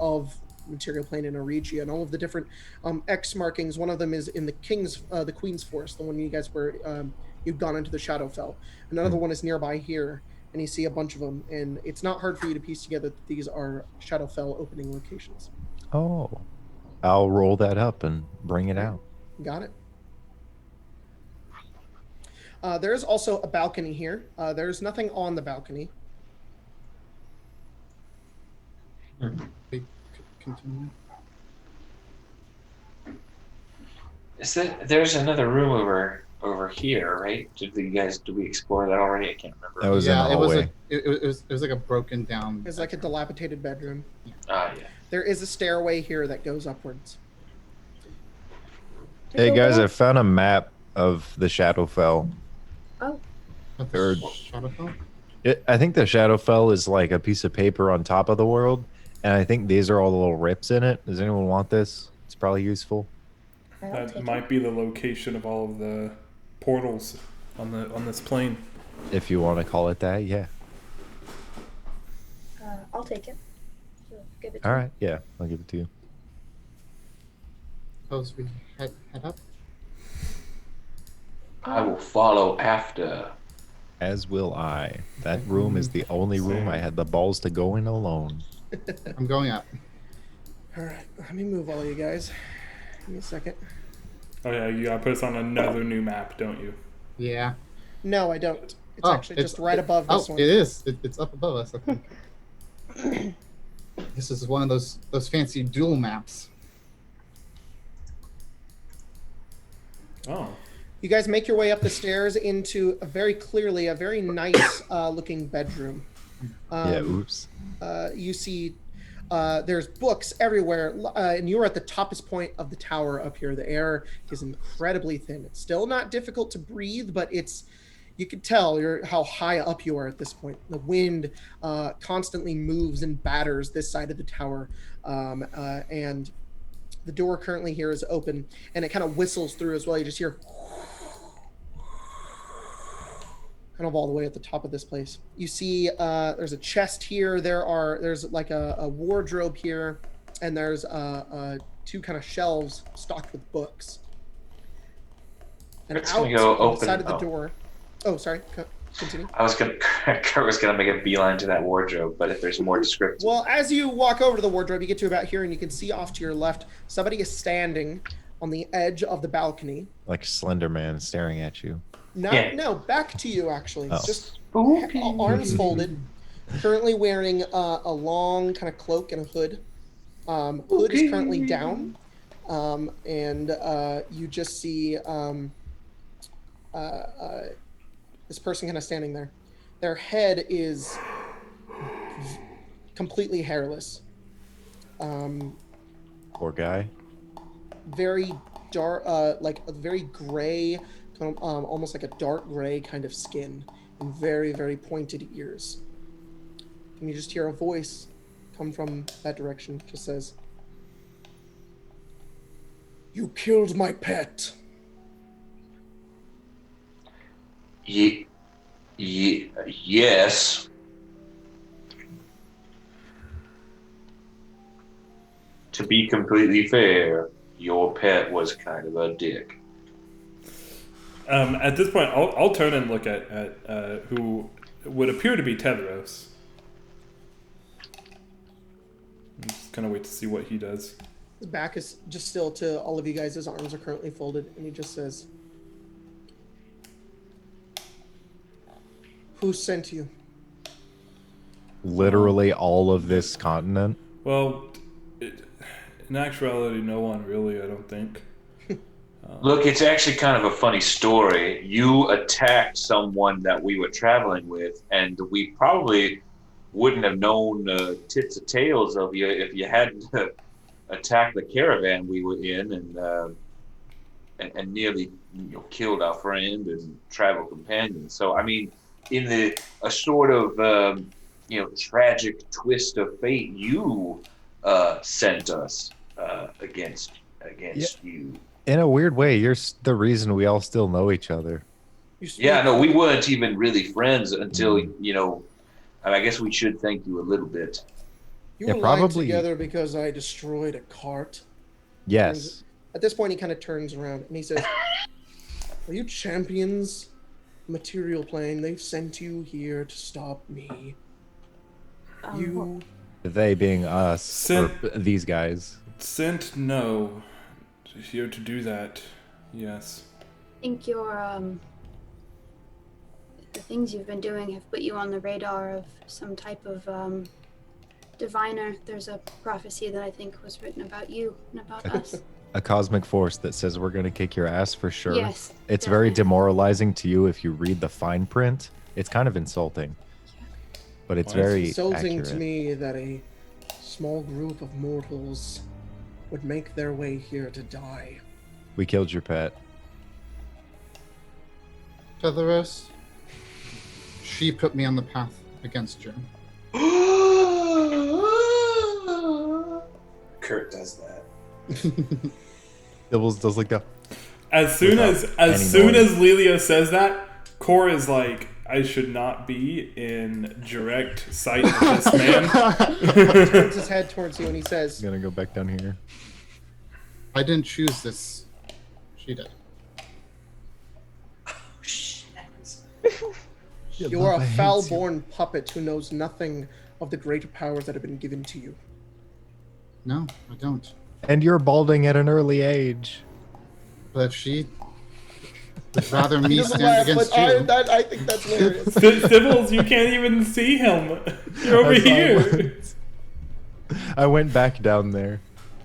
A: of material plane in Regia, and all of the different X markings. One of them is in the Queen's Forest, the one you guys were you've gone into the Shadowfell. Another one is nearby here, and you see a bunch of them. And it's not hard for you to piece together that these are Shadowfell opening locations.
D: Oh. I'll roll that up and bring it out.
A: Got it. There's also a balcony here. There's nothing on the balcony.
C: Continue.
G: There's another room over here, right? Did we explore that already? I can't remember.
D: That was in the
C: it was
D: hallway.
C: it was like a broken down.
A: It's like a dilapidated bedroom.
G: Yeah.
A: There is a stairway here that goes upwards.
D: Hey guys, I found a map of the Shadowfell.
F: Oh,
D: Or-
C: Shadowfell?
D: I think the Shadowfell is like a piece of paper on top of the world, and I think these are all the little rips in it. Does anyone want this? It's probably useful.
F: I'll
B: That
F: take
B: might be the location of all of the portals on this plane.
D: If you want to call it that, yeah.
F: it. I'll take it. So give it to
D: All
F: me.
D: right, yeah, I'll give it to you.
C: Suppose we head up.
G: I will follow after.
D: As will I. That room is the only room I had the balls to go in alone.
C: I'm going up.
A: All right, let me move all you guys. Give me a second.
B: Oh yeah, you gotta put us on another new map, don't you?
C: Yeah.
A: No, I don't. It's
C: Oh,
A: actually just right above this one.
C: It is. It's up above us, I think. This is one of those fancy dual maps.
B: Oh.
A: You guys make your way up the stairs into a very nice looking bedroom.
D: Yeah, oops.
A: You see there's books everywhere, and you're at the toppest point of the tower up here. The air is incredibly thin. It's still not difficult to breathe, but you can tell how high up you are at this point. The wind constantly moves and batters this side of the tower, and the door currently here is open, and it kind of whistles through as well. You just hear kind of all the way at the top of this place. You see there's a chest here. There's like a wardrobe here, and there's two kind of shelves stocked with books. And
G: Kurt's
A: out
G: gonna go
A: on the
G: open-
A: side of the
G: oh.
A: door. Oh, sorry. Continue.
G: Kurt was gonna make a beeline to that wardrobe, but if there's more descriptive.
A: Well, as you walk over to the wardrobe, you get to about here, and you can see off to your left, somebody is standing on the edge of the balcony.
D: Like Slender Man staring at you.
A: No,
G: Yeah.
A: no, back to you actually.
D: Oh.
A: Just
G: Okay.
A: arms folded, currently wearing a long kind of cloak and a hood. Hood is currently down, and you just see this person kind of standing there. Their head is completely hairless.
D: Poor guy.
A: Very dark, like a very gray, almost like a dark gray kind of skin, and very, very pointed ears. And you just hear a voice come from that direction. Just says, "You killed my pet."
H: Yes. To be completely fair, your pet was kind of a dick.
B: At this point, I'll turn and look at who would appear to be Tetheros. I'm just gonna wait to see what he does.
A: His back is just still to all of you guys. His arms are currently folded, and he just says, "Who sent you?"
D: Literally all of this continent.
B: Well, in actuality, no one really, I don't think.
H: Look, it's actually kind of a funny story. You attacked someone that we were traveling with, and we probably wouldn't have known tits or tails of you if you hadn't attacked the caravan we were in and nearly killed our friend and travel companion. So, I mean, in a sort of tragic twist of fate, you sent us against you.
D: In a weird way, you're the reason we all still know each other.
H: Yeah, no, we weren't even really friends until, and I guess we should thank you a little bit.
A: You were probably together because I destroyed a cart.
D: Yes.
A: At this point, he kind of turns around and he says, "Are you champions? Material plane, they've sent you here to stop me.
D: They being us, or these guys.
B: Sent, no. Here to do that, yes.
F: I think the things you've been doing have put you on the radar of some type of diviner. There's a prophecy that I think was written about you and about us.
D: A cosmic force that says we're going to kick your ass for sure.
F: Yes,
D: it's
F: definitely.
D: Very demoralizing to you if you read the fine print. It's kind of insulting. But it's very
A: insulting
D: accurate.
A: to me that a small group of mortals would make their way here to die.
D: We killed your pet.
C: Tetheros, she put me on the path against Jim.
G: Kurt does that.
D: Dibbles does like that.
B: As soon as Lelia says that, Cor is like, I should not be in direct sight of this man.
A: He turns his head towards you and he says,
D: I'm gonna go back down here.
C: I didn't choose this. She did.
G: Oh, shit.
A: "You are a foul-born puppet who knows nothing of the greater powers that have been given to you."
C: No, I don't.
D: And you're balding at an early age.
C: But if she would rather me
A: He doesn't
C: stand
A: laugh,
C: against
A: but
C: you.
A: I think that's hilarious.
B: Sibbles, you can't even see him. You're over here.
D: I went back down there.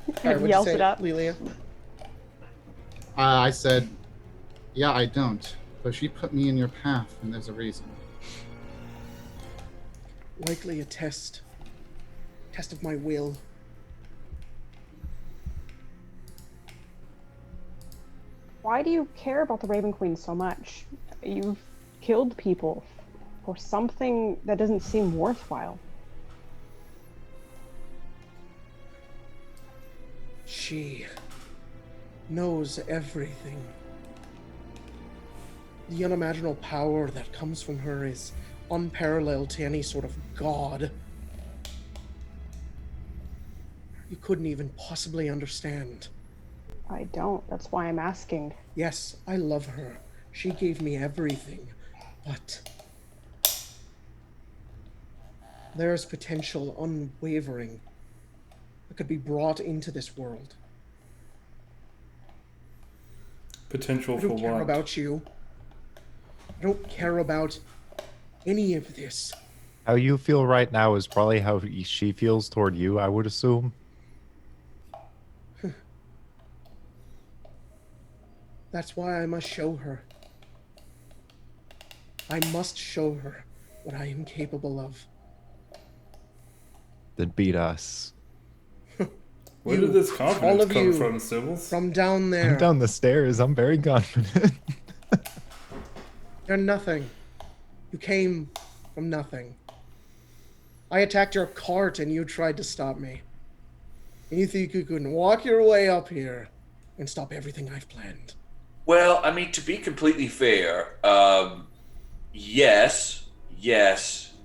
A: Alright, what'd you
E: Yells
A: say,
E: it up.
A: Lelia?
C: I said, yeah, I don't. But she put me in your path, and there's a reason.
A: Likely a test. Test of my will.
E: Why do you care about the Raven Queen so much? You've killed people for something that doesn't seem worthwhile.
A: She knows everything. The unimaginable power that comes from her is unparalleled to any sort of god. You couldn't even possibly understand.
E: I don't. That's why I'm asking.
A: Yes, I love her. She gave me everything. But there is potential unwavering that could be brought into this world.
B: Potential
A: I
B: for
A: don't care
B: what?
A: about you. I don't care about any of this.
D: How you feel right now is probably how she feels toward you, I would assume.
A: That's why I must show her. I must show her what I am capable of.
D: Then beat us.
B: Where
A: You,
B: did this
A: all
B: confidence
A: of
B: come
A: you,
B: from, Sybil's?
A: From down there.
D: I'm down the stairs. I'm very confident.
A: You're nothing. You came from nothing. I attacked your cart and you tried to stop me. And you think you can walk your way up here and stop everything I've planned.
H: Well, I mean, to be completely fair, yes,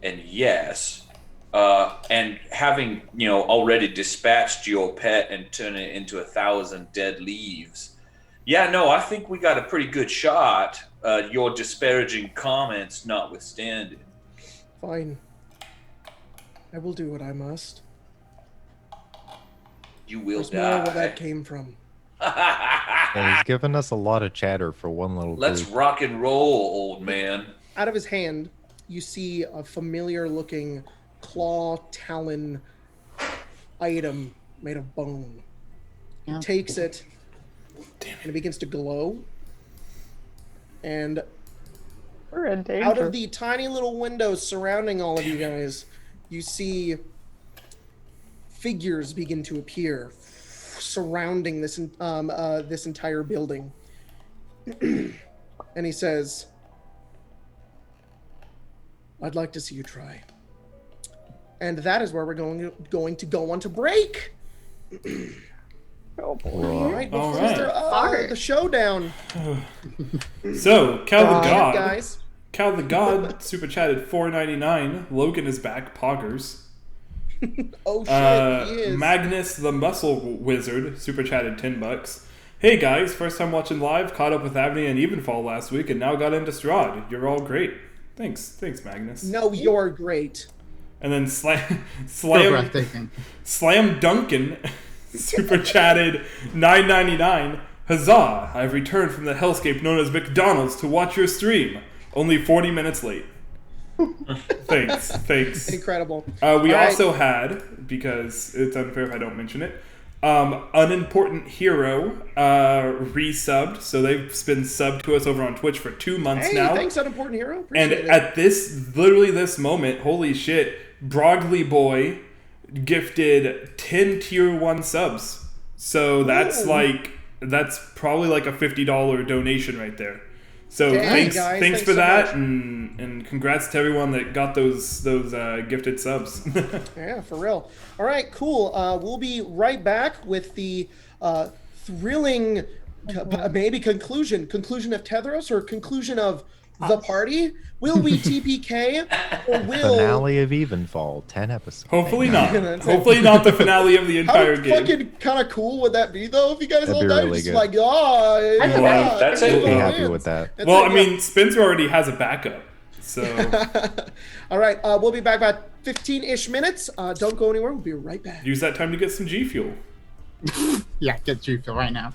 H: and yes. And having, already dispatched your pet and turned it into 1,000 dead leaves. Yeah, no, I think we got a pretty good shot, your disparaging comments notwithstanding.
A: Fine. I will do what I must.
H: You will
A: There's more
H: die.
A: where that came from.
D: Yeah, he's given us a lot of chatter for one little
H: Let's
D: group.
H: rock and roll, old man.
A: Out of his hand, you see a familiar-looking claw talon item made of bone. He takes it, and it begins to glow. And
E: We're in danger.
A: out of the tiny little windows surrounding all of you guys, you see figures begin to appear surrounding this this entire building. And he says, "I'd like to see you try." And that is where we're going to go on to break.
E: Oh boy.
A: All right,
B: All
A: before
B: right.
A: the showdown.
B: So, Cal the God.
A: Guys.
B: Cal the God super chatted $4.99. Logan is back. Poggers.
A: Oh shit, he is.
B: Magnus the Muscle Wizard super chatted $10. Hey guys, first time watching live. Caught up with Avni and Evenfall last week, and now got into Strahd. You're all great. Thanks, Magnus.
A: No, you're great.
C: So
B: And then
C: breathtaking.
B: Slam Duncan super chatted $9.99. Huzzah! I've returned from the hellscape known as McDonald's to watch your stream. Only 40 minutes late. Thanks.
A: Incredible.
B: We
A: All right.
B: also had, because it's unfair if I don't mention it, Unimportant Hero resubbed. So they've been subbed to us over on Twitch for 2 months
A: Hey,
B: now.
A: thanks, Unimportant Hero.
B: And
A: Appreciate it.
B: at this moment, holy shit, Brogley Boy gifted 10 tier 1 subs. So that's that's probably like a $50 donation right there. So
A: Dang,
B: thanks
A: guys,
B: for
A: thanks so
B: that,
A: much.
B: and congrats to everyone that got those gifted subs.
A: Yeah, for real. All right, cool. We'll be right back with the thrilling, maybe conclusion of Tetheros, or conclusion of the party. Will we TPK or will
D: Finale of Evenfall, 10 episodes.
B: Hopefully not.
A: That's
B: Hopefully not the finale of the
A: How
B: entire game.
A: fucking kind of cool would that be, though? If you guys
D: That'd
A: all
D: be
A: died,
D: really
A: just
D: good.
A: like, oh,
F: That's
A: yeah,
G: That's
A: everyone
G: it.
D: Be happy
A: wins.
D: with that.
A: That's
B: Well,
A: it,
B: I mean, Spencer already has a backup. So
A: All right, we'll be back about 15-ish minutes. Don't go anywhere. We'll be right back.
B: use that time to get some G Fuel.
C: Yeah, get you feel right now.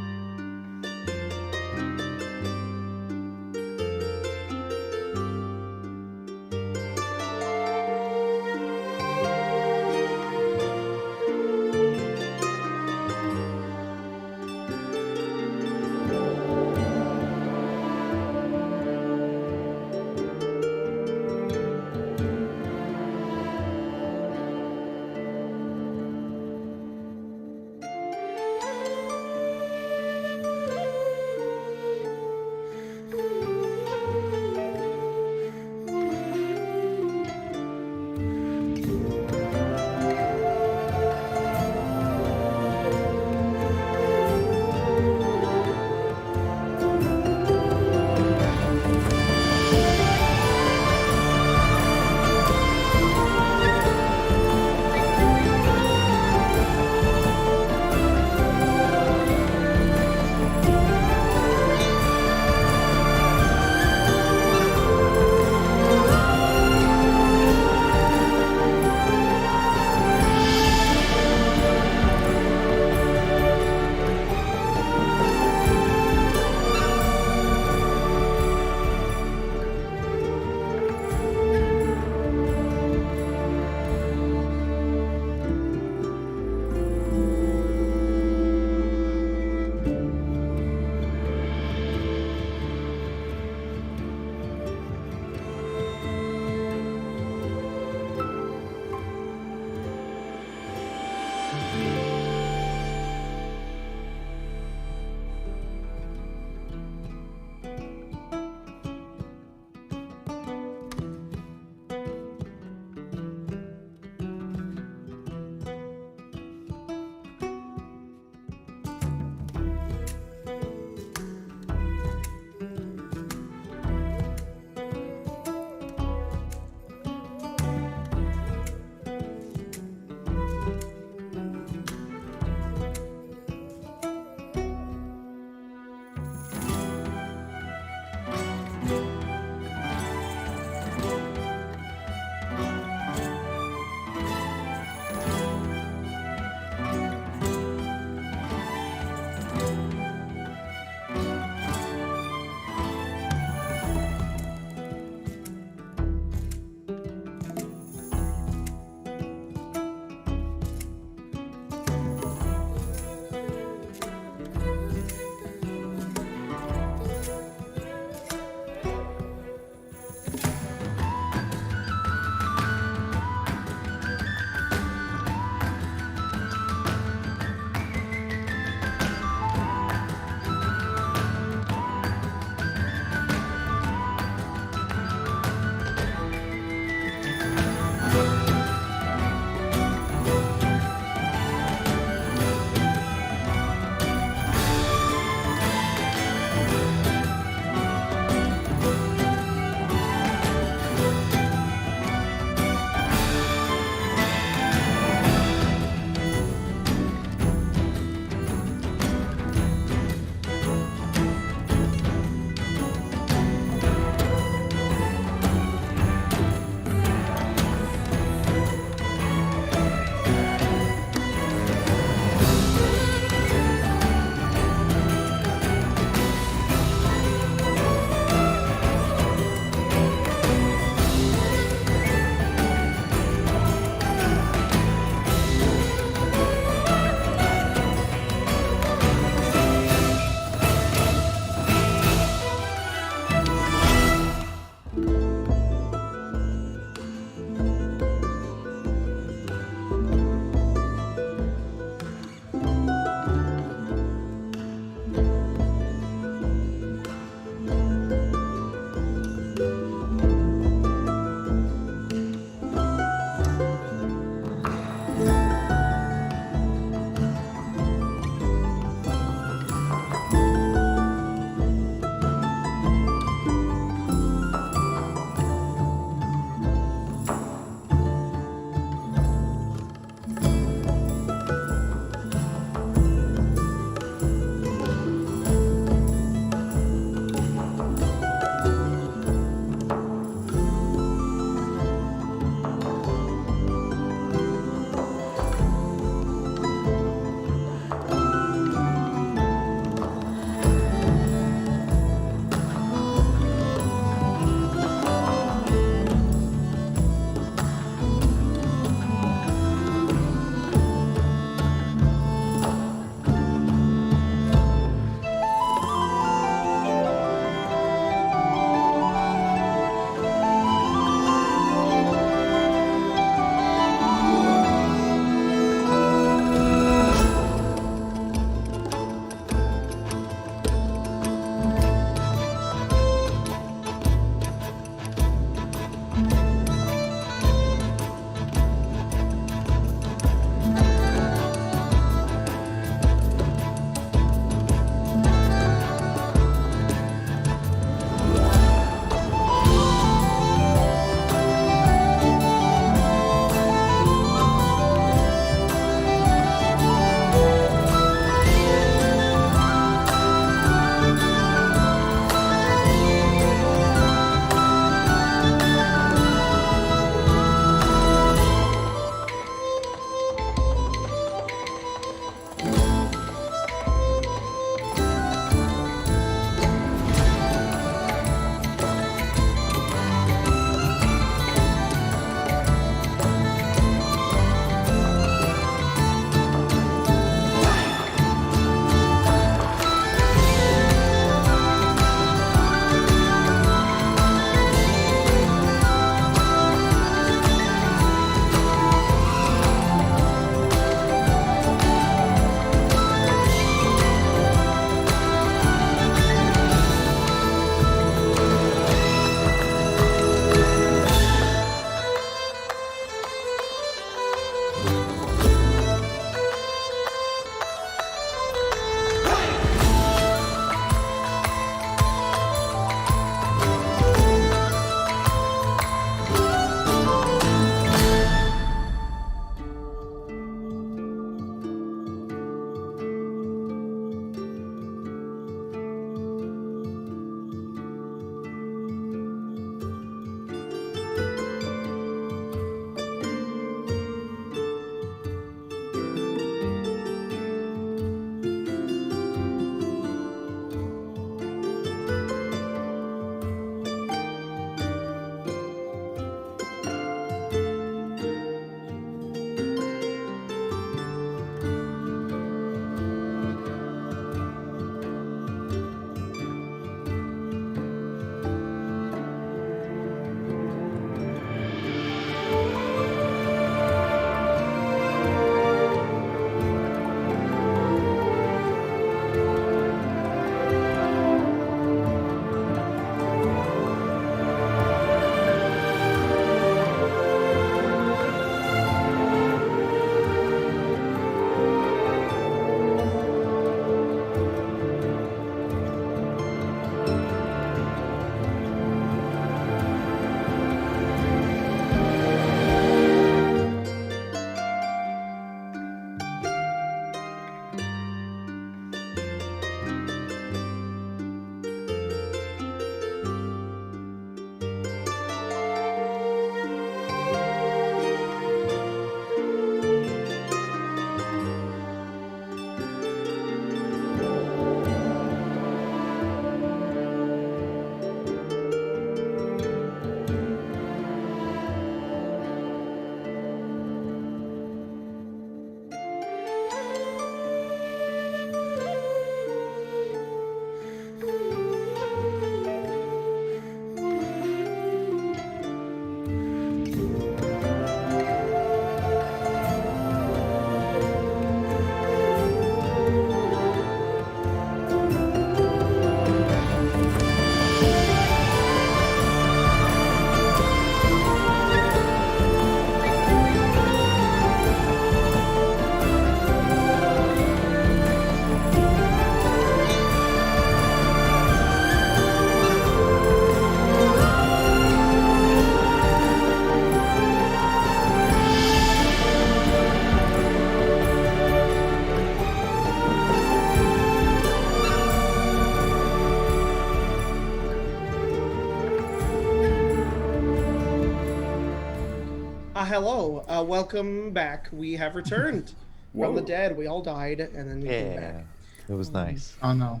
A: Hello. Welcome back. We have returned from the
B: Whoa.
A: dead. We all died, and then we came
D: Yeah,
A: back.
D: it was nice.
C: Oh no.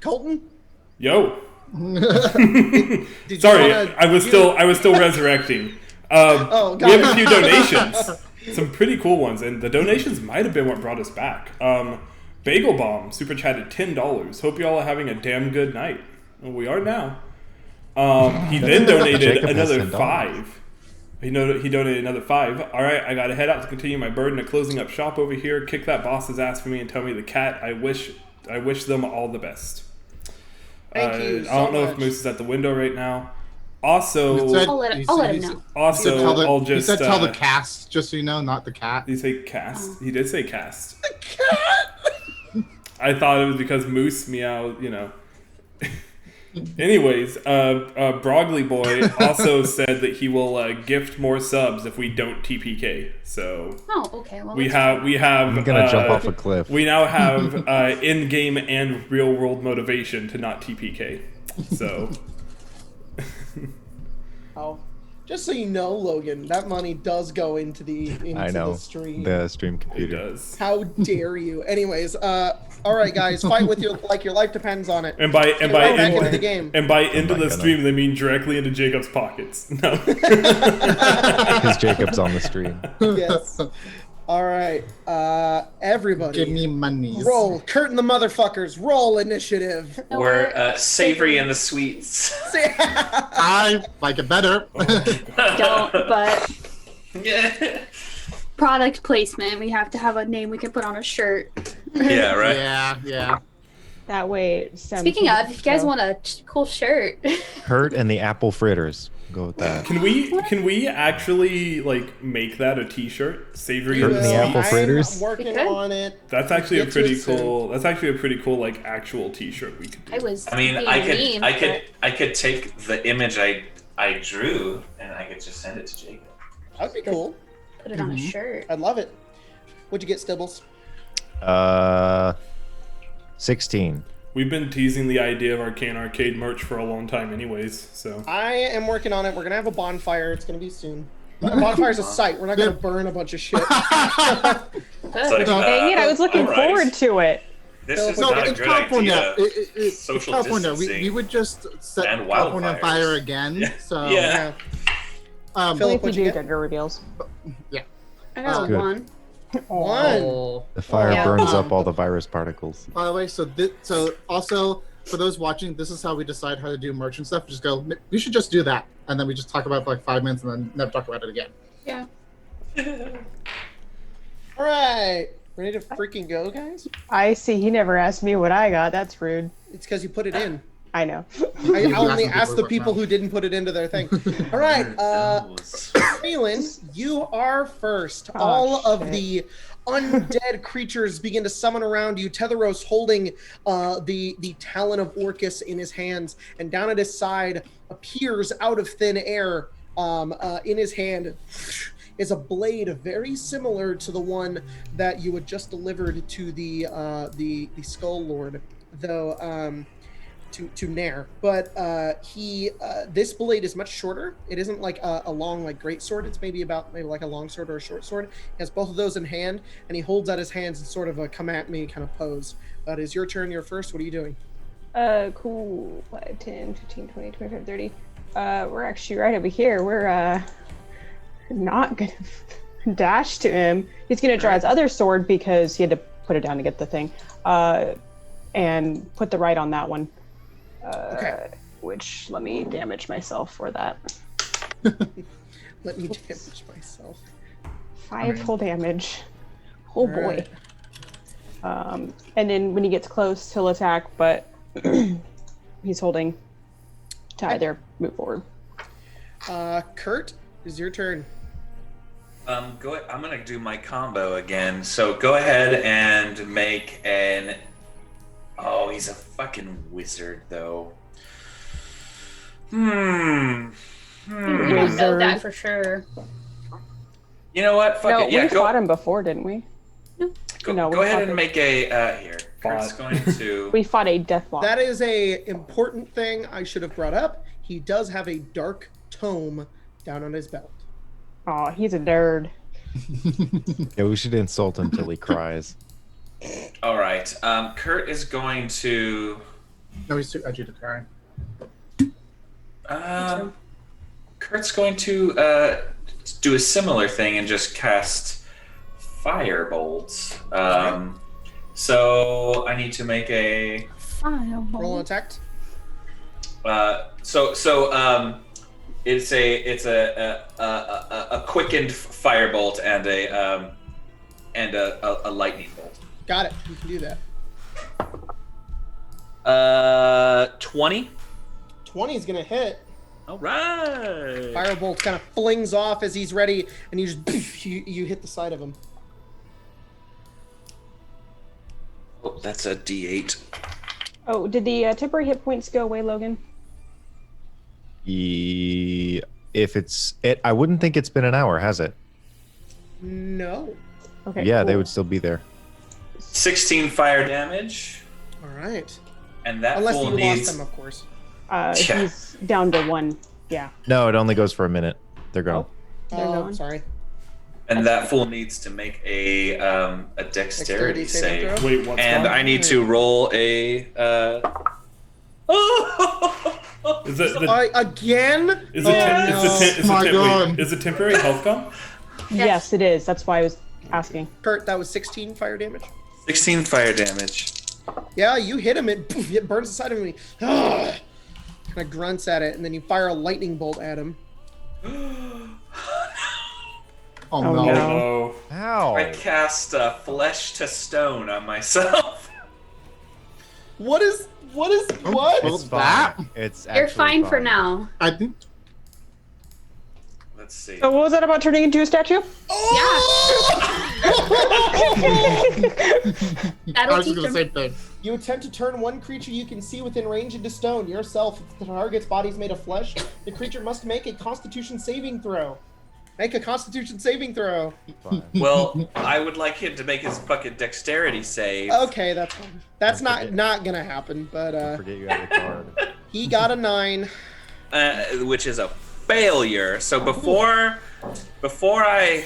A: Colton?
B: Yo.
A: Did you
B: Sorry,
A: wanna-
B: I was still resurrecting.
A: Oh,
B: We have
A: got
B: a few
A: it.
B: donations, some pretty cool ones, and the donations might have been what brought us back. Bagel Bomb super chatted $10. Hope you all are having a damn good night. Well, we are now. He then donated
D: Jacob has
B: another
D: $10.
B: $5. He donated another $5. All right, I gotta head out to continue my burden of closing up shop over here. Kick that boss's ass for me and tell me the cat. I wish them all the best.
A: Thank you so
B: I don't know
A: much.
B: if Moose is at the window right now. Also,
F: I'll let him know.
B: I'll
C: he
B: just
C: said tell the cast, just so you know, not the cat.
B: Did he say cast? He did say cast. The cat. I thought it was because Moose meow, you know. Anyways, Brogley Boy also said that he will gift more subs if we don't TPK. So
F: Oh, okay. Well,
B: we
F: that's
B: have.
D: I'm gonna jump off a cliff.
B: We now have in-game and real-world motivation to not TPK. So.
A: Oh, just so you know, Logan, that money does go into the
D: I know
A: the stream.
D: the stream
B: It
D: computer.
B: does.
A: How dare you? Anyways, all right, guys, fight with your your life depends on it.
B: And by
A: Get right back into the game.
B: into
D: my
B: the
D: God.
B: stream, they mean directly into Jacob's pockets. No.
D: Because Jacob's on the stream.
A: Yes. All right, everybody,
C: Give me money.
A: roll. Curtain the motherfuckers. Roll initiative.
G: We're savory in the sweets.
C: I like it better.
F: don't, but
G: Yeah.
F: product placement. We have to have a name we can put on a shirt.
G: Yeah, right.
C: Yeah.
E: That way. Sam
F: Speaking
E: can-
F: of, if you guys want a cool shirt,
D: Kurt and the apple fritters. Go with that.
B: Can we actually like make that a T-shirt? Savory
D: Curtain
B: and
D: the
B: sweet.
D: apple fritters?
A: I'm working
F: We could.
A: on it.
B: That's actually a
A: Get to it
B: pretty
A: soon.
B: cool. That's actually a pretty cool like actual T-shirt we could do.
F: I was.
G: I mean,
F: being mean,
G: I could take the image I drew and I could just send it to Jacob.
A: That'd be cool.
F: but put it on a shirt.
A: I'd love it. What'd you get, Stibbles?
D: 16.
B: We've been teasing the idea of Arcane Arcade merch for a long time, anyways. So
A: I am working on it. We're gonna have a bonfire. It's gonna be soon. Bonfire's a site. We're not gonna burn a bunch of shit.
G: It's like,
E: Dang it! I was looking
G: all right.
E: forward to it.
G: This is
A: No,
G: not a
C: it's
G: good
C: California.
G: idea.
C: It's
G: Social
C: California. We
G: distancing
C: would just set
G: and
C: California on
G: wildfires.
C: fire again.
G: Yeah.
C: So
G: Yeah.
A: Phil-
E: Only if we
A: what'd you
E: do
A: get?
E: gender reveals.
F: I got
D: Good.
F: one.
A: One.
C: Oh.
D: The fire
F: Yeah.
D: burns up all the virus particles.
C: By the way, so also for those watching, this is how we decide how to do merch and stuff. Just go. We should just do that, and then we just talk about it for like 5 minutes, and then never talk about it again.
F: Yeah.
A: All right. Ready to freaking go, guys?
E: I see. He never asked me what I got. That's rude.
A: It's because you put it in.
E: I know.
A: I only
C: Asking
A: asked the
C: what
A: people
C: now.
A: who didn't put it into their thing. All right, Phelan, you are first.
E: Oh,
A: All of
E: shit.
A: the undead creatures begin to summon around you. Tetheros holding the talon of Orcus in his hands, and down at his side appears out of thin air in his hand is a blade very similar to the one that you had just delivered to the Skull Lord, though to Nair. But this blade is much shorter. It isn't like a long like great sword. It's maybe like a long sword or a short sword. He has both of those in hand, and he holds out his hands in sort of a come at me kind of pose. It is your turn. You're first. What are you doing?
E: Cool. 5, 10, 15, 20, 25, 30. We're actually right over here. We're not gonna dash to him. He's gonna draw his other sword because he had to put it down to get the thing. And put the right on that one.
A: Okay.
E: Which let me damage myself for that.
A: Let me damage myself.
E: 5 full damage. Oh boy.
A: Alright.
E: And then when he gets close, he'll attack, but he's holding to either move forward.
A: Kurt, is your turn.
G: Go ahead. I'm gonna do my combo again. So go ahead and make an. Oh, he's a fucking wizard, though.
F: We don't know
E: Wizard.
F: that for sure.
G: You know what? Fuck
E: No,
G: it. Yeah,
E: we
G: go.
E: fought him before, didn't we?
G: Go,
E: No, we
G: go ahead
E: fought
G: and
E: him.
G: make a here. Kurt's
B: Fought.
G: going to.
E: We fought a deathlock.
A: That is a important thing I should have brought up. He does have a dark tome down on his belt.
E: Oh, he's a nerd.
D: Yeah, we should insult him till he cries.
G: All right. Kurt is going to.
C: No, he's too edgy to cry.
G: Kurt's going to do a similar thing and just cast Firebolt. So I need to make a
A: Roll an attack.
G: It's a quickened firebolt and a lightning bolt.
A: Got it. You can do that.
G: 20.
A: 20 is gonna hit.
G: All right.
A: Firebolt kind of flings off as he's ready, and you just you hit the side of him.
G: Oh, that's a D8.
E: Oh, did the temporary hit points go away, Logan?
D: If it's it, I wouldn't think it's been an hour, has it?
A: No.
E: Okay.
D: Yeah, they
E: cool.
D: would still be there.
G: 16 fire damage,
A: All right.
G: and that
A: Unless
G: fool
A: you
G: needs.
A: lost them, of course.
G: Yeah.
E: He's down to 1. Yeah.
D: No, it only goes for a minute. They're gone.
E: They're
A: Oh,
E: gone.
A: sorry.
G: And that fool needs to make a dexterity save.
A: throw.
B: Wait, what's
G: And
B: wrong?
G: I need to roll a.
B: Is it the,
A: Again?
B: is it tem-
A: no.
B: is it temporary health gum?
E: Yes, it is. That's why I was asking.
A: Kurt, that was 16 fire damage.
G: 16 fire damage.
A: Yeah, you hit him, it burns the side of him. Kind of grunts at it, and then you fire a lightning bolt at him.
C: Oh,
E: Oh,
C: no.
E: no.
B: Oh,
D: How?
G: I cast Flesh to Stone on myself.
A: What?
C: Well,
D: It's
C: that
D: fine. It's
F: You're
D: actually
F: fine for now.
C: I think
G: Let's see.
E: So what was that about turning into a statue?
C: I
F: That'll
C: was
F: teach
C: gonna
F: him.
C: say thing.
A: You attempt to turn one creature you can see within range into stone. Yourself, if the target's body is made of flesh, the creature must make a Constitution saving throw. Make a Constitution saving throw.
D: Fine.
G: Well, I would like him to make his fucking dexterity save.
A: Okay, that's fine. That's
D: Don't
A: not
D: forget.
A: gonna happen. But
D: Forget you have a card.
A: he got a 9.
G: Which is a failure. So before I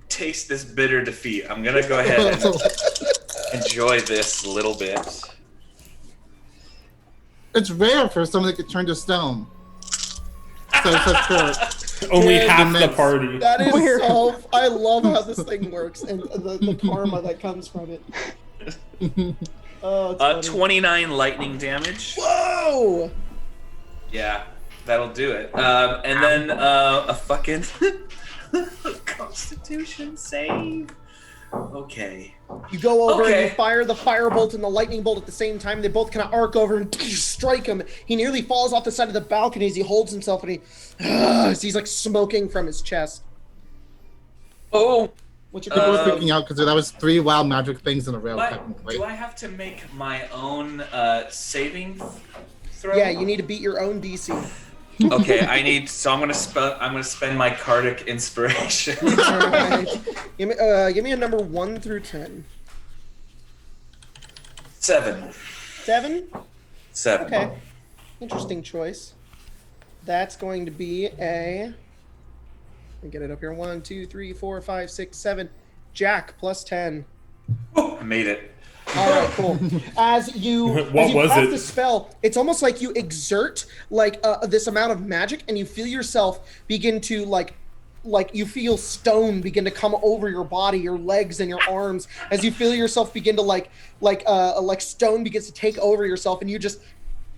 G: taste this bitter defeat, I'm gonna go ahead and enjoy this a little bit.
C: It's rare for someone that could turn to stone. So it says Kurt.
B: only
A: Dude,
B: half the
C: immense.
B: party.
A: That is
E: Weird.
A: so. I love how this thing works and the karma that comes from it. Oh, it's funny.
G: 29 lightning damage.
A: Whoa!
G: Yeah, that'll do it. And then a fucking Constitution save. Okay.
A: You go over and
G: Okay.
A: you fire the firebolt and the lightning bolt at the same time. They both kind of arc over and strike him. He nearly falls off the side of the balcony as he holds himself and as he's like smoking from his chest.
G: Oh.
A: What's your
C: People were
A: charisma?
C: freaking out because that was 3 wild magic things in a row, technically.
G: Do I have to make my own saving throw?
A: Yeah, you need to beat your own DC.
G: Okay, I need. So I'm gonna spend my Cardic inspiration.
A: All right. Give me a number 1 through 10.
G: 7.
A: 7?
G: 7.
A: Okay. Interesting choice. That's going to be a. Let me get it up here. 1, 2, 3, 4, 5, 6, 7. Jack plus 10.
G: Oh, I made it.
A: All right, cool. As you,
B: What
A: as you
B: was
A: cast
B: it?
A: the spell, it's almost like you exert like this amount of magic, and you feel yourself begin to like you feel stone begin to come over your body, your legs, and your arms. As you feel yourself begin to like stone begins to take over yourself, and you just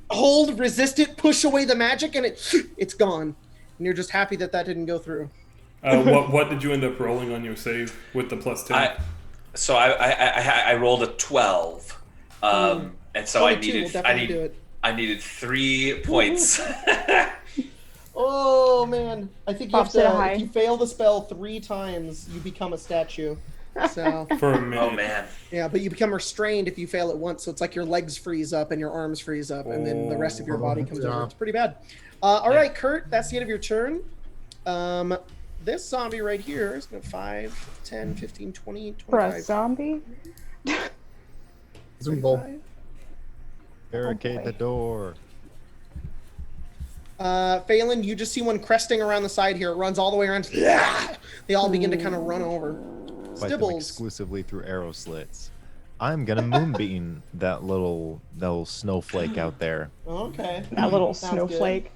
A: hold, resist it, push away the magic, and it's gone. And you're just happy that didn't go through.
B: What did you end up rolling on your save with the plus 10?
G: I rolled a 12, and so I
A: 22 will definitely do it.
G: needed 3 points.
A: Oh man, I think you have
E: Offset
A: to.
E: high.
A: If you fail the spell 3 times, you become a statue. So
B: For a minute.
G: Oh man.
A: yeah, but you become restrained if you fail it once. So it's like your legs freeze up and your arms freeze up, and then the rest of your body comes over.
C: yeah.
A: It's pretty bad. All right, Kurt, that's the end of your turn. This zombie right here is going to 5, 10, 15, 20,
E: For a
A: 25.
E: zombie?
C: Zoom ball.
A: 25.
D: Barricade
E: boy.
D: the door.
A: Phelan, you just see one cresting around the side here. It runs all the way around. They all begin to kind of run over.
D: Fight them
A: Stibbles.
D: exclusively through arrow slits. I'm gonna moonbeam that little snowflake out there,
A: Okay.
E: That little
A: Sounds good.
E: snowflake.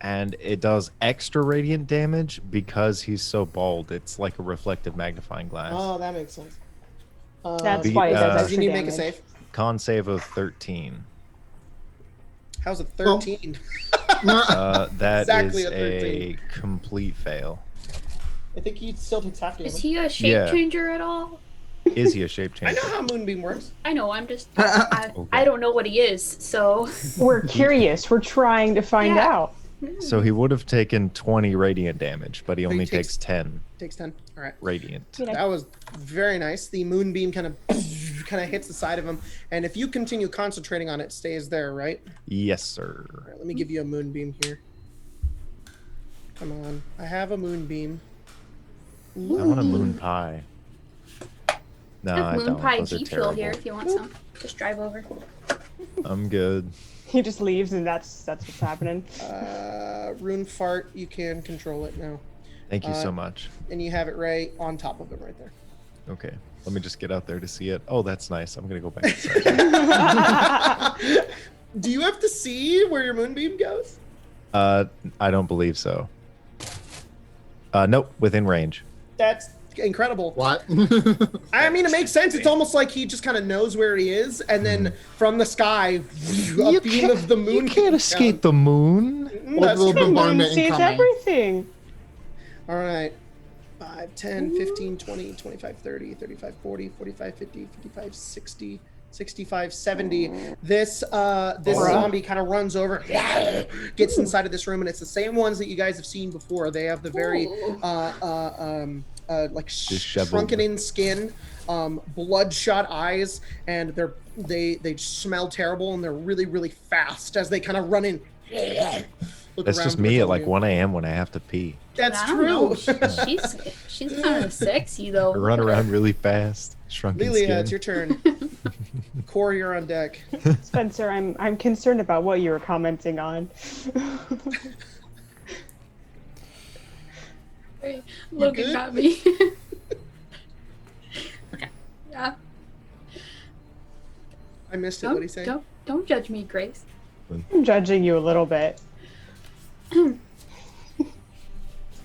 D: and it does extra radiant damage because he's so bald. It's like a reflective magnifying glass.
A: Oh, that makes sense.
E: That's
D: Be-
E: why it does
D: does
A: Does
E: extra
A: he need to make a
E: damage.
A: save?
D: Con save of 13.
A: How's it 13?
D: That
A: Exactly
D: is
A: a 13.
D: a complete fail.
A: I think he still takes half
F: Is
A: damage.
F: he a shape
D: Yeah.
F: changer at all?
D: Is he a shape
A: I
D: changer?
A: know how Moonbeam works.
F: I know. I'm just. I don't know what he is. So.
E: We're curious. We're trying to find
F: Yeah.
E: out.
D: So he would have taken 20 radiant damage, but he only
A: takes-
D: takes 10
A: Takes 10. All right.
D: radiant.
A: That was very nice. The Moonbeam kind of hits the side of him. And if you continue concentrating on it, it stays there, right?
D: Yes, sir.
A: All right, let me give you a Moonbeam here. Come on. I have a Moonbeam.
D: I want a moon pie. No, I
F: Moon
D: don't.
F: Pie
D: Those are
F: G Fuel here
D: terrible.
F: if you want some. Just drive over.
D: I'm good.
E: He just leaves, and that's what's happening.
A: Rune Fart, you can control it now.
D: Thank you so much.
A: And you have it right on top of him right there.
D: Okay. Let me just get out there to see it. Oh, that's nice. I'm going to go back inside.
A: Do you have to see where your Moonbeam goes?
D: I don't believe so. Nope, within range.
A: That's incredible.
C: What?
A: I mean, it makes sense. It's almost like he just kind of knows where he is, and then from the sky, a beam of the moon.
D: You can't escape the moon.
A: That's
C: little
A: true.
C: bombardment
E: Sees
C: incoming.
E: everything.
A: All right. 5, 10, 15, 20, 25, 30, 35, 40, 45, 50, 55, 60, 65, 70. This zombie kind of runs over, gets inside of this room, and it's the same ones that you guys have seen before. They have the very like
D: Disheveled.
A: shrunken in skin, bloodshot eyes, and they smell terrible, and they're really, really fast as they kind of run in. Look
D: That's
A: around
D: just
A: towards
D: me
A: all
D: at like
A: you.
D: 1 a.m. when I have to pee.
A: That's
F: I don't know.
A: true.
F: She's kind of sexy though.
D: I run around really fast. Shrunken
A: Lilia,
D: skin.
A: it's your turn. Core, you're on deck.
E: Spencer, I'm concerned about what you were commenting on.
F: Logan
A: good?
F: got me. Yeah.
A: I missed it. What did he say?
F: Don't judge me, Grace.
E: I'm judging you a little bit.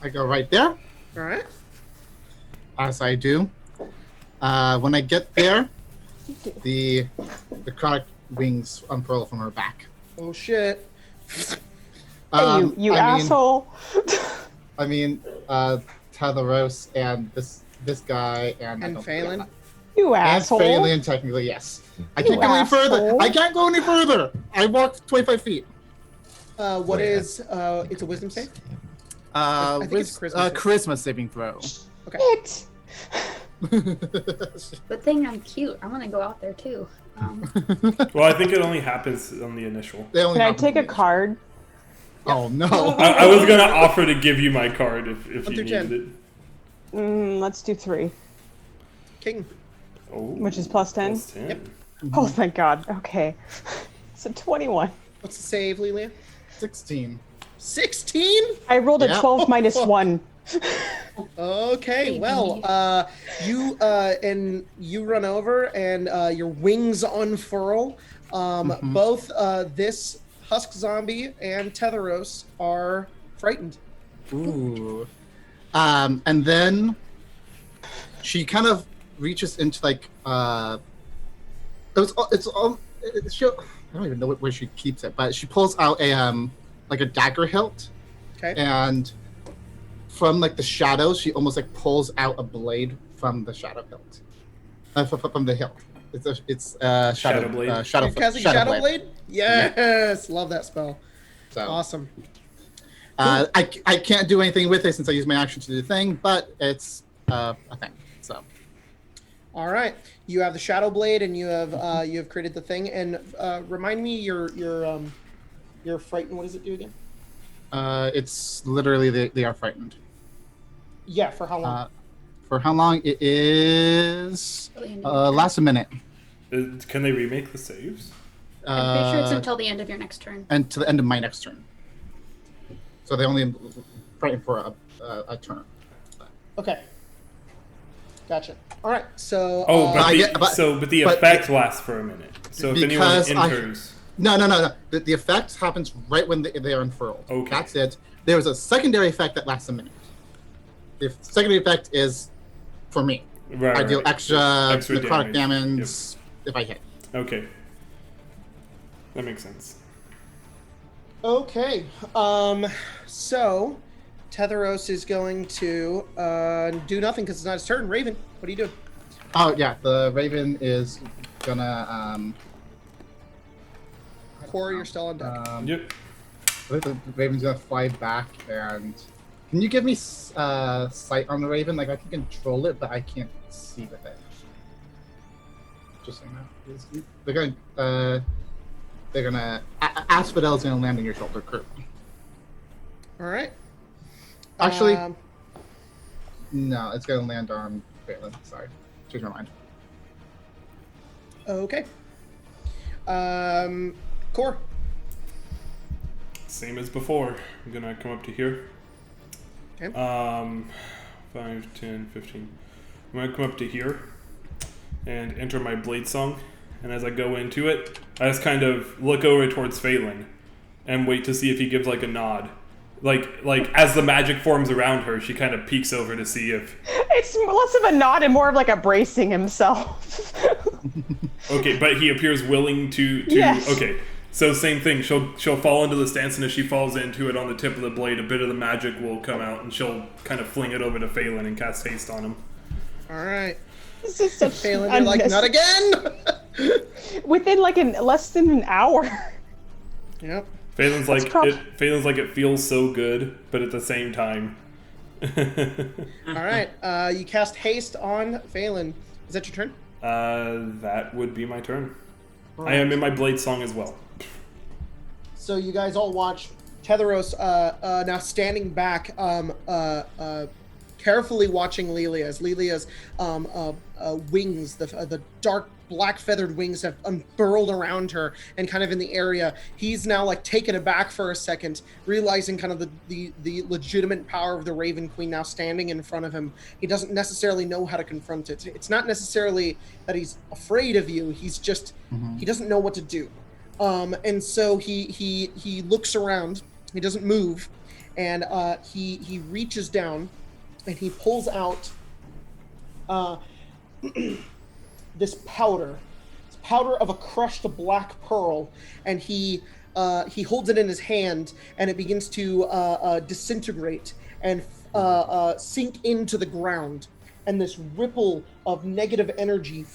C: I go right there,
A: All right.
C: as I do. When I get there, the chronic wings unfurl from her back.
A: Oh shit.
E: Hey, you asshole.
C: I mean, Tetheros and this guy and I don't
A: Phelan?
C: forget
E: You
C: that.
E: asshole.
C: And Phelan, technically, yes. I
E: You
C: can't go any further.
E: asshole.
C: I can't go any further. I walked 25 feet.
A: What is it's a wisdom save? I think it's charisma save.
C: Charisma saving throw.
A: Okay.
E: It.
F: Good thing I'm cute. I'm gonna go out there too.
B: Well, I think it only happens on the initial.
C: They only
E: Can I
C: have
E: take a
C: one.
E: card?
C: Oh no!
B: I was gonna offer to give you my card if you
A: through
B: needed
A: 10.
B: it.
E: Let's do 3,
A: King.
B: Oh,
E: which is plus 10.
B: plus 10.
A: Yep.
E: Oh, thank God. Okay. So 21.
A: What's the save, Lilia?
C: 16.
A: 16?
E: I rolled a
C: Yeah.
E: 12 minus 1.
A: Okay, well, you run over and your wings unfurl. Both this husk zombie and Tetheros are frightened.
C: Ooh. And then she kind of reaches into like I don't even know where she keeps it, but she pulls out a like a dagger hilt,
A: Okay.
C: and from like the shadows, she almost like pulls out a blade from the shadow hilt, from the hilt. It's
B: Shadow blade.
C: Shadow
A: You're casting Shadow Blade? Yes! Love that spell.
C: So
A: Awesome.
C: I can't do anything with it since I use my action to do the thing, but it's a thing. So
A: All right. You have the Shadow Blade and you have created the thing. And remind me your frightened. What does it do again?
C: it's literally they are frightened.
A: Yeah, for how long?
C: For how long? It is lasts a minute.
B: Can they remake the saves?
F: I'm pretty sure it's until the end of your next turn.
C: And to the end of my next turn. So they only frightened for a turn.
A: Okay. Gotcha. All right. So.
B: Oh, but the
C: but
B: effect lasts for a minute. So if anyone enters.
C: No. The effect happens right when they are unfurled.
B: Okay.
C: That's it. There's a secondary effect that lasts a minute. The secondary effect is for me.
B: Right,
C: I deal extra necrotic damage
B: Yep.
C: if I hit.
B: Okay. That makes sense.
A: Okay. So Tetheros is going to do nothing because it's not his turn. Raven, what are you doing?
C: Oh yeah, the Raven is gonna
A: Corey, you're still on deck.
B: Yep.
C: I think the Raven's gonna fly back and. Can you give me sight on the Raven? Like I can control it, but I can't see with it. Just saying that. They're gonna. Asphodel's gonna land on your shoulder, Kurt.
A: All right.
C: Actually, no, it's gonna land on Phelan. Sorry, change my mind.
A: Okay. Core.
B: Same as before. I'm gonna come up to here.
A: Okay.
B: 5, 10, 15. I'm gonna come up to here and enter my blade song. And as I go into it, I just kind of look over towards Phelan and wait to see if he gives like a nod. Like as the magic forms around her, she kind of peeks over to see if.
E: It's less of a nod and more of like a bracing himself.
B: Okay, but he appears willing to.
E: Yes.
B: Okay. So same thing. She'll fall into the stance, and as she falls into it on the tip of the blade, a bit of the magic will come out, and she'll kind of fling it over to Phelan and cast haste on him.
A: All right.
E: This is such
A: Phelan, you're like, not again.
E: Within like less than an hour.
A: Yep.
B: Phelan's like it feels so good, but at the same time.
A: All right. You cast haste on Phelan. Is that your turn?
B: That would be my turn. Right. I am in my blade song as well.
A: So you guys all watch Tetheros now standing back, carefully watching Lilia as Lilia's wings, the dark black feathered wings have unfurled around her and kind of in the area. He's now like taken aback for a second, realizing kind of the legitimate power of the Raven Queen now standing in front of him. He doesn't necessarily know how to confront it. It's not necessarily that he's afraid of you. He's just, he doesn't know what to do. And so he looks around, he doesn't move, and he reaches down and he pulls out this powder of a crushed black pearl, and he holds it in his hand, and it begins to disintegrate and sink into the ground. And this ripple of negative energy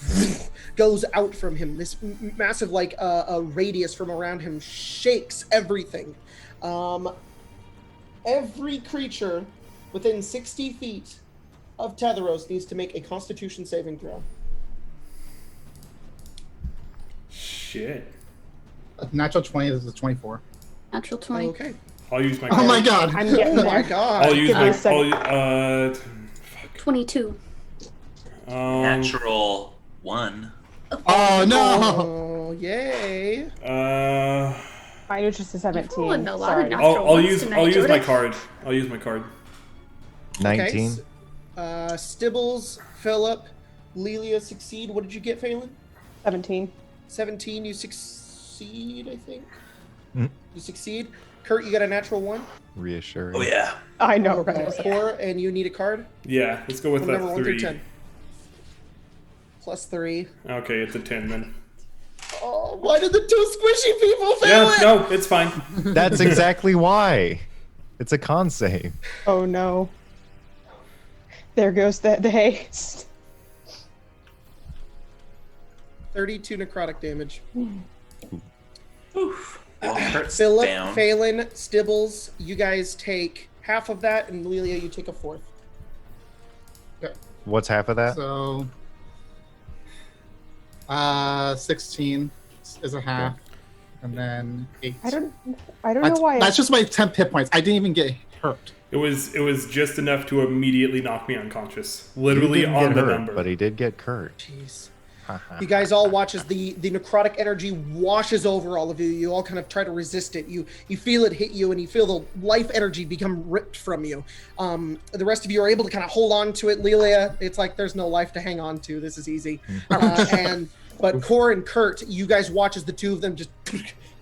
A: goes out from him. This massive, like, radius from around him shakes everything. Every creature within 60 feet of Tetheros needs to make a Constitution saving throw.
B: Shit.
C: Natural 20, this is 24.
F: Natural 20.
A: Okay.
B: I'll use my
C: Oh my god.
E: I'm getting
A: Oh my
E: there.
A: god.
B: I'll use
E: Give me
B: my.
E: a second.
F: 22.
G: Natural 1.
C: Oh no!
A: Oh, yay.
E: Mine was just a 17.
F: rolling a lot of
E: Sorry.
F: natural
B: I'll
F: ones
B: use
F: tonight,
B: my
F: Jordan.
B: card. I'll use my card.
D: 19.
A: Okay, Stibbles, Philip, Lelia succeed. What did you get, Phelan?
E: 17.
A: 17, you succeed, I think.
D: Mm.
A: You succeed. Kurt, you got a natural 1.
D: Reassuring.
G: Oh yeah.
E: I know,
A: Okay,
E: right?
A: 4, and you need a card.
B: Yeah, let's go with
A: Number
B: that
A: 1 through
B: 3.
A: 10. Plus 3.
B: Okay, it's a 10 then.
A: Oh, why did the two squishy people fail
B: Yeah,
A: it?
B: no, it's fine.
D: That's exactly why. It's a con save.
E: Oh no. There goes the haste.
A: 32 necrotic damage.
G: Oof. Well, Kurt's
A: Philip,
G: down.
A: Phelan, Stibbles, you guys take half of that, and Lelia, you take a fourth.
D: What's half of that?
C: So, 16 is a half, and then 8.
E: I don't know why.
C: That's just my 10 hit points. I didn't even get hurt.
B: It was just enough to immediately knock me unconscious.
D: He
B: Literally
D: didn't
B: on
D: get
B: the
D: hurt,
B: number.
D: but he did get Kurt.
A: Jeez. You guys all watch as the necrotic energy washes over all of you. You all kind of try to resist it. You feel it hit you, and you feel the life energy become ripped from you. The rest of you are able to kind of hold on to it. Lilia, it's like there's no life to hang on to. This is easy. But Core and Kurt, you guys watch as the two of them just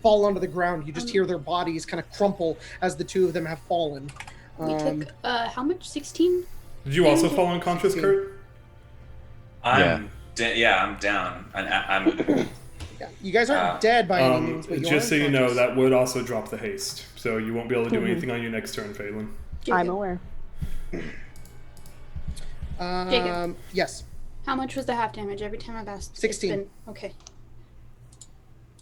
A: fall onto the ground. You just hear their bodies kind of crumple as the two of them have fallen.
F: We took how much? 16?
B: Did you also fall unconscious, Kurt?
G: I'm down. I'm
A: Yeah, you guys aren't dead by any means, but
B: just so you know,
A: unconscious.
B: that would also drop the haste, so you won't be able to do anything on your next turn, Phelan.
E: I'm aware.
F: Jacob.
A: Yes.
F: How much was the half damage every time I've asked?
A: 16.
F: Okay.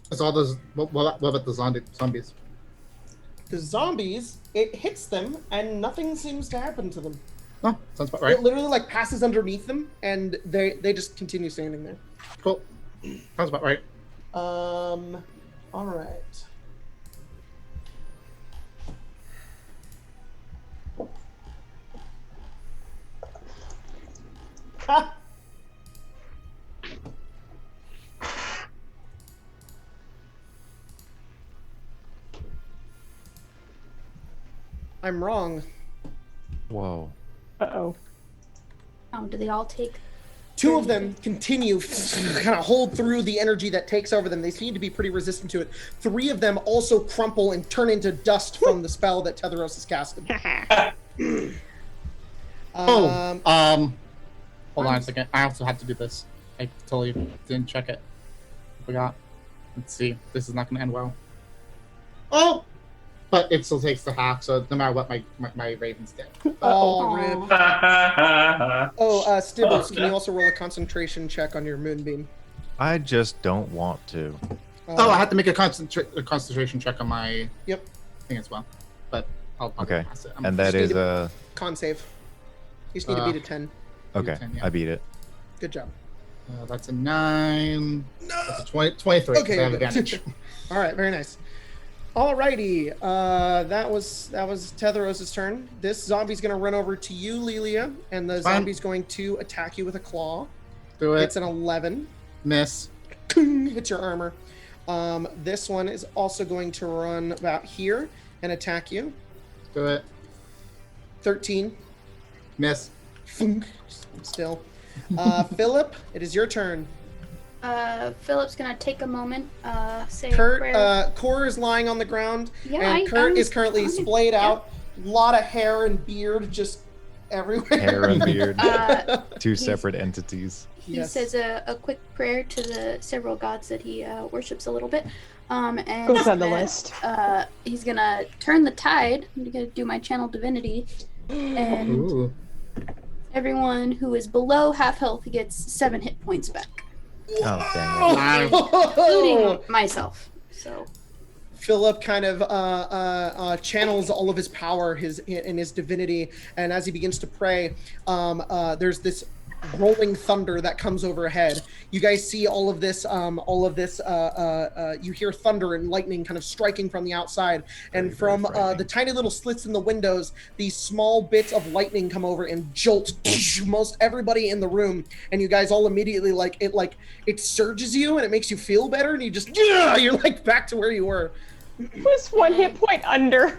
C: That's all those. What about the zombies?
A: The zombies, it hits them, and nothing seems to happen to them.
C: Oh, sounds about right.
A: It literally like passes underneath them, and they just continue standing there.
C: Cool. Sounds about right.
A: All right. Ha! I'm wrong.
D: Whoa.
E: Uh-oh.
F: Oh, do they all take?
A: Two of them continue kind of hold through the energy that takes over them. They seem to be pretty resistant to it. Three of them also crumple and turn into dust from the spell that Tetheros has casted.
C: Hold on a second. I also have to do this. I totally didn't check it. Forgot. Let's see. This is not going to end well. Oh! But it still takes the half, so no matter what, my Raven's dead.
A: Oh, rip. Stibbles, can you also roll a concentration check on your Moonbeam?
D: I just don't want to.
C: I have to make a concentration check on my thing as well. But I'll
D: Okay.
C: pass it.
D: And that is a...
A: Con save. You just need to beat a 10.
D: Okay,
C: 10, yeah.
D: I beat it.
A: Good job.
C: That's a 9. No! That's a 23.
A: Okay,
C: I have
A: good.
C: advantage.
A: All right, very nice. Alrighty, that was Tetheros' turn. This zombie's gonna run over to you, Lilia, and the zombie's going to attack you with a claw.
C: Do it.
A: It's an 11.
C: Miss.
A: Hits your armor. This one is also going to run about here and attack you.
C: Do it.
A: 13.
C: Miss.
A: Still. Philip, it is your turn.
F: Philip's gonna take a moment. Say
A: Kurt,
F: a prayer.
A: Core is lying on the ground,
F: Yeah,
A: and Kurt is currently
F: I'm-
A: splayed out. A lot of hair and beard just everywhere.
D: Hair and beard. Two
F: he's-
D: separate entities.
F: He
A: Yes.
F: says a quick prayer to the several gods that he worships a little bit. And
E: Goes on the
F: then,
E: list.
F: He's gonna turn the tide. I'm gonna do my channel divinity, and
C: Ooh.
F: everyone who is below half health gets 7 hit points back,
D: Oh, dang it.
F: including myself. So
A: Philip kind of channels all of his power, his divinity, and as he begins to pray, there's this rolling thunder that comes overhead. You guys see all of this. You hear thunder and lightning kind of striking from the outside, and from the tiny little slits in the windows, these small bits of lightning come over and jolt most everybody in the room. And you guys all immediately it surges you, and it makes you feel better, and you're like back to where you were.
E: Was 1 hit point under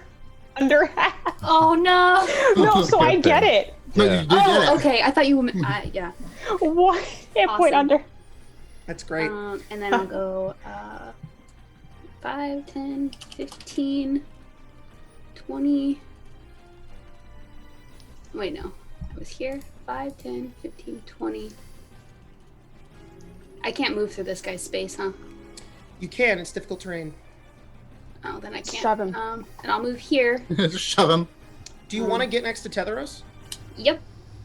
E: half.
F: oh no.
E: No, so I get it.
C: No,
D: Yeah.
C: you did get
F: Oh,
C: it.
F: okay. I thought you. Yeah.
E: 1 hit point
F: Awesome.
E: under.
A: That's great.
F: And then I'll go 5, 10, 15, 20. Wait, no. I was here. 5, 10, 15, 20. I can't move through this guy's space, huh?
A: You can. It's difficult terrain.
F: Oh, then I can't.
E: Shove him.
F: And I'll move here.
C: Just shove him.
A: Do you want to get next to Tetheros?
F: Yep.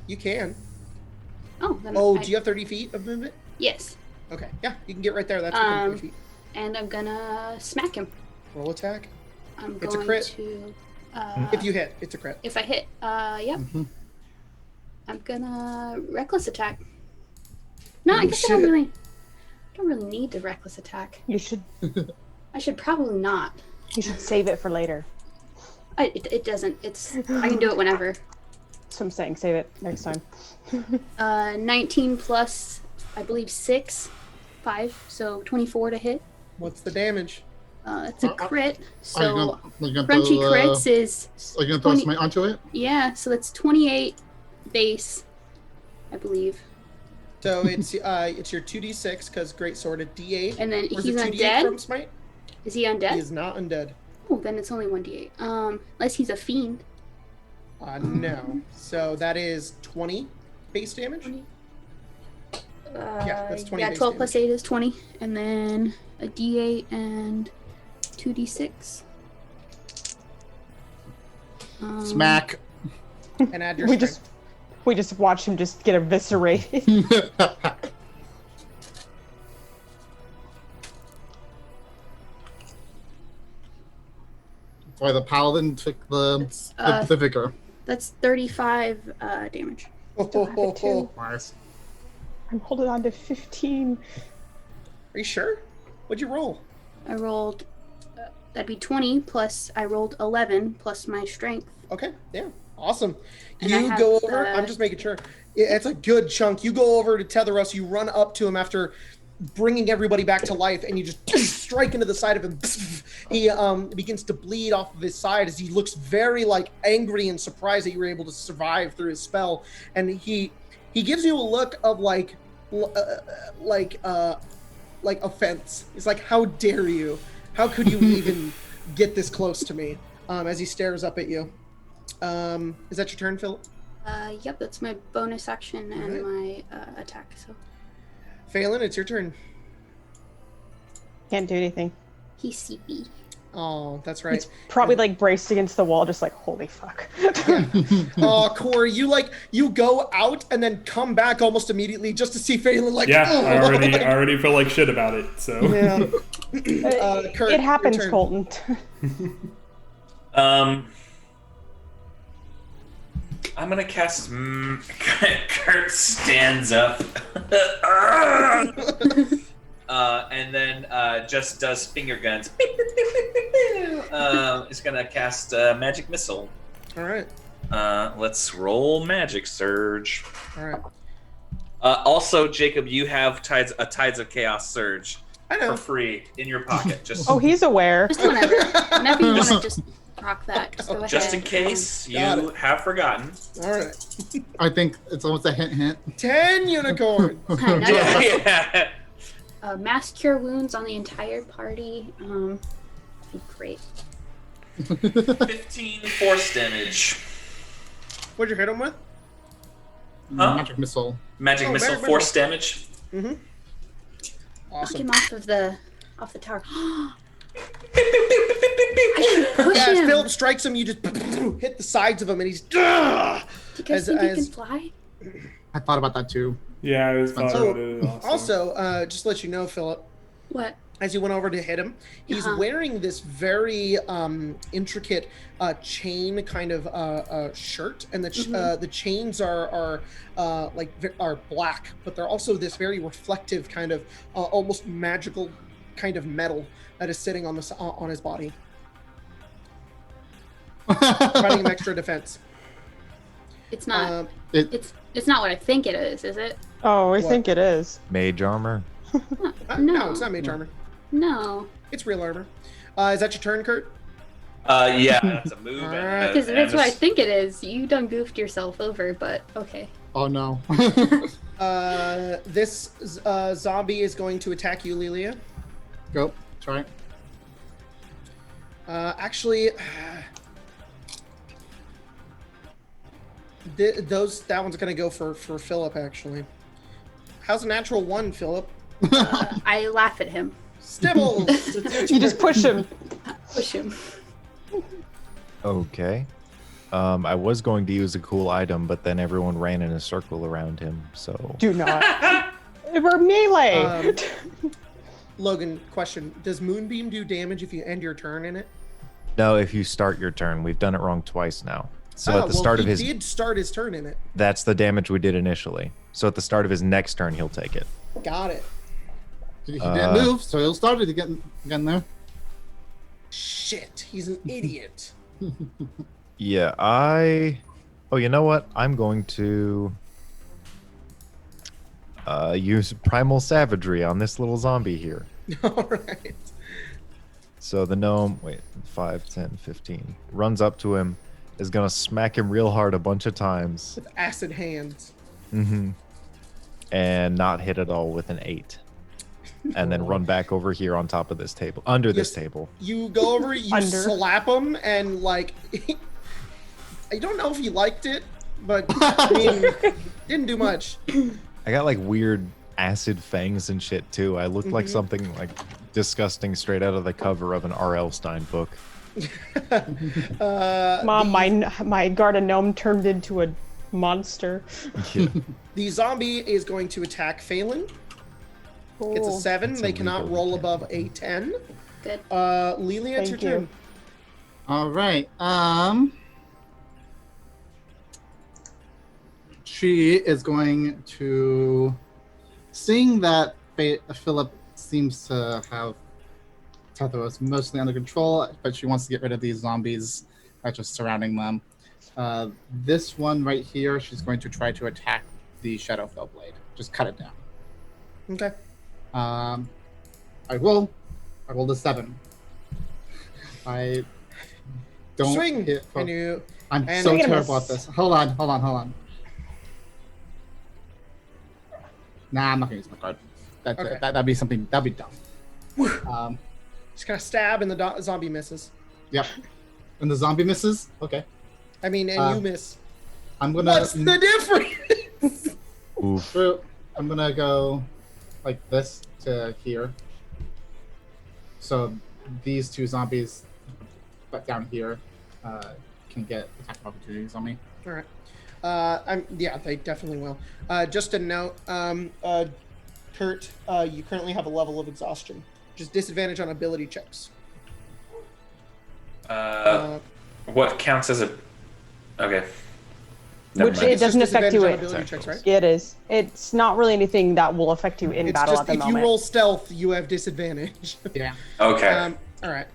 A: You can.
F: Oh, then
A: Oh,
F: I-
A: do you have 30 feet of movement?
F: Yes.
A: Okay. Yeah, you can get right there. That's within 30 feet.
F: And I'm gonna smack him.
A: Roll attack.
F: I'm
A: It's a
F: going
A: crit.
F: to.
A: If you hit, it's a crit.
F: If I hit, yep. I'm gonna reckless attack. No, I guess I don't really need the reckless attack.
E: You should
F: I should probably not.
E: save it for later.
F: It doesn't. I can do it whenever.
E: That's what I'm saying. Save it next time.
F: 19 plus I believe 5, so 24 to hit.
A: What's the damage?
F: It's a crit.
C: Are
F: So
C: you gonna
F: crunchy
C: throw,
F: crits is
C: Are you gonna throw
F: 20
C: smite onto it?
F: yeah. So that's 28 base, I believe.
A: So it's your 2d6 because great sword a d8.
F: And then
A: Or is
F: he's
A: it 2d8
F: undead.
A: from smite?
F: Is he undead?
A: He is not undead.
F: Oh, then it's only 1d8. Unless he's a fiend.
A: No. So that is 20 base damage.
F: 20.
A: Yeah, that's 20
F: Yeah,
A: base
F: 12 plus
A: damage.
F: 8 is 20, and then a d8 and 2d6.
C: Smack.
A: And add your
E: We
A: strength.
E: we just watch him just get eviscerated.
C: Why the paladin took the
F: That's,
C: the vicar.
F: That's 35 damage.
E: Still have it too.
C: Nice.
E: I'm holding on to 15.
A: Are you sure? What'd you roll?
F: I rolled, that'd be 20, plus I rolled 11, plus my strength.
A: Okay, yeah, awesome.
F: And I
A: You
F: have
A: go over.
F: the-
A: I'm just making sure. Yeah, it's a good chunk. You go over to Tetheros. You run up to him after bringing everybody back to life, and you just strike into the side of him. He begins to bleed off of his side as he looks very like angry and surprised that you were able to survive through his spell. And he gives you a look of like offense. He's like, "How dare you? How could you even get this close to me?" As he stares up at you. Is that your turn, Philip?
F: Yep, that's my bonus action and my attack, so.
A: Phelan, it's your turn.
E: Can't do anything.
F: He's CP.
A: Oh, that's right.
E: It's probably like braced against the wall, just like, holy fuck.
A: Oh, Corey, you go out and then come back almost immediately just to see Phelan like.
B: Yeah,
A: oh,
B: I
A: like-
B: already feel like shit about it. So
A: Yeah. Kurt,
E: It happens,
A: your turn.
E: Colton.
G: I'm gonna cast. Kurt stands up, and then just does finger guns. Is gonna cast magic missile.
A: All right.
G: Let's roll magic surge.
A: All right.
G: Also, Jacob, you have Tides of Chaos surge
A: I
G: for
A: know.
G: free in your pocket. Just
E: Oh, he's aware.
F: Just whenever. Whenever you want to just rock that, just go ahead.
G: just in case
A: Got
G: you have forgotten.
A: All right.
C: I think it's almost a hint.
A: 10 unicorn.
F: Nice.
G: Yeah.
F: Mass cure wounds on the entire party. Great.
G: 15 force damage.
A: What'd you hit him with?
G: Huh?
C: Magic missile.
G: Magic
A: Oh,
G: missile
A: magic
G: force damage.
A: Mm-hmm.
F: Knock
A: Awesome.
F: him off the tower. I should push
A: Yeah, as
F: him.
A: Philip strikes him, you just hit the sides of him, and he's.
F: Do you guys think he can fly?
C: I thought about that too.
B: yeah, it was
A: Oh,
B: probably
A: also, just to let you know, Philip,
F: What?
A: as you went over to hit him, he's
F: Uh-huh.
A: wearing this very intricate chain kind of shirt, and the chains are black, but they're also this very reflective kind of almost magical kind of metal that is sitting on his body, providing him extra defense.
F: It's not.
C: It
F: It's not what I think it is it?
E: Oh, I
A: What?
E: think it is.
D: Mage armor.
A: No,
F: No.
A: it's not mage armor.
F: No.
A: It's real armor. Is that your turn, Kurt?
G: Yeah, that's a move.
A: Alright.
F: Because if it's what I think it is, you done goofed yourself over, but okay.
C: Oh no.
A: This zombie is going to attack you, Lilia.
C: Go. Try it.
A: Actually, that one's gonna go for Philip. Actually, how's a natural 1, Philip?
F: I laugh at him.
A: Stibbles. It's your
E: You just
A: turn.
E: push him.
F: Push him.
D: Okay. I was going to use a cool item, but then everyone ran in a circle around him, so...
E: Do not. We're melee.
A: Logan, question: does Moonbeam do damage if you end your turn in it?
D: No, if you start your turn. We've done it wrong twice now. So at the start of his...
A: he did start his turn in it.
D: That's the damage we did initially. So at the start of his next turn, he'll take it.
A: Got it.
C: He didn't move, so he'll start it again there.
A: Shit, he's an idiot.
D: Yeah, Oh, you know what? I'm going to... use primal savagery on this little zombie here.
A: All right.
D: So the gnome, 5, 10, 15, runs up to him, is going to smack him real hard a bunch of times.
A: With acid hands.
D: Mm-hmm. And not hit at all with an 8. And then run back over here on top of this table, under this table.
A: You go over, you slap him, and like, I don't know if he liked it, but I mean, didn't do much.
D: I got like weird acid fangs and shit too. I looked like something like disgusting straight out of the cover of an R.L. Stein book.
E: Mom, my garden gnome turned into a monster.
D: Yeah.
A: The zombie is going to attack Phelan. It's a 7.
D: That's
A: they
D: a
A: cannot
D: legal
A: roll
D: attack.
A: above a 10.
F: Good.
A: Lilia, it's your
E: Thank you.
A: turn.
C: All right. She is going to, seeing that Philip seems to have Tetheros mostly under control, but she wants to get rid of these zombies that are just surrounding them. This one right here, she's going to try to attack the Shadowfell blade. Just cut it down.
A: Okay.
C: I rolled a 7. I don't
A: Swing.
C: hit for-
A: And you.
C: I'm
A: and-
C: so
E: You're gonna
C: terrible at this. Hold on. Nah, I'm not gonna use my card.
A: Okay.
C: That'd be something. That'd be dumb.
A: Just gonna stab, and the zombie misses.
C: Yep. And the zombie misses. Okay.
A: I mean, and you miss.
C: I'm gonna.
A: What's the difference?
D: Oof.
C: I'm gonna go like this to here. So these two zombies, but down here, can get attack opportunities on me.
A: All right. Yeah, they definitely will. Just a note, Kurt, you currently have a level of exhaustion, which is disadvantage on ability checks.
G: What counts as a? Okay. Never
E: Which
G: mind.
E: it doesn't
A: It's just
E: affect you.
A: disadvantage on ability checks, right?
E: It is. It's not really anything that will affect you in
A: It's
E: battle
A: just
E: at the
A: if
E: moment.
A: you roll stealth, you have disadvantage.
C: Yeah.
G: Okay.
A: All right.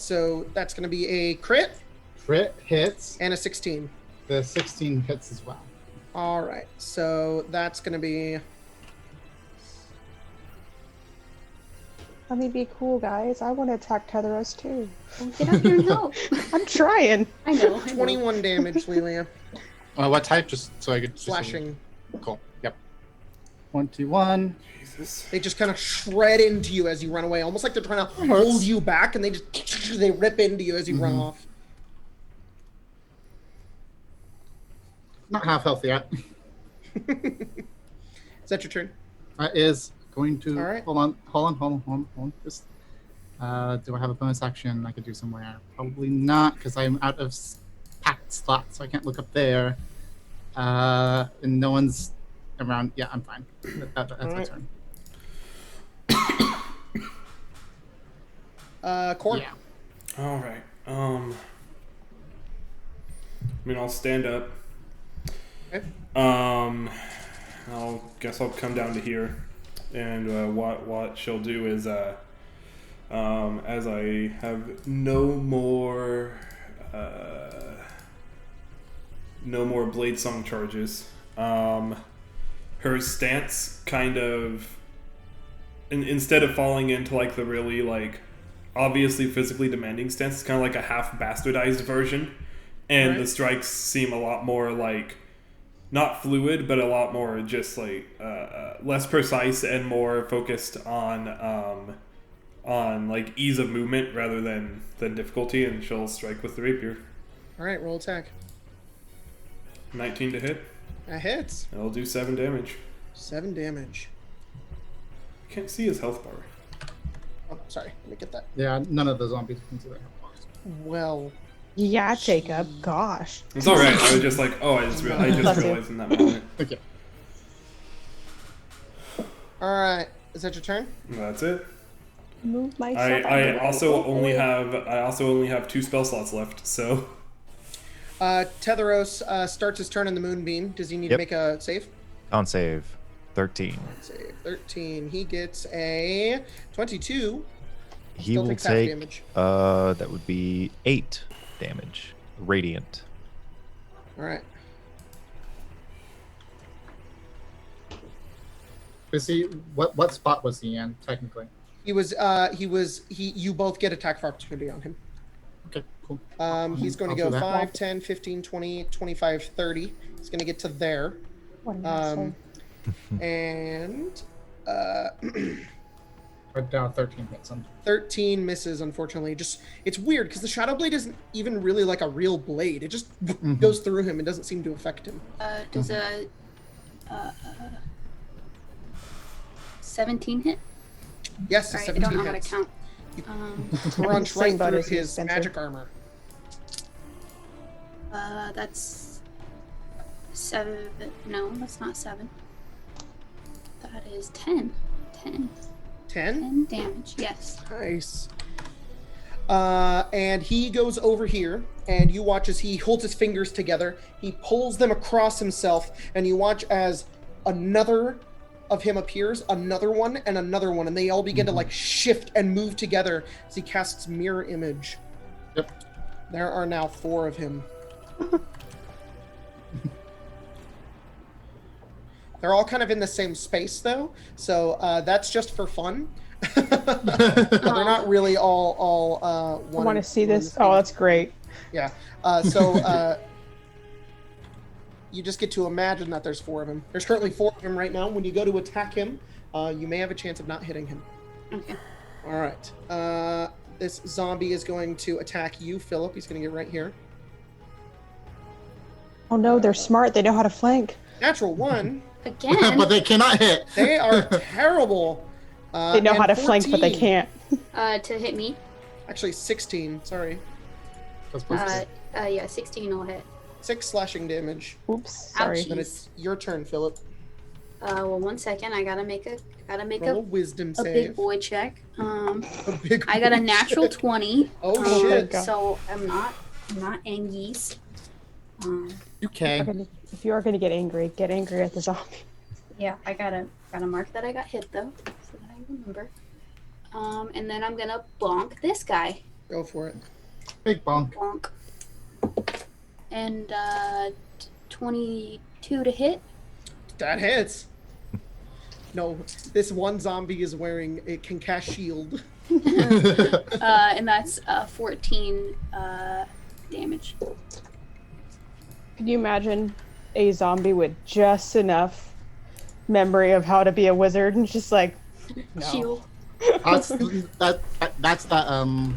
A: So that's gonna be a crit
C: Crit hits.
A: and a 16.
C: The 16 hits as well.
A: All right. So that's gonna be.
E: Let me be cool, guys. I want to attack Tetheros too.
F: Well, get up here and help.
E: I'm trying.
F: I know.
A: 21 damage, Lilia.
C: What type? Just so I could.
A: Slashing.
C: Cool. Yep. 21.
B: Jesus.
A: They just kind of shred into you as you run away, almost like they're trying to hold you back, and they rip into you as you run off.
C: Not half healthy yet.
A: Is that your turn?
C: Is going to.
A: All right.
C: Hold on. Just. Do I have a bonus action I could do somewhere? Probably not, because I'm out of packed slots, so I can't look up there. And no one's around. Yeah, I'm fine. That's my
A: right.
C: turn.
A: Core.
C: Yeah.
B: All right. I mean, I'll stand up.
A: Okay.
B: I'll come down to here, and what she'll do is, as I have no more blade song charges, her stance kind of, instead of falling into like the really like obviously physically demanding stance, it's kind of like a half bastardized version, and
A: Right.
B: the strikes seem a lot more like not fluid, but a lot more just like less precise and more focused on like ease of movement rather than difficulty, and she'll strike with the rapier.
A: All right, roll attack.
B: 19 to hit.
A: That hits.
B: It'll do 7 damage.
A: 7 damage.
B: I can't see his health bar.
A: Oh, sorry. Let me get that.
C: Yeah, none of the zombies can see that.
A: Well,
E: Yeah, Jacob. Gosh.
B: It's all right. I was just like, I just
E: Bless you.
B: realized in that moment.
C: Okay.
A: all right. Is that your turn?
B: That's it.
E: Move myself.
B: I also only have 2 spell slots left, so
A: Tetheros starts his turn in the Moonbeam. Does he need to
D: Yep.
A: make a save?
D: On save. 13.
A: Save 13. He gets a 22.
D: He
A: Still
D: will
A: takes half
D: take
A: damage.
D: that would be 8 damage. Radiant.
A: All right.
C: Is he? What spot was he in technically?
A: You both get attack of opportunity on him.
C: Okay, cool.
A: He's going to
C: I'll
A: go
C: do that.
A: 5, 10, 15, 20, 25, 30. He's going to get to there.
E: What an asshole.
A: And
C: Right down 13 hits him.
A: 13 misses, unfortunately. It's weird because the Shadow Blade isn't even really like a real blade. It just goes through him and doesn't seem to affect him.
F: Does a 17 hit?
A: Yes, a
F: Sorry, I
A: 17
F: don't know
A: hits.
F: how to count.
A: Crunch
E: Same
A: right
E: boat
A: through
E: as you,
A: his
E: Spencer.
A: magic armor.
F: That's 7. No, that's not 7. That is 10. 10.
A: 10?
F: Damage, yes.
A: Nice. And he goes over here, and you watch as he holds his fingers together. He pulls them across himself, and you watch as another of him appears, another one, and they all begin to like shift and move together as he casts mirror image.
C: Yep.
A: There are now 4 of him. They're all kind of in the same space though, so that's just for fun. They're not really all
E: I want to see this. Oh, that's great.
A: Yeah. So you just get to imagine that there's 4 of him. There's currently 4 of him right now. When you go to attack him, you may have a chance of not hitting him.
F: Okay.
A: All right. This zombie is going to attack you, Philip. He's going to get right here.
E: Oh no, they're smart. They know how to flank.
A: Natural 1.
F: Again?
C: But they cannot hit.
A: They are terrible.
E: They know
A: and
E: how to flank, but they
A: 14.
E: can't.
F: To hit me?
A: Actually, 16. Sorry.
C: That's plus
F: Yeah, 16 will hit.
A: 6 slashing damage.
E: Oops, sorry.
F: Ouch.
A: Then it's your turn, Philip.
F: Well, 1 second. I gotta make
A: Roll a wisdom
F: a
A: save.
F: big boy check.
A: A big
F: I got a
A: boy
F: natural
A: check.
F: 20.
A: Oh shit.
E: God.
F: So I'm not Angies.
C: UK.
E: If you are gonna get angry at the zombie.
F: Yeah, I gotta mark that I got hit though, so that I remember. And then I'm gonna bonk this guy.
A: Go for it.
C: Big bonk.
F: Bonk. And 22 to hit.
A: That hits. No, this one zombie is wearing a can cast shield.
F: And that's 14 damage.
E: Can you imagine a zombie with just enough memory of how to be a wizard and just like no.
F: Shield.
C: That's that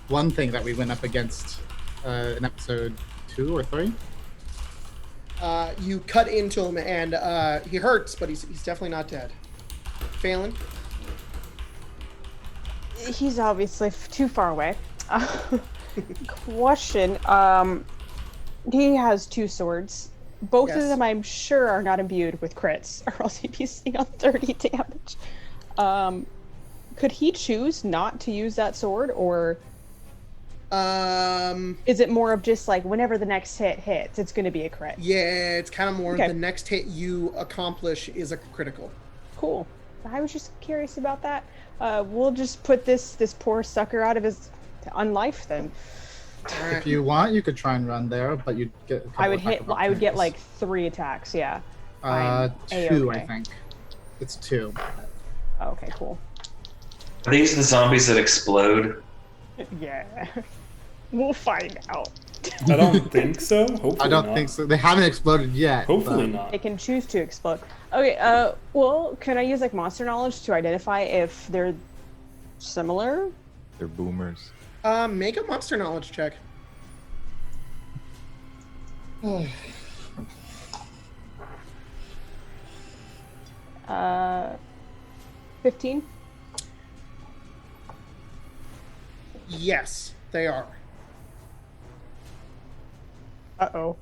C: one thing that we went up against in episode 2 or 3.
A: You cut into him and he hurts, but he's definitely not dead. Phelan?
E: He's obviously too far away. Question. He has 2 swords. Both
A: Yes.
E: of them, I'm sure, are not imbued with crits, or else he'd be sitting on 30 damage. Could he choose not to use that sword, or is it more of just like whenever the next hit hits, it's going to be a crit?
A: Yeah, it's kind of more
E: Okay.
A: the next hit you accomplish is a critical.
E: Cool. I was just curious about that. We'll just put this poor sucker out of his unlife then.
A: All right.
C: If you want, you could try and run there, but you'd get. A couple
E: I would
C: attack
E: hit.
C: of
E: I would get
C: opportunities.
E: like 3 attacks. Yeah.
C: 2,
E: I'm
C: I
E: A-okay.
C: think. It's 2.
E: Okay. Cool.
G: Are these the zombies that explode?
E: Yeah. We'll find out.
B: I don't think so. Hopefully
C: I don't
B: not.
C: think so. They haven't exploded yet.
B: Hopefully
C: but-
B: not.
E: They can choose to explode. Okay. Well, can I use like monster knowledge to identify if they're similar?
D: They're boomers.
A: Make a monster knowledge check.
E: 15.
A: Yes, they are.
E: Uh-oh.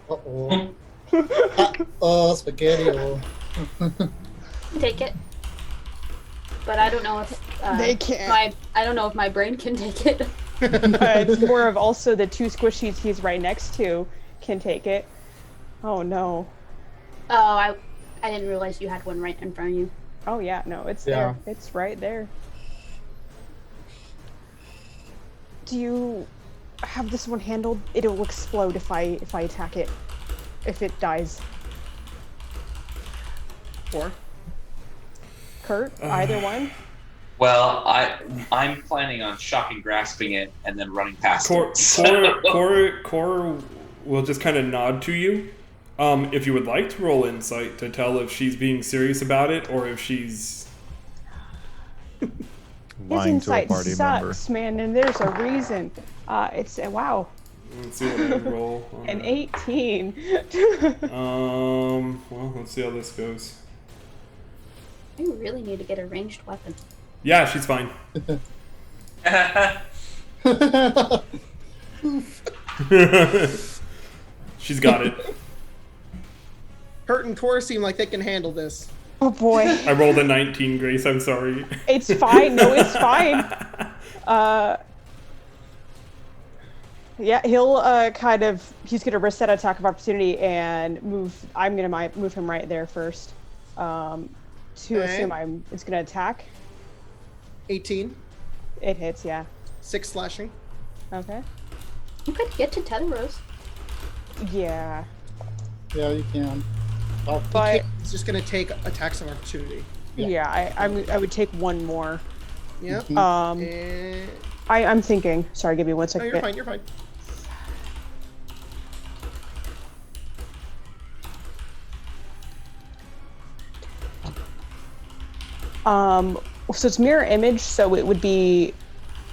C: Uh-oh. Uh-oh, spaghetti.
F: Take it. But I don't know if
E: They can't.
F: I don't know if my brain can take it.
E: It's more of also the 2 squishies he's right next to can take it. Oh no.
F: Oh, I didn't realize you had one right in front of you.
E: Oh yeah, no, it's
C: Yeah.
E: there. It's right there. Do you have this one handled? It'll explode if I attack it. If it dies.
A: 4.
E: Kurt, either one.
G: Well, I'm planning on shocking grasping it and then running past it.
B: Core will just kind of nod to you. If you would like to roll insight to tell if she's being serious about it or if she's
E: His
D: Lying to a
E: insight
D: party member.
E: sucks, man, and there's a reason. It's wow,
B: Let's see what I roll. on
E: an
B: that.
E: 18.
B: Well, let's see how this goes.
F: I really need to get a ranged weapon.
B: Yeah, she's fine. She's got it.
A: Kurt and Core seem like they can handle this.
E: Oh boy,
B: I rolled a 19, Grace. I'm sorry.
E: it's fine. No, it's fine. Yeah, he'll he's gonna risk that attack of opportunity and move. I'm gonna move him right there first. To assume it's gonna attack.
A: 18,
E: It hits, yeah.
A: 6 slashing.
E: Okay.
F: You could get to Tetheros.
E: Yeah.
C: Yeah, you can. Oh,
E: But
A: It's just gonna take attacks of opportunity.
E: yeah, I would take one more.
A: Yep.
E: And
A: And...
E: I'm thinking. Sorry, give me 1
A: No,
E: second.
A: you're fine. You're fine.
E: So it's mirror image, so it would be.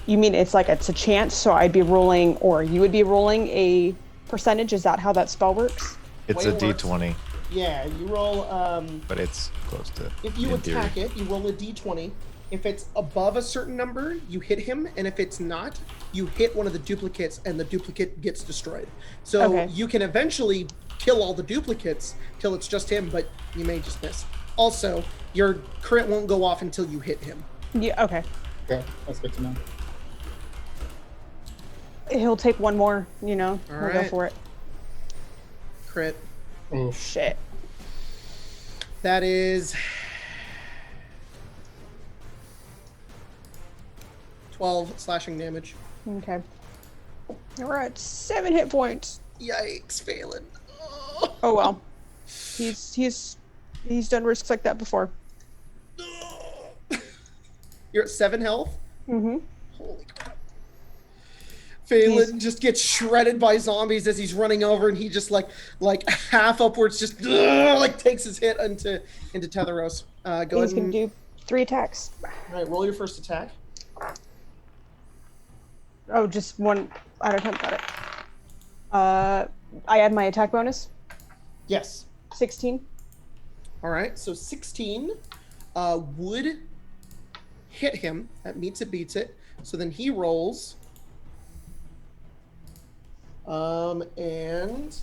E: You mean it's like it's a chance? So I'd be rolling, or you would be rolling a percentage. Is that how that spell works?
D: It's
A: Way
D: a
A: it works.
D: D20,
A: Yeah, you roll.
D: but it's close to.
A: If you
D: in theory.
A: attack it, you roll a d20. If it's above a certain number, you hit him, and if it's not, you hit one of the duplicates, and the duplicate gets destroyed. So
E: Okay.
A: you can eventually kill all the duplicates till it's just him, but you may just miss. Also, your crit won't go off until you hit him.
E: Yeah. Okay.
C: okay, that's good to know.
E: He'll take one more. You know.
A: All
E: We'll go
A: right.
E: for it.
A: Crit.
C: Oh,
E: Shit.
A: That is 12 slashing damage.
E: Okay. We're at 7 hit points.
A: Yikes, Phelan.
E: Oh well. He's done risks like that before.
A: You're at 7 health?
E: Mm-hmm.
A: Holy crap. Phelan just gets shredded by zombies as he's running over, and he just like half upwards, just like takes his hit into Tetheros. Go
E: He's
A: ahead
E: gonna
A: and
E: do 3 attacks.
A: all right, roll your first attack.
E: Oh, just one out of 10. Got it. I add my attack bonus.
A: Yes.
E: 16.
A: All right, so 16 would hit him. That meets it, beats it. So then he rolls. And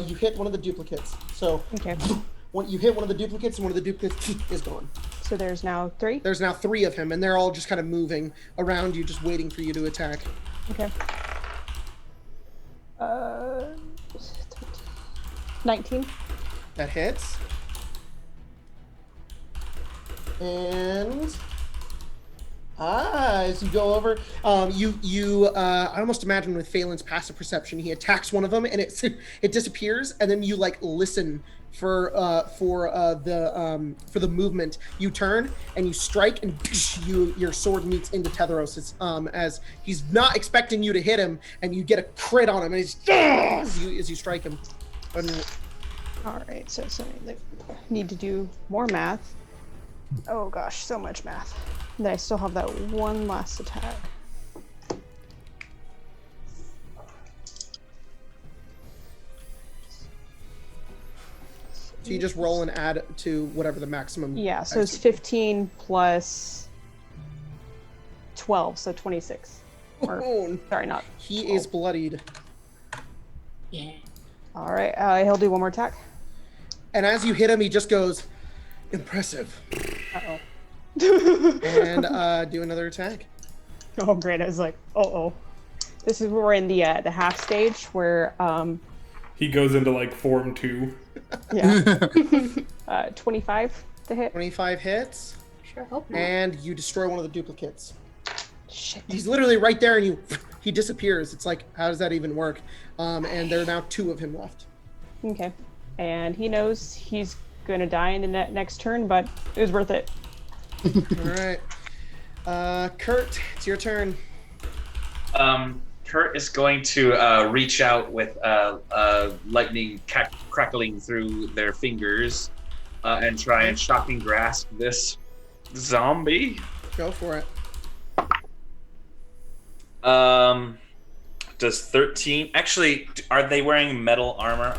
A: you hit one of the duplicates. So
E: Okay.
A: when you hit one of the duplicates, and one of the duplicates is gone.
E: So there's now 3.
A: There's now 3 of him, and they're all just kind of moving around you, just waiting for you to attack.
E: Okay. 19.
A: That hits. And as you go over, I almost imagine with Phelan's passive perception, he attacks one of them and it disappears, and then you like listen for the movement. You turn and you strike, and your sword meets into Tetheros. It's as he's not expecting you to hit him, and you get a crit on him, and he's as you strike him. And
E: All right. So I need to do more math. Oh gosh, so much math. Then I still have that one last attack.
A: so you just roll and add to whatever the maximum.
E: Yeah, so it's 15 plus 12, so 26. Or,
A: Oh,
E: sorry, not.
A: he is bloodied.
E: All right, he'll do one more attack.
A: And as you hit him, he just goes, impressive.
E: Uh-oh.
A: And do another attack.
E: Oh, great. I was like, uh-oh. This is where we're in the half stage where,
B: He goes into like form 2.
E: yeah. 25 to hit.
A: 25 hits,
F: Sure hope not.
A: and you destroy one of the duplicates.
E: Shit.
A: He's literally right there, and he disappears. It's like, how does that even work? And there are now 2 of him left.
E: Okay. And he knows he's gonna die in the next turn, but it was worth it.
A: All right. Kurt, it's your turn.
G: Kurt is going to reach out with lightning crackling through their fingers and try and shocking grasp this zombie.
A: Go for it.
G: Does 13... Actually, are they wearing metal armor?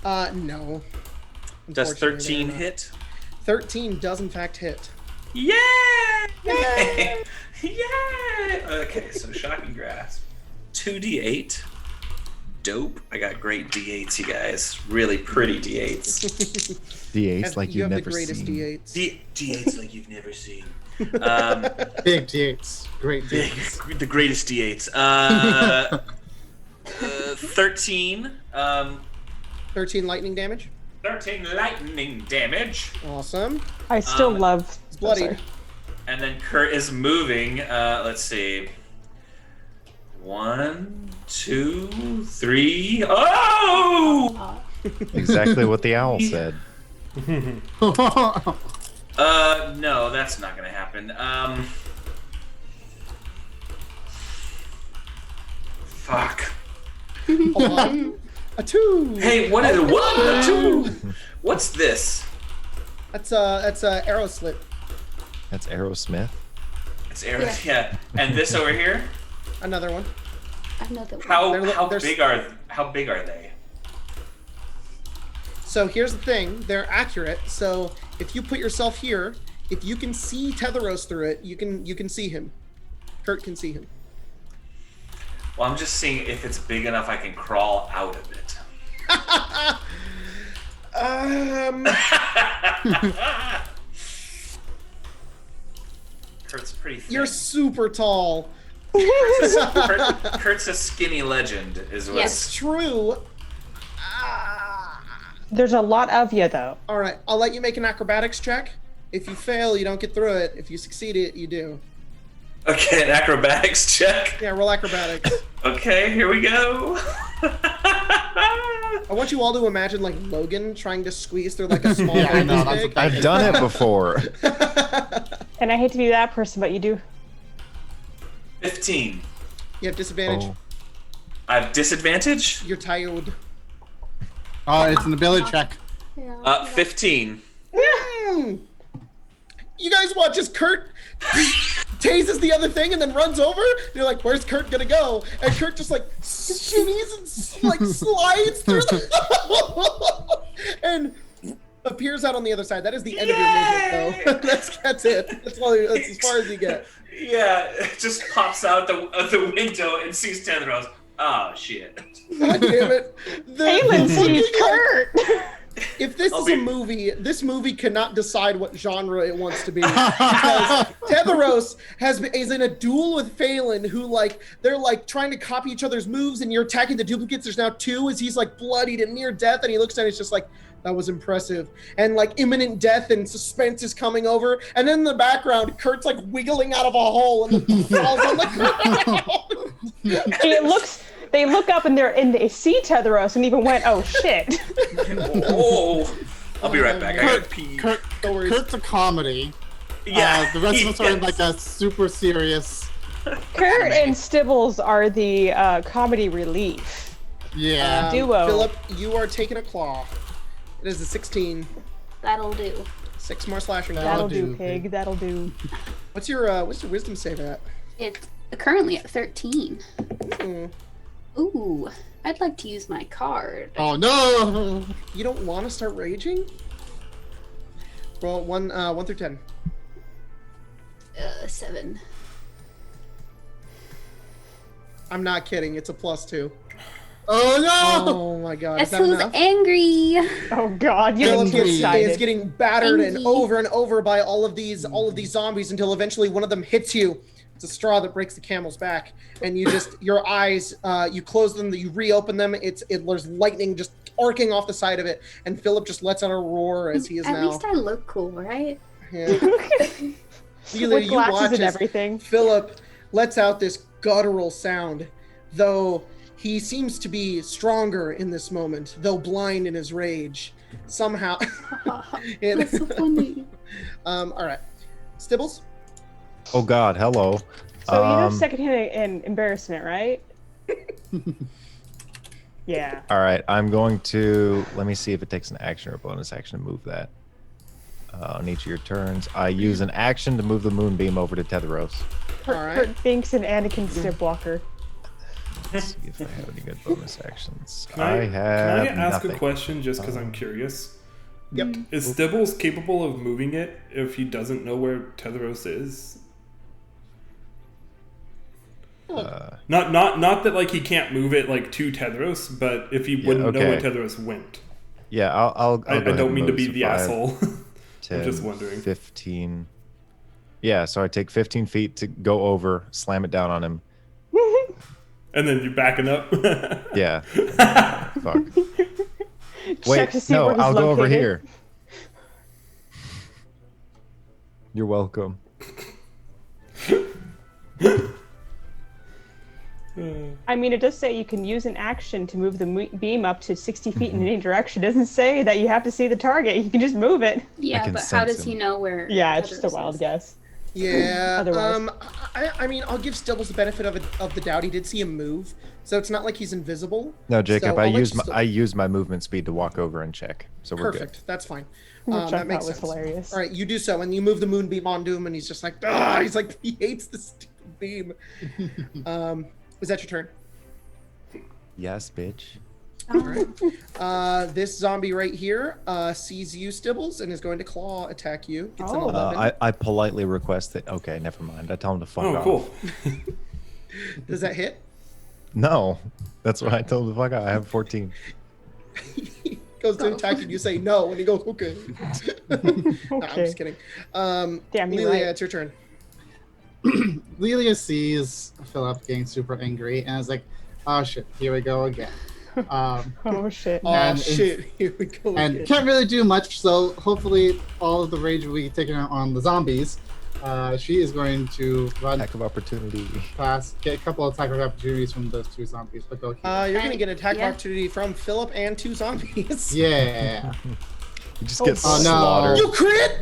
A: No.
G: Does
A: Unfortunately,
G: 13
A: they're not.
G: hit?
A: 13 does in fact hit.
G: Yay! Yay! Yay! Okay, so shocking grasp. 2d8. Dope. I got great d8s, you guys. Really pretty d8s.
D: D8s like
A: you
D: you've
A: have the
D: never
A: greatest
D: seen.
A: D8s.
G: D8s like you've never seen.
C: Big D8s. Great D8s.
G: The greatest d8s. 13.
A: 13 lightning damage.
G: 13 lightning damage.
A: Awesome.
E: I still love.
A: It's bloodied.
G: And then Kurt is moving. Let's see. 1, 2, 3. Oh!
D: Exactly what the owl said.
G: No, that's not gonna happen. Fuck.
A: A 2.
G: Hey, what is what? 2? What's this?
A: That's arrow slit.
D: That's Aerosmith.
G: It's arrows, yeah. And this over here?
A: Another one.
F: Another one.
G: How
A: They're-
G: big are they?
A: So here's the thing, they're accurate. So if you put yourself here, if you can see Tetheros through it, you can see him. Kurt can see him.
G: Well, I'm just seeing if it's big enough I can crawl out of it. Kurt's pretty thin.
A: You're super tall.
G: Kurt's a skinny legend, is what.
A: It's true.
E: There's a lot of you though.
A: All right, I'll let you make an acrobatics check. If you fail, you don't get through it. If you succeed it, you do.
G: Okay, an acrobatics check.
A: Yeah, roll acrobatics.
G: Okay, here we go.
A: I want you all to imagine like Logan trying to squeeze through like a small
C: Yeah, I know,
A: baby
C: that's
A: stick.
D: I've done it before.
E: And I hate to be that person, but you do.
G: 15.
A: You have disadvantage.
D: Oh.
G: I have disadvantage.
A: You're tired.
C: Oh, it's an ability check.
G: 15.
A: You guys watch as Kurt tases the other thing and then runs over. You're like, where's Kurt gonna go? And Kurt just like shimmies and like slides through the and appears out on the other side. That is the end of your movement, though. that's it. That's as far as you get.
G: Yeah, it just pops out the window and sees Tetheros. Oh shit.
A: God damn it.
E: Phelan sees Kurt.
A: If this is a movie, this movie cannot decide what genre it wants to be. Because Tetheros is in a duel with Phelan, who they're trying to copy each other's moves, and you're attacking the duplicates. There's now 2 as he's bloodied and near death, and he looks at it, it's just like, that was impressive. And imminent death and suspense is coming over. And then in the background, Kurt's wiggling out of a hole and falls on the ground.
E: They look up and they see Tetheros and even went, oh shit.
G: Oh, I'll be right back. I gotta pee.
C: Kurt's a comedy.
G: Yeah.
C: The rest of us are in a super serious.
E: Kurt and Stibbles are the comedy relief.
C: Yeah.
E: Duo.
A: Philip, you are taking a claw. It is a 16.
F: That'll do.
A: 6 more slashing.
E: That'll
C: do,
E: do, pig. That'll do.
A: What's your wisdom save at?
F: It's currently at 13.
A: Mm.
F: Ooh, I'd like to use my card.
C: Oh no!
A: You don't want to start raging? Roll 1 through 10.
F: 7.
A: I'm not kidding. It's a +2.
C: Oh no!
A: Oh my god. Is
F: That's
A: that
F: who's
A: enough?
F: angry.
E: Oh god, you're
A: Philip
E: too
A: is
E: excited.
A: getting battered and
F: Angry.
A: over by all of these zombies until eventually one of them hits you. It's a straw that breaks the camel's back, and you just your eyes you close them, you reopen them. There's lightning just arcing off the side of it, and Philip just lets out a roar as he is
F: At
A: now.
F: least I look cool, right?
A: Yeah.
E: With glasses and everything.
A: Philip lets out this guttural sound, though he seems to be stronger in this moment, though blind in his rage. somehow.
F: That's so funny.
A: All right, Stibbles.
D: Oh God, hello.
E: So you know secondhand embarrassment, right? Yeah.
D: All right, I'm going to let me see if it takes an action or a bonus action to move that. On each of your turns, I use an action to move the moonbeam over to Tetheros.
E: Kurt thinks an Anakin Stibwalker.
D: Let's see if I have any good bonus actions.
B: Can I
D: have
B: ask
D: nothing.
B: a question just because I'm curious?
A: Yep.
B: Is Stibbles capable of moving it if he doesn't know where Tetheros is? Not that like he can't move it like to Tetheros, but if he wouldn't know where Tetheros went.
D: Yeah, I'll
B: I
D: go ahead
B: don't
D: and
B: mean to
D: move.
B: be
D: So
B: the
D: 5,
B: asshole.
D: 10,
B: I'm just wondering.
D: 15. Yeah, so I take 15 feet to go over, slam it down on him.
B: And then you're backing up.
D: Yeah. Fuck.
E: Check
D: Wait,
E: to see
D: no,
E: where he's
D: I'll go over
E: located.
D: here. You're welcome.
E: I mean, it does say you can use an action to move the beam up to 60 feet in any direction. It doesn't say that you have to see the target. You can just move it.
F: Yeah,
D: can
F: but how
D: sense
F: does he
D: him.
F: know where?
E: Yeah, it's just a
F: Tetheros
E: wild
F: is?
E: guess.
A: Yeah.
E: Otherwise.
A: I mean, I'll give Stibbles the benefit of the doubt. He did see him move, so it's not like he's invisible.
D: No, Jacob,
A: So
D: I
A: I'll let
D: use
A: you
D: I use my movement speed to walk over and check. So we're
A: Perfect. That's fine.
E: Which I
A: That
E: thought
A: makes
E: was
A: sense.
E: hilarious.
A: All right, you do so, and you move the moonbeam onto him, and he's just like, ah! He's like, he hates this stupid beam. Is that your turn?
D: good. Yes, bitch.
A: All right. This zombie right here sees you, Stibbles, and is going to claw attack you. It's an
E: Oh.
A: 11.
D: I politely request that. Okay, never mind. I tell him to fuck
B: Oh,
D: off.
B: cool.
A: Does that hit?
D: No, that's what I told him to fuck off. I have 14.
A: He goes to attack you, and you say no, and he goes, okay. No, I'm
E: Okay.
A: just kidding.
E: Damn, you're
A: Lelia,
E: right.
A: it's your turn.
C: Lelia sees Philip getting super angry and is like, oh shit, here we go again.
E: Oh shit.
A: Oh,
C: And
A: shit. Here we go.
C: And
A: again.
C: can't really do much, so hopefully all of the rage will be taken out on the zombies. She is going to run
D: Attack of opportunity.
C: past, get a couple of attack of opportunities from those two zombies, but go here.
A: You're going to get an attack of
F: Yeah.
A: opportunity from Philip and 2 zombies.
C: Yeah.
D: You just get
C: Oh, no.
D: slaughtered.
A: You crit?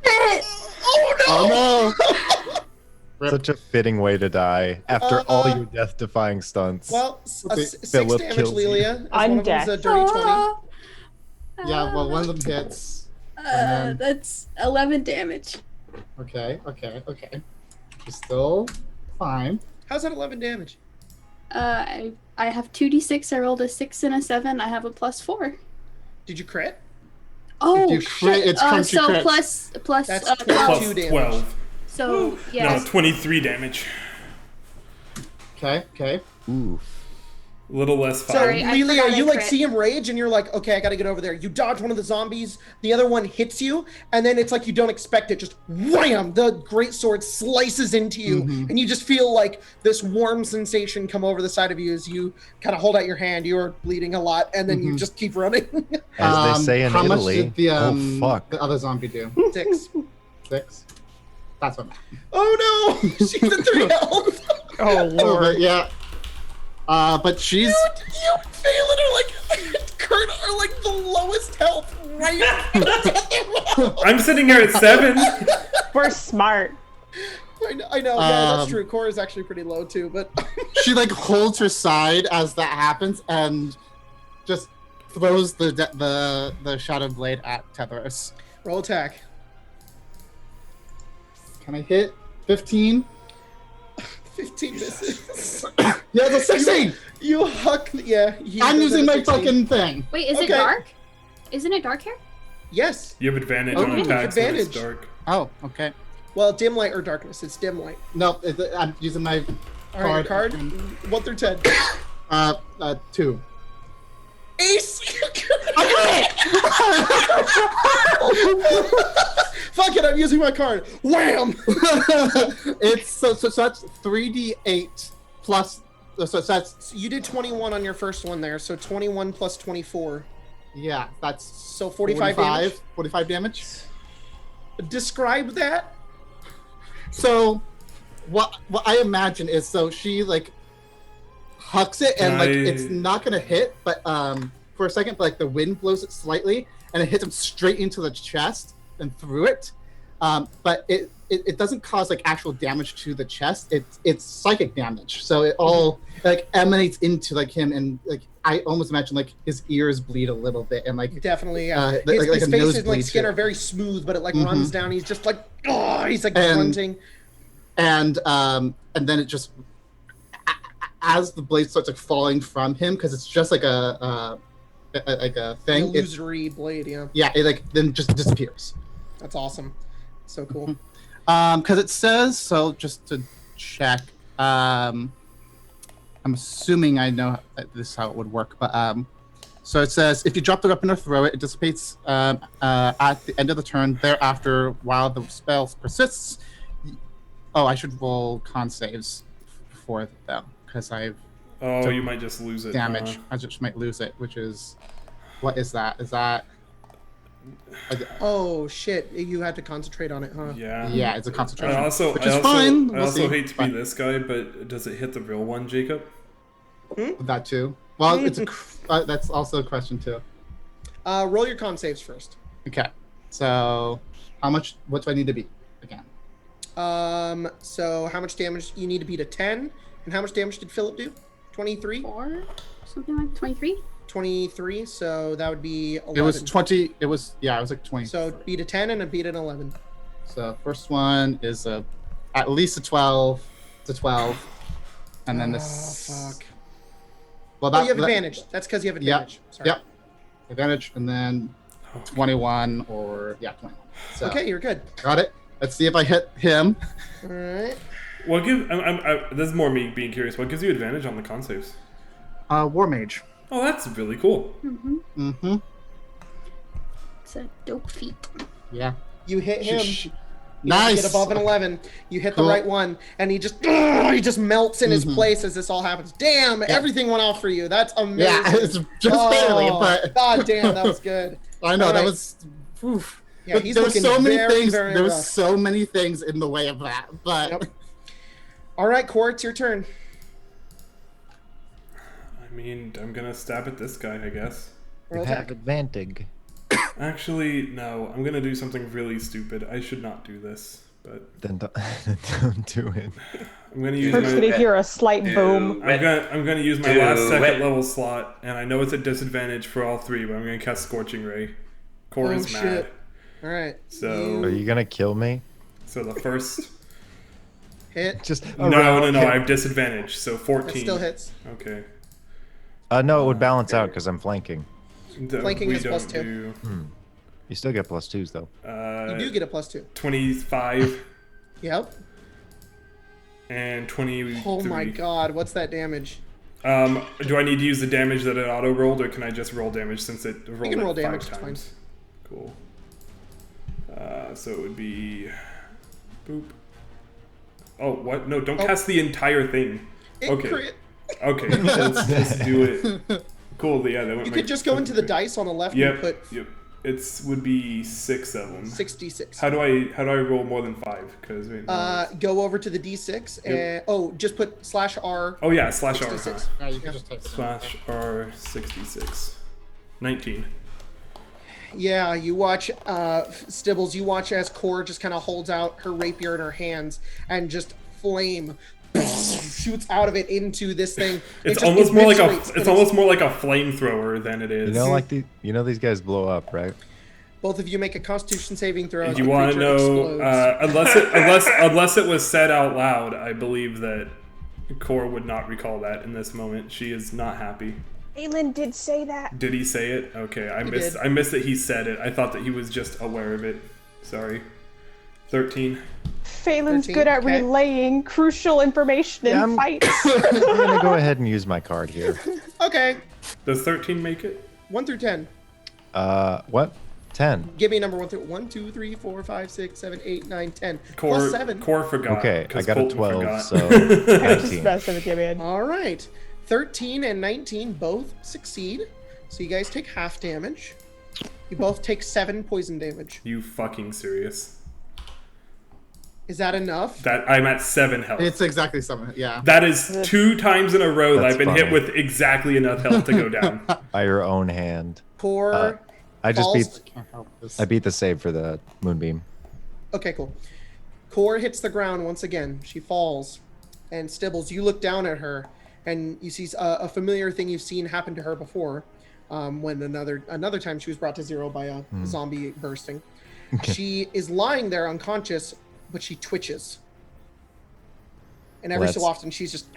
A: Oh, no!
C: Oh no! Rip.
D: Such a fitting way to die after all your death-defying stunts.
A: Well,
C: Okay,
A: 6
D: Philip
A: damage,
D: kills you.
A: Lelia. As one of them's a
E: Undead.
A: dirty 20.
C: Yeah, well, one of them hits. And then-
F: That's 11 damage.
C: Okay. She's still fine.
A: How's that 11 damage?
F: I have 2d6. I rolled a 6 and a 7. I have a +4.
A: Did you crit?
F: Oh
C: you crit,
F: shit!
C: it's crunchy
F: So
C: crits.
F: plus
A: That's
F: 12.
A: 12.
B: Plus
A: damage.
B: 12.
F: So yeah.
B: No, 23 damage.
C: Okay.
D: Oof.
B: A little less
A: So,
B: fire.
F: Sorry, I
A: Lelia,
F: forgot I
A: you like
F: crit.
A: see him rage, and you're like, okay, I gotta get over there. You dodge one of the zombies, the other one hits you, and then it's like you don't expect it. Just wham! The great sword slices into you, and you just feel like this warm sensation come over the side of you as you kind of hold out your hand. You're bleeding a lot, and then you just keep running.
D: As they say in
C: how
D: Italy.
C: much did
D: Oh fuck.
C: the other zombie do?
A: 6.
C: 6? That's what matters.
A: Oh no! She's at 3 health.
E: Oh lord.
C: Yeah. But she's
A: You and Phelan are like Kurt are like the lowest health right.
B: I'm sitting here at 7.
E: We're smart.
A: I know. Yeah, that's
C: Um,
A: true. Core is actually pretty low too, but
C: she like holds her side as that happens and just throws the shadowed blade at Tetheros.
A: roll attack.
C: Can I hit 15?
A: 15 misses.
C: Yeah, it's a 16.
A: You huck. Yeah.
C: I'm
A: does
C: using
A: a
C: my
A: 16.
C: fucking thing.
F: Wait, is
A: Okay.
F: it dark? Isn't it dark here?
A: Yes.
B: You have advantage
C: Okay.
B: on attacks when it's
A: Advantage.
B: dark.
C: Oh, okay.
A: Well, dim light or darkness. It's dim light.
C: No, I'm using my
A: All right,
C: card.
A: card. 1 through 10.
C: 2.
A: Ace. Fuck it. I'm using my card. Wham.
C: It's so that's 3d8 plus. So that's
A: You did 21 on your first one there, so 21 plus 24.
C: yeah. That's
A: So 45 damage.
C: 45 damage.
A: Describe that.
C: So, what I imagine is so she like hucks it and like it's
B: Nice.
C: not gonna hit, but for a second, but like the wind blows it slightly, and it hits him straight into the chest and through it. But it doesn't cause like actual damage to the chest. It's psychic damage. So it all like emanates into like him, and like I almost imagine like his ears bleed a little bit, and like
A: Definitely,
C: like
A: his
C: a
A: face and like
C: nosebleed
A: skin
C: too.
A: are very smooth, but it like runs down. He's just like, oh, he's like grunting.
C: And then it just as the blade starts like falling from him, because it's just like a thing.
A: Illusory blade, yeah.
C: Yeah, it like then just disappears.
A: That's awesome. So cool.
C: Because it says, so just to check, I'm assuming I know this is how it would work, but so it says if you drop the weapon or throw it, it dissipates at the end of the turn. Thereafter, while the spell persists. Oh, I should roll con saves for them because I've
B: Oh, you might just lose it.
C: damage. I just might lose it, which is what is that? Is that?
A: Oh shit! You had to concentrate on it, huh?
B: Yeah.
C: Yeah, it's a concentration.
B: I also
C: fine.
B: I
C: We'll
B: also
C: see.
B: hate to be this guy, but does it hit the real one, Jacob?
C: That too. Well, it's that's also a question too.
A: Roll your con saves first.
C: Okay. So, how much? What do I need to be again?
A: So how much damage you need to beat a 10, and how much damage did Philip do? 23?
F: 4, something like 23.
A: 23. So that would be 11.
C: It was 20. It was it was like 20.
A: So beat a 10 and a beat an 11.
C: So first one is at least a 12 to 12, and then this.
A: Oh fuck.
C: Well,
A: You have advantage. That's because you have advantage. Sorry.
C: Yep. Advantage, and then 21 or 21. So,
A: Okay, you're good.
C: got it. Let's see if I hit him.
A: All right.
B: What give? This is more me being curious. What gives you advantage on the con saves?
C: War Mage.
B: Oh, that's really cool.
C: Mm-hmm.
F: It's a dope feat.
C: Yeah.
A: You hit him. You
C: Nice.
A: get above an 11. You hit
C: Cool.
A: the right one, and he just melts in his place as this all happens. Damn, everything went off for you. That's amazing.
C: Yeah, it's just barely, but
A: God damn, that was good.
C: I know
A: All
C: that
A: right.
C: was. Oof.
A: Yeah,
C: But
A: he's
C: there were
A: looking
C: so many
A: very,
C: things.
A: very
C: There was
A: rough.
C: so many things in the way of that, but
A: Yep. All right, Core, it's your turn.
B: I mean, I'm gonna stab at this guy, I guess.
D: You
A: Roll
D: have
A: attack.
D: advantage.
B: Actually, no. I'm gonna do something really stupid. I should not do this, but
D: Then don't do it.
B: I'm gonna use
E: We're just
B: my.
E: gonna hear a slight boom.
B: I'm gonna use my
G: Do
B: last
G: it.
B: second level slot, and I know it's a disadvantage for all three, but I'm gonna cast Scorching Ray. Core
A: Oh,
B: is mad.
A: shit. All right.
B: So-
D: Are you gonna kill me?
B: So the first.
A: Hit.
D: Just
B: No. I have disadvantage. So 14.
A: That still hits.
B: Okay.
D: No, it would balance out because I'm flanking.
A: Flanking
B: We
A: is plus
B: don't
A: 2.
D: You still get +2s though.
A: You do get a +2.
B: 25
A: Yep.
B: and 23.
A: Oh my god, what's that damage?
B: Do I need to use the damage that it auto rolled, or can I just roll damage since it rolled
A: can
B: it
A: roll
B: 5
A: damage, it's
B: times? Cool. So it would be boop. Oh, what? No, don't cast the entire thing.
A: It
B: Okay.
A: crit.
B: Okay, let's do it. Cool. Yeah, that went.
A: You could just go into the dice on the left
B: Yep.
A: and put
B: Yep. It's would be 6 of them.
A: 66.
B: How do I roll more than 5? Because
A: Go over to the d6 and just put /R.
B: oh yeah, /R.
A: 66.
C: no, you can just type it in.
B: /R 66. 19.
A: Yeah, you watch Stibbles. You watch as Core just kind of holds out her rapier in her hands, and just flame shoots out of it into this thing.
B: It's
A: just
B: almost more like a
A: eviscerates,
B: it's
A: and
B: almost more like a flamethrower than it is.
D: You know these guys blow up, right?
A: Both of you make a Constitution saving throw.
B: Do
A: as
B: you
A: the
B: want to
A: creature
B: know?
A: explodes.
B: Unless it was said out loud, I believe that Core would not recall that in this moment. She is not happy.
E: Aelin did say that.
B: Did he say it? Okay, I missed.
A: did.
B: I missed that he said it. I thought that he was just aware of it. Sorry. 13.
E: Phelan's
A: 13,
E: good at
A: okay.
E: relaying crucial information
D: Yeah,
E: in fights.
D: I'm gonna go ahead and use my card here.
A: Okay,
B: Does 13 make it?
A: 1 through 10.
D: What? 10.
A: Give me a number 1 through 1, 2, 3, 4, 5, 6, 7, 8, 9, 10.
B: Core
A: Plus 7.
B: Core forgot.
D: Okay, I
B: 'cause
D: got a
B: Colton
D: 12,
B: forgot.
D: so
E: Just
D: 19.
E: messing with you, man.
A: All right. 13 and 19 both succeed. So you guys take half damage. You both take 7 poison damage.
B: You fucking serious?
A: Is that enough?
B: That I'm at 7 health.
C: It's exactly 7. Yeah.
B: That is 2 times in a row that
D: That's
B: I've been hit
D: funny.
B: with exactly enough health to go down.
D: By your own hand.
A: Core.
D: I just
A: falls-
D: I beat the save for the moonbeam.
A: Okay, cool. Core hits the ground once again. She falls. And Stibbles, you look down at her, and you see a familiar thing you've seen happen to her before, when another time she was brought to 0 by a zombie bursting. She is lying there unconscious, but she twitches. And every so often, she's just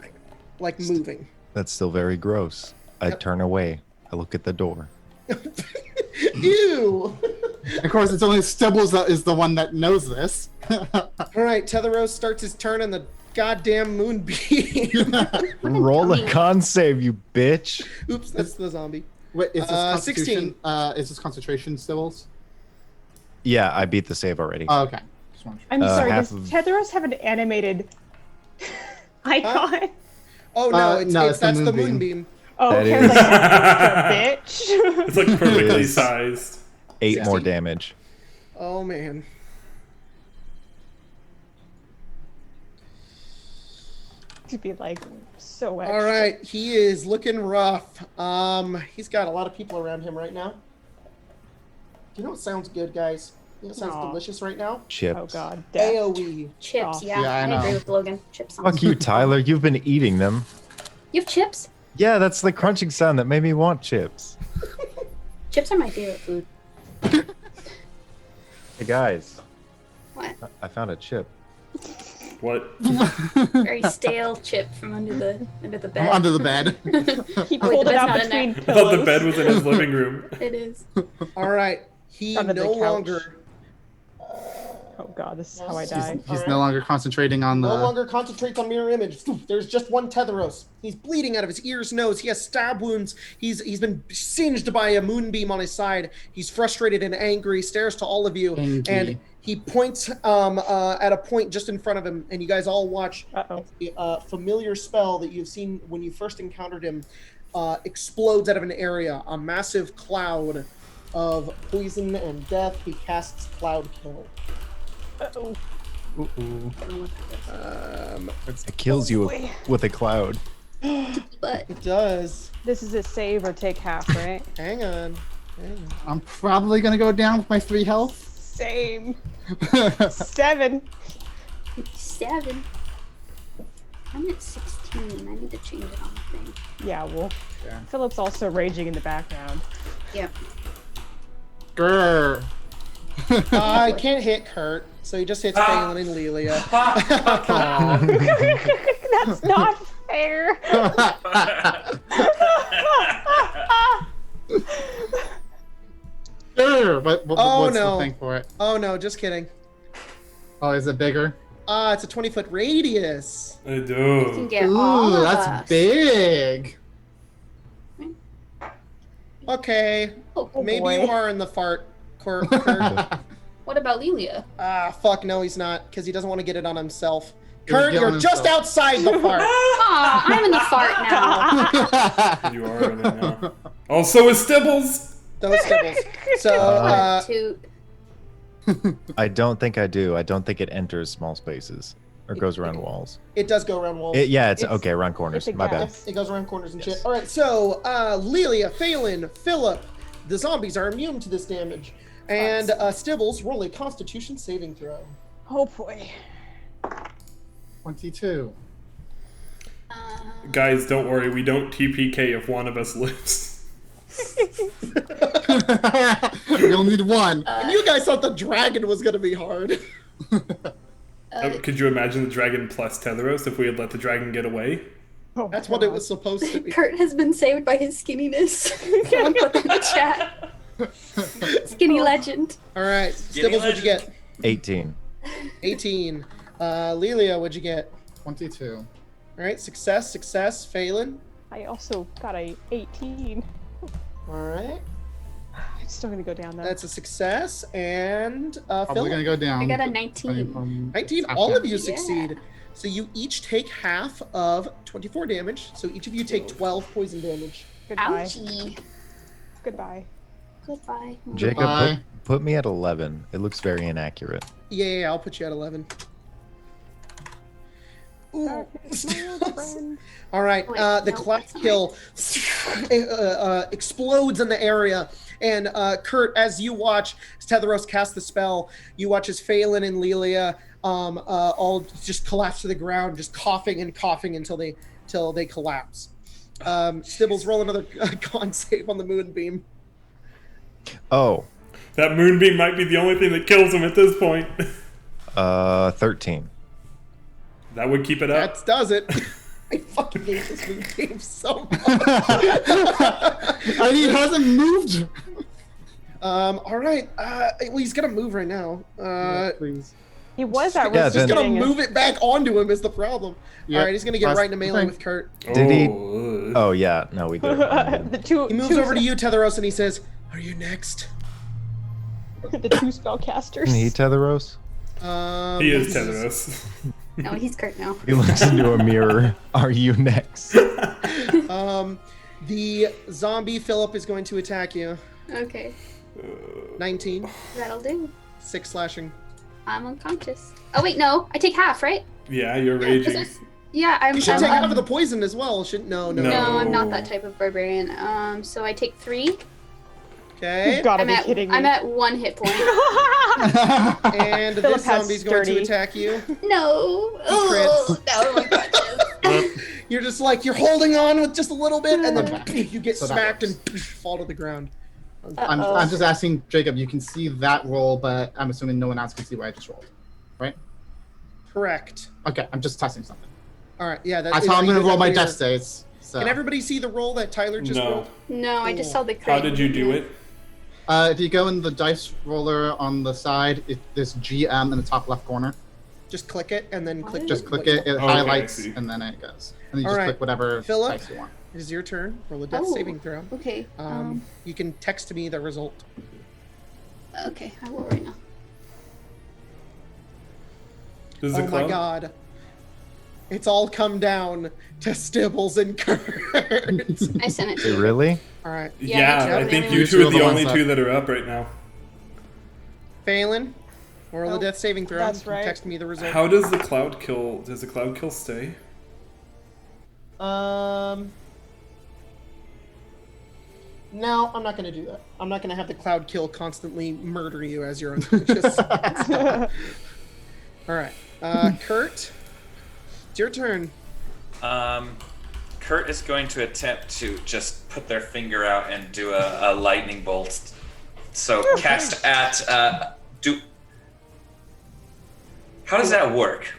A: like moving.
D: That's still very gross. I turn away. I look at the door.
A: Ew!
C: Of course, it's only Stibbles that is the one that knows this.
A: All right, Tetheros starts his turn on the goddamn moonbeam.
D: Roll a con save, you bitch.
A: Oops, that's the zombie.
C: Wait, is this
A: 16.
C: Is this concentration, Stibbles?
D: Yeah, I beat the save already.
C: Oh, okay. Just wanted to-
E: I'm sorry,
D: half
E: does
D: of-
E: Tetheros have an animated icon?
A: Oh no,
C: it's the
A: that's the
C: moonbeam.
A: moonbeam.
E: Oh,
D: That
E: okay,
D: is-
E: like, bitch.
B: It's like perfectly
D: is.
B: sized.
D: 8 more damage.
A: Oh man.
E: To be like so extra.
A: All right, he is looking rough. He's got a lot of people around him right now. You know what sounds good, guys? You know what sounds
E: Aw.
A: delicious right now?
D: Chips.
E: Oh god, death.
A: AoE.
F: Chips,
E: Oh.
F: yeah.
C: Yeah, I
F: I
C: know.
F: agree with Logan. Chips. sounds
D: Fuck you,
F: good.
D: Tyler. You've been eating them.
F: You have chips?
D: Yeah, that's the crunching sound that made me want chips.
F: Chips are my favorite food.
D: Hey guys,
F: What?
D: I found a chip.
B: What?
F: Very stale chip from under the bed.
C: I'm under the bed.
E: He
F: Oh, wait,
E: pulled
F: the
E: it
F: bed's
E: out
F: not in
E: between
F: there.
B: I thought the
E: pillows.
B: bed was in his living room.
F: It is.
A: All right, he
E: Under the
A: no
E: couch.
A: longer
E: Oh god, this is how I die.
C: He's no longer concentrating on the.
A: no longer concentrates on mirror image. There's just one Tetheros. He's bleeding out of his ears, nose. He has stab wounds. He's been singed by a moonbeam on his side. He's frustrated and angry. Stares to all of you,
C: Angry.
A: and he points at a point just in front of him. And you guys all watch
E: Uh-oh.
A: a familiar spell that you've seen when you first encountered him explodes out of an area. A massive cloud of poison and death. He casts Cloud Kill.
E: Uh-oh.
D: It kills you with a cloud.
F: But
A: It does.
E: This is a save or take half, right?
A: Hang on.
C: I'm probably gonna go down with my 3 health.
E: Same. 7.
F: 7. I'm at 16. I need to change it on the thing.
E: Yeah, well,
C: Yeah.
E: Philip's also raging in the background.
F: Yep.
C: Grr.
A: I can't hit Kurt, so he just hits Phelan and Lelia.
E: That's not fair.
C: Grr. What,
A: Oh,
C: what's
A: no.
C: the thing for it?
A: Oh no, just kidding.
C: Oh, is it bigger?
A: It's a 20-foot radius.
B: I
F: You can
B: do.
F: get all
C: Ooh,
F: of
C: that's
F: us.
C: big.
A: Okay,
F: Oh,
A: maybe
E: boy.
A: you are in the fart, Kurt.
F: what about Lilia?
A: Fuck no, he's not, because he doesn't want to get it on himself.
C: He was
A: Kurt,
C: getting
A: you're
C: on
A: just
C: himself.
A: outside the fart.
F: Aw, I'm in the fart now.
B: You are in it now. Oh, so is Stibbles.
A: Those stibbles. So,
F: Toot.
D: I don't think I do. I don't think it enters small spaces or goes around walls.
A: it does go around walls.
D: Yeah, it's
E: It's-
D: okay around corners.
E: it's a
D: My bad.
E: gas.
A: It goes around corners and
D: Yes.
A: shit. All right, so Lelia, Phelan, Philip, the zombies are immune to this damage. And Stibbles, roll a Constitution saving throw.
E: Oh boy.
C: 22.
B: Guys, don't worry. We don't TPK if one of us lives.
C: We only need 1.
A: And you guys thought the dragon was gonna be hard.
B: Could you imagine the dragon plus Tetheros if we had let the dragon get away?
E: Oh,
A: That's what it was supposed to be.
F: Kurt has been saved by his skinniness. Someone put that in the chat. Skinny legend.
A: All right, Stibbles, what'd you get?
D: 18.
A: 18. Lelia, what'd you get?
C: 22.
A: All right, success. Phelan.
E: I also got a 18.
A: All right,
E: I'm still gonna go down though.
A: that's a success. And
C: Probably
A: Philip,
C: gonna go down.
F: I got a 19.
A: 19.
C: Half
A: All of
C: damage.
A: you succeed. So you each take half of 24 damage. So each of you take 12 poison damage.
E: Goodbye.
F: Ouchie.
E: Goodbye.
F: Goodbye.
D: Jacob,
C: Goodbye.
D: put me at 11. It looks very inaccurate.
A: Yeah, I'll put you at 11. Ooh.
E: My old friend.
A: All right,
F: Wait,
A: the
F: no,
A: cloud
F: that's not
A: kill explodes in the area, and Kurt, as you watch as Tetheros cast the spell, you watch as Phelan and Lelia all just collapse to the ground, just coughing and coughing until they collapse. Stibbles, roll another con save on the moonbeam.
D: Oh,
B: That moonbeam might be the only thing that kills him at this point.
D: 13.
B: That would keep it up.
A: That does it. I fucking hate this moonbeam so much.
C: And he hasn't moved.
A: All right. Well, he's gonna move right now.
C: Please.
E: He was at
D: Yeah,
E: risk
A: He's
E: of
A: gonna
E: getting
A: move it back onto him is the problem.
C: Yep.
A: All right, he's gonna get
C: Last
A: right into melee
C: thing.
A: with Kurt.
D: Did he?
B: Oh,
D: Oh, yeah. No, we did.
E: the two.
A: He moves over to you, Tetheros, and he says, "Are you next?"
E: The two spellcasters.
D: Isn't he Tetheros?
B: he is Tetheros.
F: No, he's Kurt now.
D: He looks into a mirror. Are you next?
A: The zombie Philip is going to attack you.
F: Okay,
A: 19,
F: that'll do.
A: 6 slashing.
F: I'm unconscious. Oh wait, no, I take half, right?
B: Yeah, you're
F: 'Cause
B: raging.
F: it's- Yeah, I'm.
A: You should
F: I'm,
A: take half of the poison as well. Shouldn't? No.
B: No.
F: No, I'm not that type of barbarian. So I take 3.
A: Okay.
E: You've gotta
F: I'm
E: be
F: at
E: kidding me.
F: I'm at 1 hit point.
A: And
E: Philip
A: this
E: has
A: zombie's going to
E: sturdy.
A: attack you.
F: No. Oh, no, my God.
A: You're just like, you're holding on with just a little bit, and then
C: Okay.
A: you get
C: So that
A: smacked
C: works.
A: and fall to the ground.
C: I'm just asking Jacob. You can see that roll, but I'm assuming no one else can see what I just rolled, right?
A: Correct.
C: Okay, I'm just testing something.
A: All right, yeah.
C: That's how I'm gonna roll my death saves. So.
A: Can everybody see the roll that Tyler just
B: No.
A: rolled?
F: No, I just saw the crit.
B: How did you do it?
C: If you go in the dice roller on the side, there's GM in the top left corner.
A: Just click it, and then click.
C: Just click
A: what you
C: it. It
A: want.
B: Okay, I
C: highlights,
B: see.
C: and then it goes. And you
A: All
C: just
A: right.
C: click whatever
A: Philip?
C: dice you want.
A: It is your turn. Roll a death
F: Oh.
A: saving throw.
F: Okay.
A: You can text me the result.
F: Okay, I will right now.
B: This is
A: Oh
B: a
A: my
B: clown?
A: god. It's all come down to Stibbles and Kurt.
F: I sent it to
D: Wait,
F: you.
D: really?
A: All right.
F: Yeah,
B: Yeah, I
F: me
B: think
F: too.
B: you
C: You
B: two
C: two
B: are
C: are
B: the
C: the
B: only
C: ones
B: two
C: that-
B: that are up right now.
A: Phelan, roll a
E: Nope.
A: death saving throw.
E: That's right.
A: Text me the result.
B: How does the cloud kill? Does the cloud kill stay?
A: No, I'm not going to do that. I'm not going to have the cloud kill constantly murder you as you're unconscious. All right. Kurt, it's your turn.
G: Kurt is going to attempt to just put their finger out and do a lightning bolt. So cast at How does that work?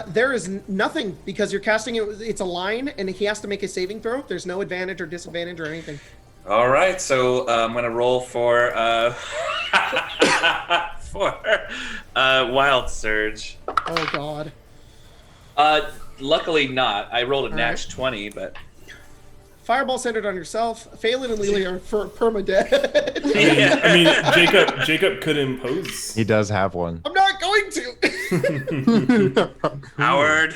A: There is nothing because you're casting it. It's a line, and he has to make a saving throw. There's no advantage or disadvantage or anything.
G: All right, so I'm gonna roll for Wild Surge.
A: Oh God.
G: Luckily not. I rolled a
A: All
G: nat
A: right.
G: 20, but
A: Fireball centered on yourself. Phelan and Lily are permadead.
B: I mean, Jacob could impose.
D: He does have one.
A: I'm not going to.
G: Howard.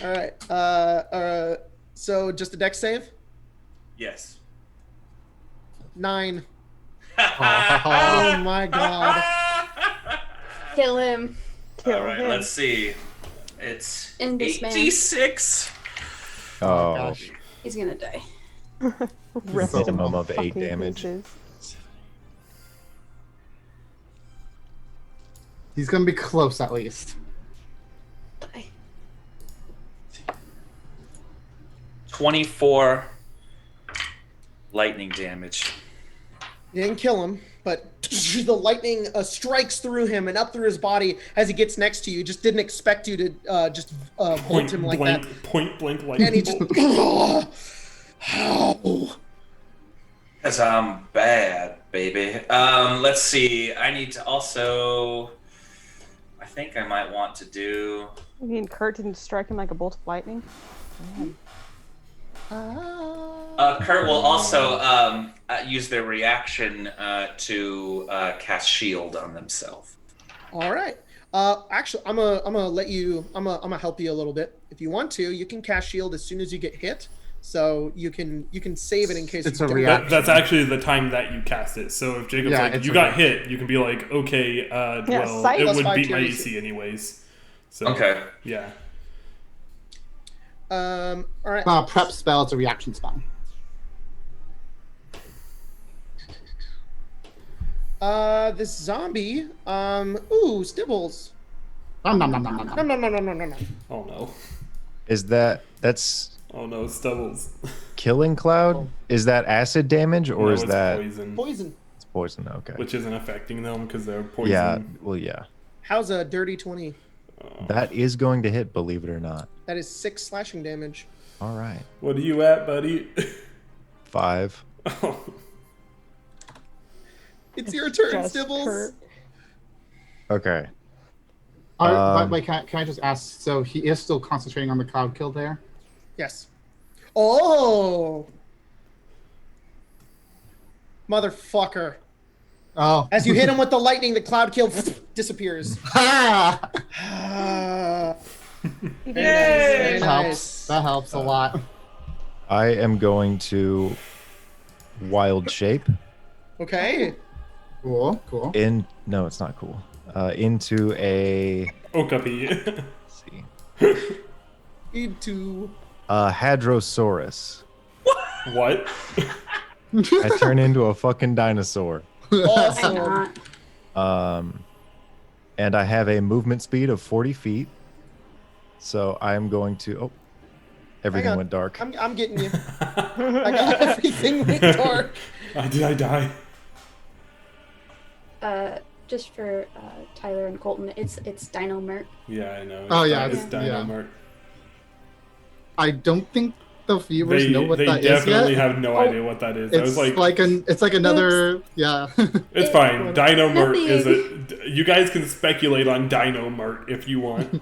A: All right. So just a dex save.
G: Yes.
A: 9. Oh my God.
F: Kill him.
G: All right, let's see. It's
F: In this man.
G: 86.
D: Oh,
C: gosh.
F: He's gonna die.
E: Rip
D: minimum of 8
E: fucking
D: damage.
E: pieces.
C: He's gonna be close at least.
F: Die.
G: 24 lightning damage.
A: You didn't kill him, but the lightning strikes through him and up through his body as he gets next to you. Just didn't expect you to just bolt him like that.
B: Point blank lightning
A: And he just.
B: bolt.
A: Ow.
G: Because I'm bad, baby. Let's see. I need to also. I think I might want to do.
E: I mean, Kurt didn't strike him like a bolt of lightning.
G: Kurt will also use their reaction to cast shield on themselves.
A: All right. Actually, I'm gonna let you. I'm gonna help you a little bit. If you want to, you can cast shield as soon as you get hit, so you can save it in case
C: It's
A: you
C: a
A: don't.
C: reaction.
B: That's actually the time that you cast it. So if Jacob's
C: Yeah,
B: like,
C: it's
B: you
C: a
B: got
C: reaction.
B: hit, you can be like, okay, well,
E: sight
B: it
A: plus
B: would
A: 5
B: beat
A: to
B: my
A: your
B: AC anyways. So,
G: Okay.
B: Yeah.
A: All right.
C: Prep spell, it's a reaction spell.
A: This zombie. Ooh, Stibbles.
C: Nom nom nom nom nom nom.
A: No, no, no, no, no, no, no.
B: Oh no.
D: Is that's
B: Oh no, Stubbles.
D: killing cloud? Is that acid damage or
B: No,
D: is
B: it's
D: that
B: poison?
A: Poison.
D: it's poison? Okay.
B: Which isn't affecting them because they're poison.
D: Yeah. Well, yeah.
A: How's a dirty 20?
D: That is going to hit, believe it or not.
A: That is 6 slashing damage.
D: All right.
B: What are you at, buddy?
D: 5.
B: Oh.
A: It's your turn,
E: Just
A: Stibbles.
E: hurt.
D: Okay.
C: Wait, can I just ask? So he is still concentrating on the cloud kill there?
A: Yes. Oh! Motherfucker.
C: Oh.
A: As you hit him with the lightning, the cloud kill disappears.
C: Ha!
E: He did
A: Very
C: That
A: nice.
C: helps. That helps a lot.
D: I am going to wild shape
A: Okay.
C: Cool, cool.
D: no, it's not cool. Into a
B: Okapi.
D: let's see.
A: Into.
D: Hadrosaurus.
B: What?
D: I turn into a fucking dinosaur.
F: Why
A: Awesome.
F: not?
D: And I have a movement speed of 40 feet. So I am going to. Oh, everything
A: on.
D: went dark.
A: I'm getting you. I got everything went dark.
B: Did I die?
F: Just for Tyler and Colton, it's Dino Mert.
B: Yeah, I know.
C: Oh, yeah,
B: It's
C: yeah.
B: Dynamart.
C: I don't think the viewers know what
B: They
C: that is
B: definitely
C: yet.
B: have no idea what that is. I was
C: It's
B: like,
C: it's like another yeah.
B: it's fine. Dynamart
F: Nothing.
B: is a. You guys can speculate on Dynamart if you want.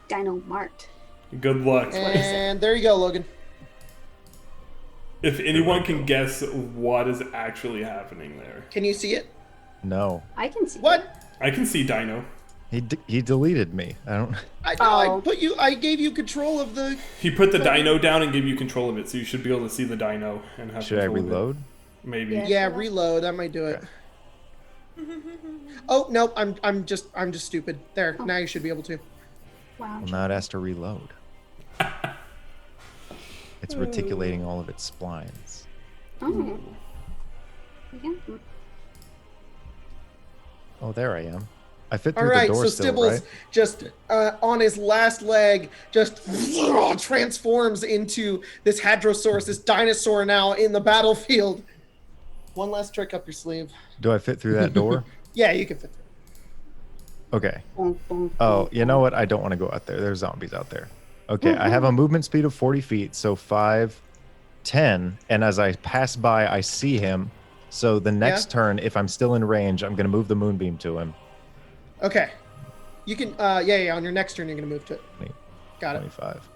F: Dino Mart.
B: Good luck.
A: And there you go, Logan.
B: If anyone can guess what is actually happening there,
A: Can you see it?
D: No,
F: I can see
A: What?
B: I can see Dino.
D: he deleted me. I don't.
A: I
F: Oh.
A: I gave you control of the.
B: He put the Dino down and gave you control of it, so you should be able to see the Dino and have.
D: Should I
B: control of it.
D: reload?
B: Maybe.
F: Yeah.
A: Yeah, reload. That might do it. Oh no, I'm just stupid. There, now you should be able to.
F: Wow.
D: Well, now it has to reload. It's reticulating all of its splines.
F: Oh. Yeah.
D: Oh, there I am. I fit
A: All
D: through
A: right,
D: the door
A: so
D: still,
A: Stibbles
D: right?
A: just on his last leg just transforms into this Hadrosaurus, this dinosaur now in the battlefield. One last trick up your sleeve.
D: Do I fit through that door?
A: Yeah, you can fit through.
D: Okay.
F: Bonk, bonk,
D: Oh,
F: bonk,
D: you know what? I don't want to go out there. There's zombies out there. Okay, I have a movement speed of 40 feet, so 5, 10, and as I pass by, I see him. So the next turn, if I'm still in range, I'm going to move the moonbeam to him.
A: Okay. You can, yeah, on your next turn, you're going to move to it.
D: 20,
A: Got it.
D: 25.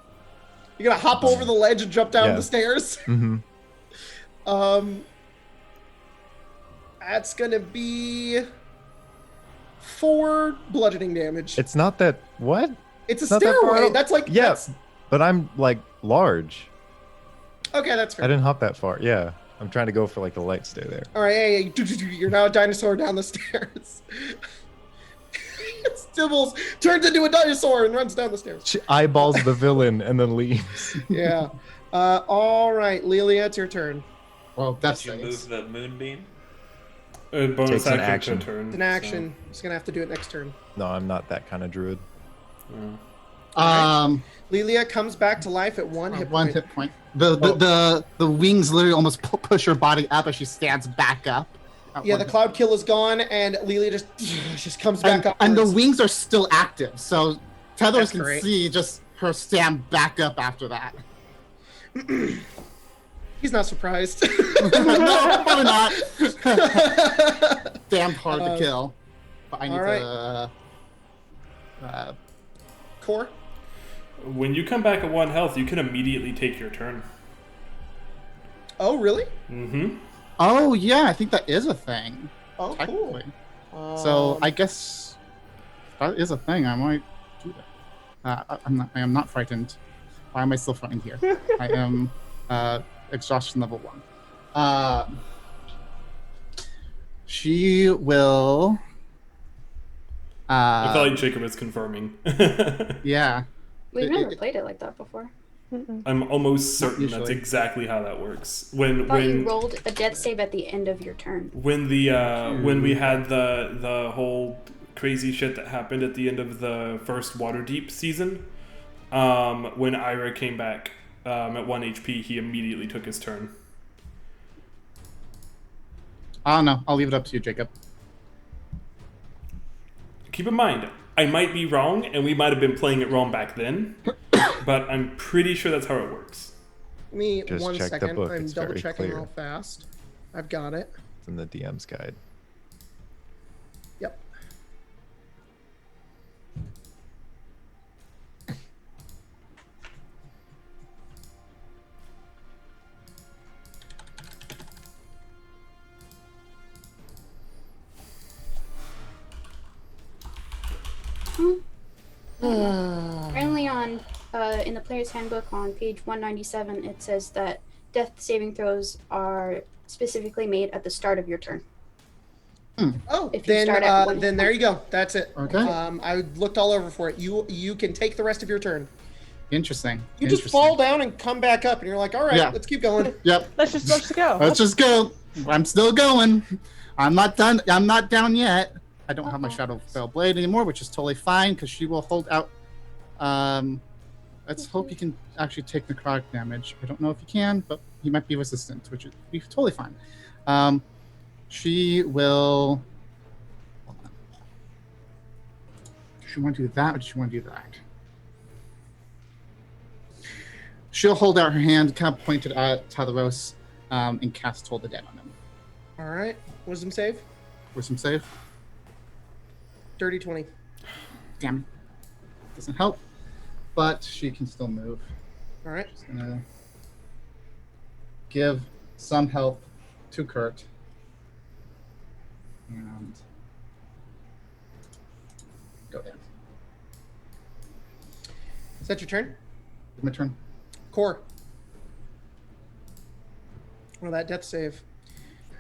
A: You're going to hop over the ledge and jump down
D: Yeah.
A: the stairs.
D: Mm-hmm.
A: That's going to be 4 bludgeoning damage.
D: It's not that... What?
A: It's a
D: not that far
A: stairway.
D: out.
A: That's like,
D: Yeah,
A: that's-
D: but I'm, like, large.
A: okay, that's
D: I
A: fair.
D: didn't hop that far. Yeah. I'm trying to go for, like, the light stay there.
A: All right, yeah, you're now a dinosaur down the stairs. Stibbles turns into a dinosaur and runs down the stairs.
D: She eyeballs the villain and then leaves.
A: Yeah. All right, Lilia, it's your turn.
C: Well, that's
G: Did you move the moonbeam?
B: Bonus
D: Takes an
B: action
D: action.
B: per turn.
A: It's an action. He's gonna have to do it next turn.
D: No, I'm not that kind of druid.
A: Lilia comes back to life at 1 hit
C: One
A: point.
C: hit point. The wings literally almost push her body up as she stands back up. at
A: Yeah,
C: one
A: the
C: hit.
A: cloud kill is gone, and Lilia just comes back up.
C: And the wings are still active, so Tetheros
A: That's
C: can
A: great.
C: see just her stand back up after that.
A: He's not surprised.
C: No, probably not. Damn hard to kill. But I need
A: all
C: to.
A: Core.
B: When you come back at 1 health, you can immediately take your turn.
A: Oh, really?
B: Mm-hmm.
C: Oh yeah, I think that is a thing.
A: Oh, cool.
C: Technically. So I guess that is a thing. I might do that. I am not frightened. Why am I still frightened here? I am exhaustion level 1. She will
B: I felt like Jacob was confirming.
C: Yeah.
F: We've never played it like that before.
B: I'm almost certain that's
C: Usually.
B: exactly how that works.
F: I thought you rolled a death save at the end of your turn.
B: When when we had the whole crazy shit that happened at the end of the first Waterdeep season, when Ira came back at 1 HP, he immediately took his turn.
C: I don't know. I'll leave it up to you, Jacob.
B: Keep in mind, I might be wrong, and we might have been playing it wrong back then, but I'm pretty sure that's how it works.
A: Give me
D: Just
A: 1
D: check the
A: second.
D: book,
A: I'm
D: it's
A: double
D: very
A: checking
D: clear.
A: real fast. I've got it.
D: It's in the DM's guide.
A: Yep.
F: Apparently on in the player's handbook on page 197, it says that death saving throws are specifically made at the start of your turn.
A: Oh,
F: If you start at one
A: then there you go. That's it.
C: Okay.
A: I looked all over for it. You can take the rest of your turn.
C: Interesting.
A: You just fall down and come back up, and you're like, all right,
C: Yeah.
A: let's keep going.
C: Yep.
E: Let's just go.
C: Let's just go. I'm still going. I'm not done. I'm not down yet. I don't have my Shadow Fell Blade anymore, which is totally fine because she will hold out. Let's hope you can actually take necrotic damage. I don't know if you can, but he might be resistant, which would be totally fine. She will. Does she want to do that, or does she want to do that? She'll hold out her hand, kind of pointed at Tetheros, and cast Toll the Dead on him.
A: All right. Wisdom save.
C: Wisdom save.
A: Dirty 20.
C: Damn. Doesn't help, but she can still move.
A: All right.
C: Just gonna give some help to Kurt. And go there.
A: Is that your turn?
C: My turn.
A: Core. Well, that death save.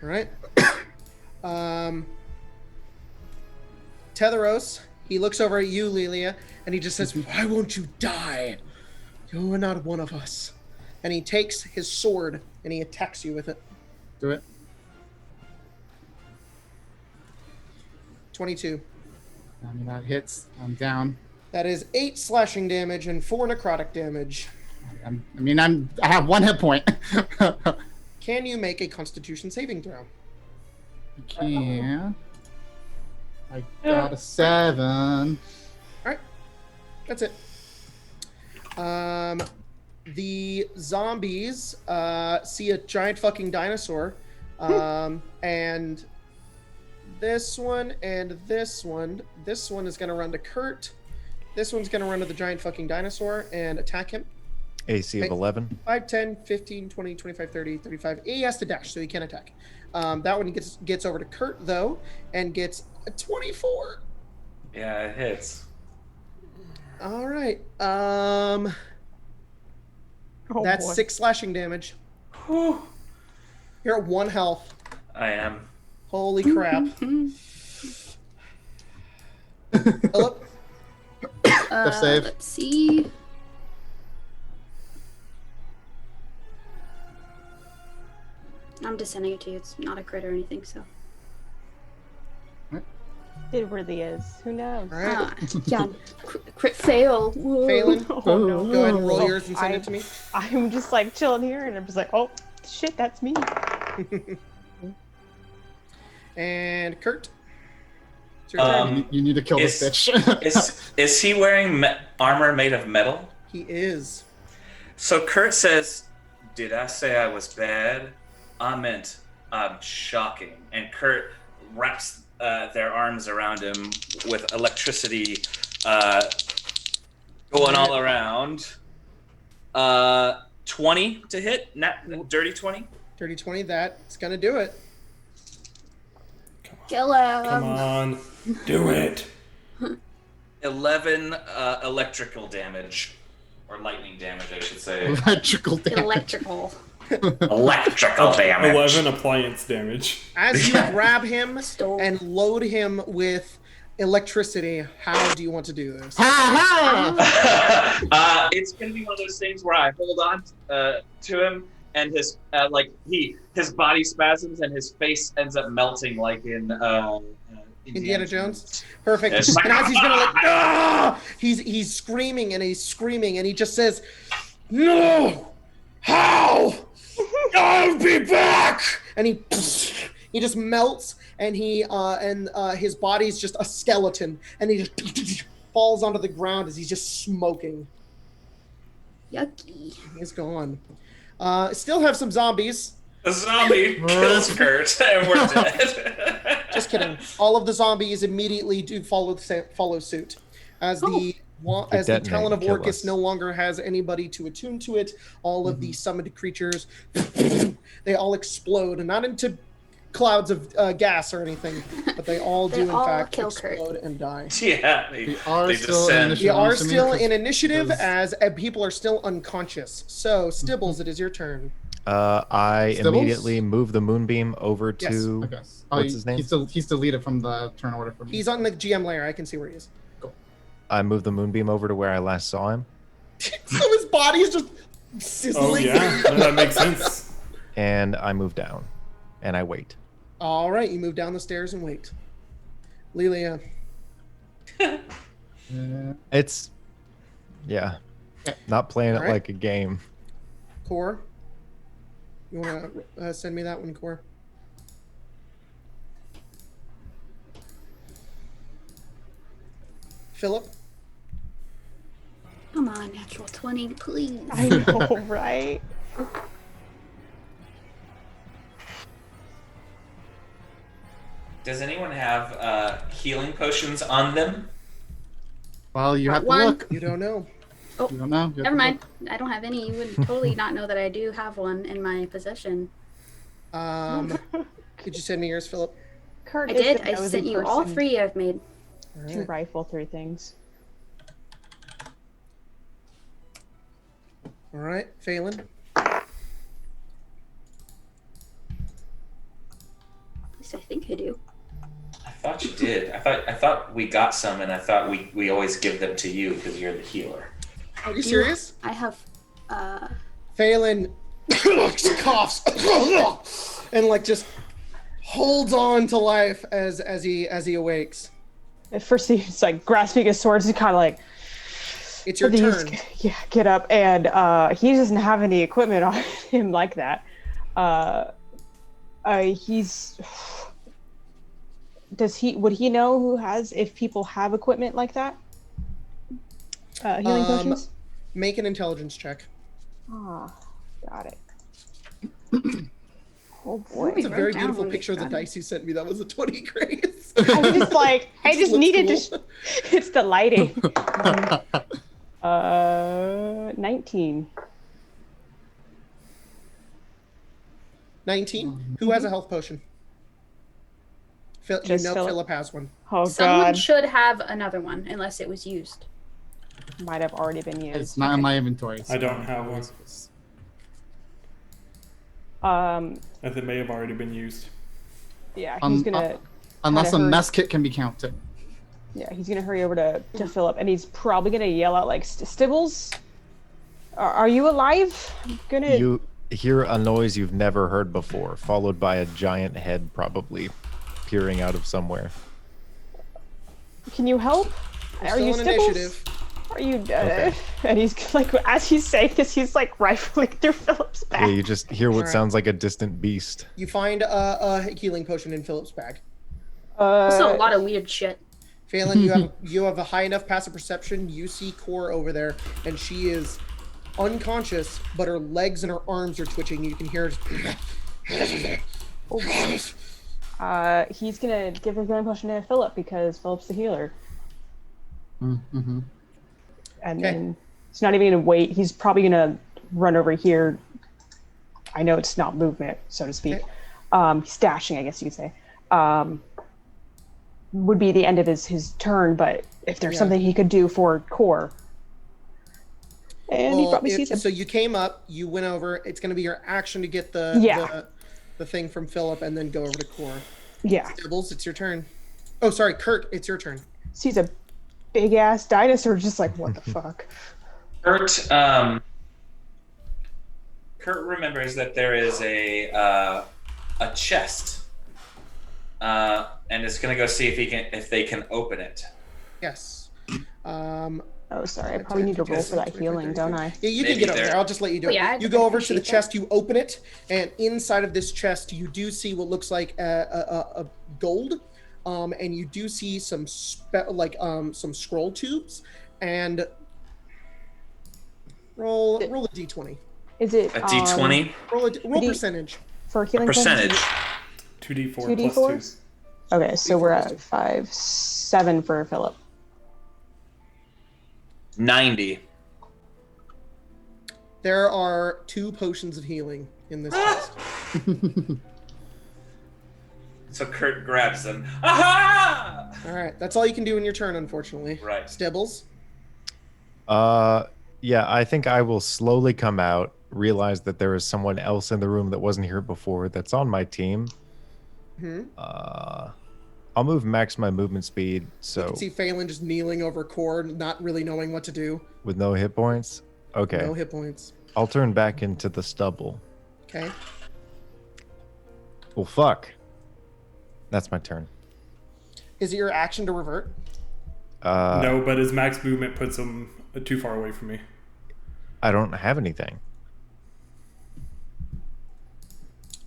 A: All right. Tetheros, he looks over at you, Lilia, and he just says, "Why won't you die? You are not one of us." And he takes his sword and he attacks you with it.
C: Do it.
A: 22.
C: I mean, that hits. I'm down.
A: That is 8 slashing damage and 4 necrotic damage.
C: I have 1 hit point.
A: Can you make a Constitution saving throw?
C: Yeah. I got a 7.
A: That's it. The zombies see a giant fucking dinosaur, and this one and this one. This one is gonna run to Kurt. This one's gonna run to the giant fucking dinosaur and attack him.
D: AC of 11.
A: 5, 10, 15, 20, 25, 30, 35. He has to dash, so he can't attack. That one gets over to Kurt, though, and gets a 24.
G: Yeah, it hits.
A: All right.
E: Oh,
A: That's
E: boy.
A: 6 slashing damage. You're at 1 health.
G: I am.
A: Holy crap. Philip?
C: Death save.
F: Let's see. I'm just sending it to you. It's not a crit or anything, so.
E: It really is. Who knows?
A: All right.
F: Yeah, crit fail. Whoa.
A: Phelan,
E: Oh, no.
A: go ahead and roll
E: Oh,
A: yours and send it to me.
E: I'm just like chilling here, and I'm just like, oh shit, that's me.
A: And Kurt? It's your turn.
C: You need to kill this bitch.
G: is he wearing armor made of metal?
A: He is.
G: So Kurt says, "Did I say I was bad? I meant I'm shocking." And Kurt wraps their arms around him with electricity going all around. 20 to hit, dirty 20.
A: Dirty 20, that's going to do it.
F: Kill him.
B: Come on, do it.
G: 11 electrical damage. Or lightning damage, I should say.
C: Electrical damage.
F: Electrical.
G: Electrical damage.
B: 11 appliance damage.
A: As you grab him
F: Stole.
A: and load him with electricity. How do you want to do this?
G: It's gonna be one of those things where I hold on to him, and his his body spasms, and his face ends up melting like in
A: Indiana Jones. Perfect.
G: Yes.
A: And as he's gonna he's screaming and he's screaming and he just says, "No! How? I'll be back!" And he just melts and his body's just a skeleton and he just falls onto the ground as he's just smoking.
F: Yucky.
A: He's gone. Still have some zombies.
G: A zombie kills Kurt, and we're dead.
A: Just kidding. All of the zombies immediately do follow suit. As the Talon of Orcus no longer has anybody to attune to it, all of the summoned creatures, they all explode, and not into clouds of gas or anything, but they all do in fact explode and die.
G: Yeah,
C: We are still
A: in initiative as people are still unconscious. So, Stibbles, it is your turn.
D: I
C: Stibbles?
D: immediately move the moonbeam over to what's his name?
C: He's deleted from the turn order for me.
A: He's on the GM layer. I can see where he is.
D: I move the moonbeam over to where I last saw him.
A: So his body is just sizzling.
B: Oh yeah, no, that makes sense.
D: And I move down, and I wait.
A: All right, you move down the stairs and wait. Lilia.
D: It's, not playing it
A: All right.
D: like a game.
A: Core. You want to send me that one, Core? Philip?
F: Come on, natural 20, please.
E: I know, right?
G: Does anyone have healing potions on them?
C: Well, you have to
F: One.
C: look.
A: You don't know.
F: Oh,
C: You don't know. You have
F: never
C: to
F: mind. I don't have any. You would totally not know that I do have one in my possession.
A: Did you send me yours, Philip?
E: Kurt
F: I
E: is
F: did.
E: the
F: I
E: nosy
F: sent you all
E: person
F: 3 I've made.
A: All
E: to
A: right.
E: rifle through things.
A: All right, Phelan.
F: At least I think I do.
G: I thought you did. I thought we got some, and I thought we always give them to you because you're the healer.
A: Are you serious?
F: I have.
A: Phelan coughs and like just holds on to life as he awakes.
E: At first, he's like grasping his swords. He's kind of like,
A: It's your
E: but he's-
A: turn.
E: Yeah, get up. And he doesn't have any equipment on him like that. He's. Would he know if people have equipment like that? Healing potions?
A: Make an intelligence check.
E: Ah, got it. Oh boy.
A: It's a
F: wrote
A: very
F: down
A: beautiful
F: what we
A: picture of the
F: got.
A: dice you sent me. That was a 20 Grace.
E: I was just like, I just
A: Looks
E: needed
A: cool.
E: to. It's the lighting. 19.
A: 19. Who has a health potion? You
E: Just
A: know
E: Philip.
A: Philip has one.
E: Oh
F: Someone
E: god,
F: should have another one, unless it was used.
E: might have already been used.
C: It's not in my inventory.
B: I don't have one. As it may have already been used.
E: Yeah, he's gonna.
C: Unless a
E: kinda
C: mess kit can be counted.
E: Yeah, he's gonna hurry over to Philip, and he's probably gonna yell out like, "Stibbles, are you alive?" I'm gonna.
D: You hear a noise you've never heard before, followed by a giant head probably peering out of somewhere.
E: Can you help?
A: We're
E: Are
A: still
E: you
A: in
E: Stibbles?
A: initiative.
E: Are you?
D: Okay.
E: And he's like, as he's saying this, he's like rifling through Philip's back.
D: Yeah, you just hear what
A: Alright.
D: sounds like a distant beast.
A: You find a healing potion in Philip's bag.
F: Also, a lot of weird shit.
A: Phelan, you have a high enough passive perception. You see Core over there, and she is unconscious, but her legs and her arms are twitching. You can hear her.
E: He's gonna give his healing potion to Philip because Philip's the healer.
C: Mm-hmm.
E: And
A: Okay.
E: then he's not even gonna wait. He's probably gonna run over here. I know it's not movement, so to speak.
A: Okay.
E: He's dashing, I guess you could say. Would be the end of his turn, but if there's
A: Yeah.
E: something he could do for Core. And he
A: Well,
E: probably sees him.
A: so you came up, you went over. It's going to be your action to get the thing from Philip, and then go over to Core.
E: Yeah.
A: Stibbles, it's your turn. Oh, sorry, Kurt, it's your turn.
E: Sees a big ass dinosaur, just like, what the fuck?
G: Kurt remembers that there is a chest, and is gonna go see if they can open it.
A: Yes.
E: Oh, sorry. I probably need to roll for that healing, don't I?
A: Yeah, you can get over there. I'll just let you do it.
F: Yeah,
A: you go over to the chest, you open it, and inside of this chest, you do see what looks like a gold, and you do see some some scroll tubes, and roll a d20.
E: Is it
G: A d20?
A: Roll percentage.
E: for healing?
G: Percentage.
B: 2d4
E: 2
B: plus
E: d4s?
B: 2.
E: Okay, so we're
A: plus
E: at
A: two.
E: 5, 7 for Philip.
G: 90.
A: There are 2 potions of healing in this chest.
G: So Kurt grabs them. Aha!
A: All right, that's all you can do in your turn, unfortunately.
G: Right.
A: Stibbles.
D: Yeah, I think I will slowly come out, realize that there is someone else in the room that wasn't here before that's on my team.
A: Hmm.
D: I'll move max my movement speed,
A: You
D: so
A: can see Phelan just kneeling over Cord, not really knowing what to do.
D: with no hit points. Okay,
A: No hit points.
D: I'll turn back into the stubble.
A: Okay.
D: Well, fuck. That's my turn.
A: Is it your action to revert?
B: No, but his max movement puts him too far away from me.
D: I don't have anything.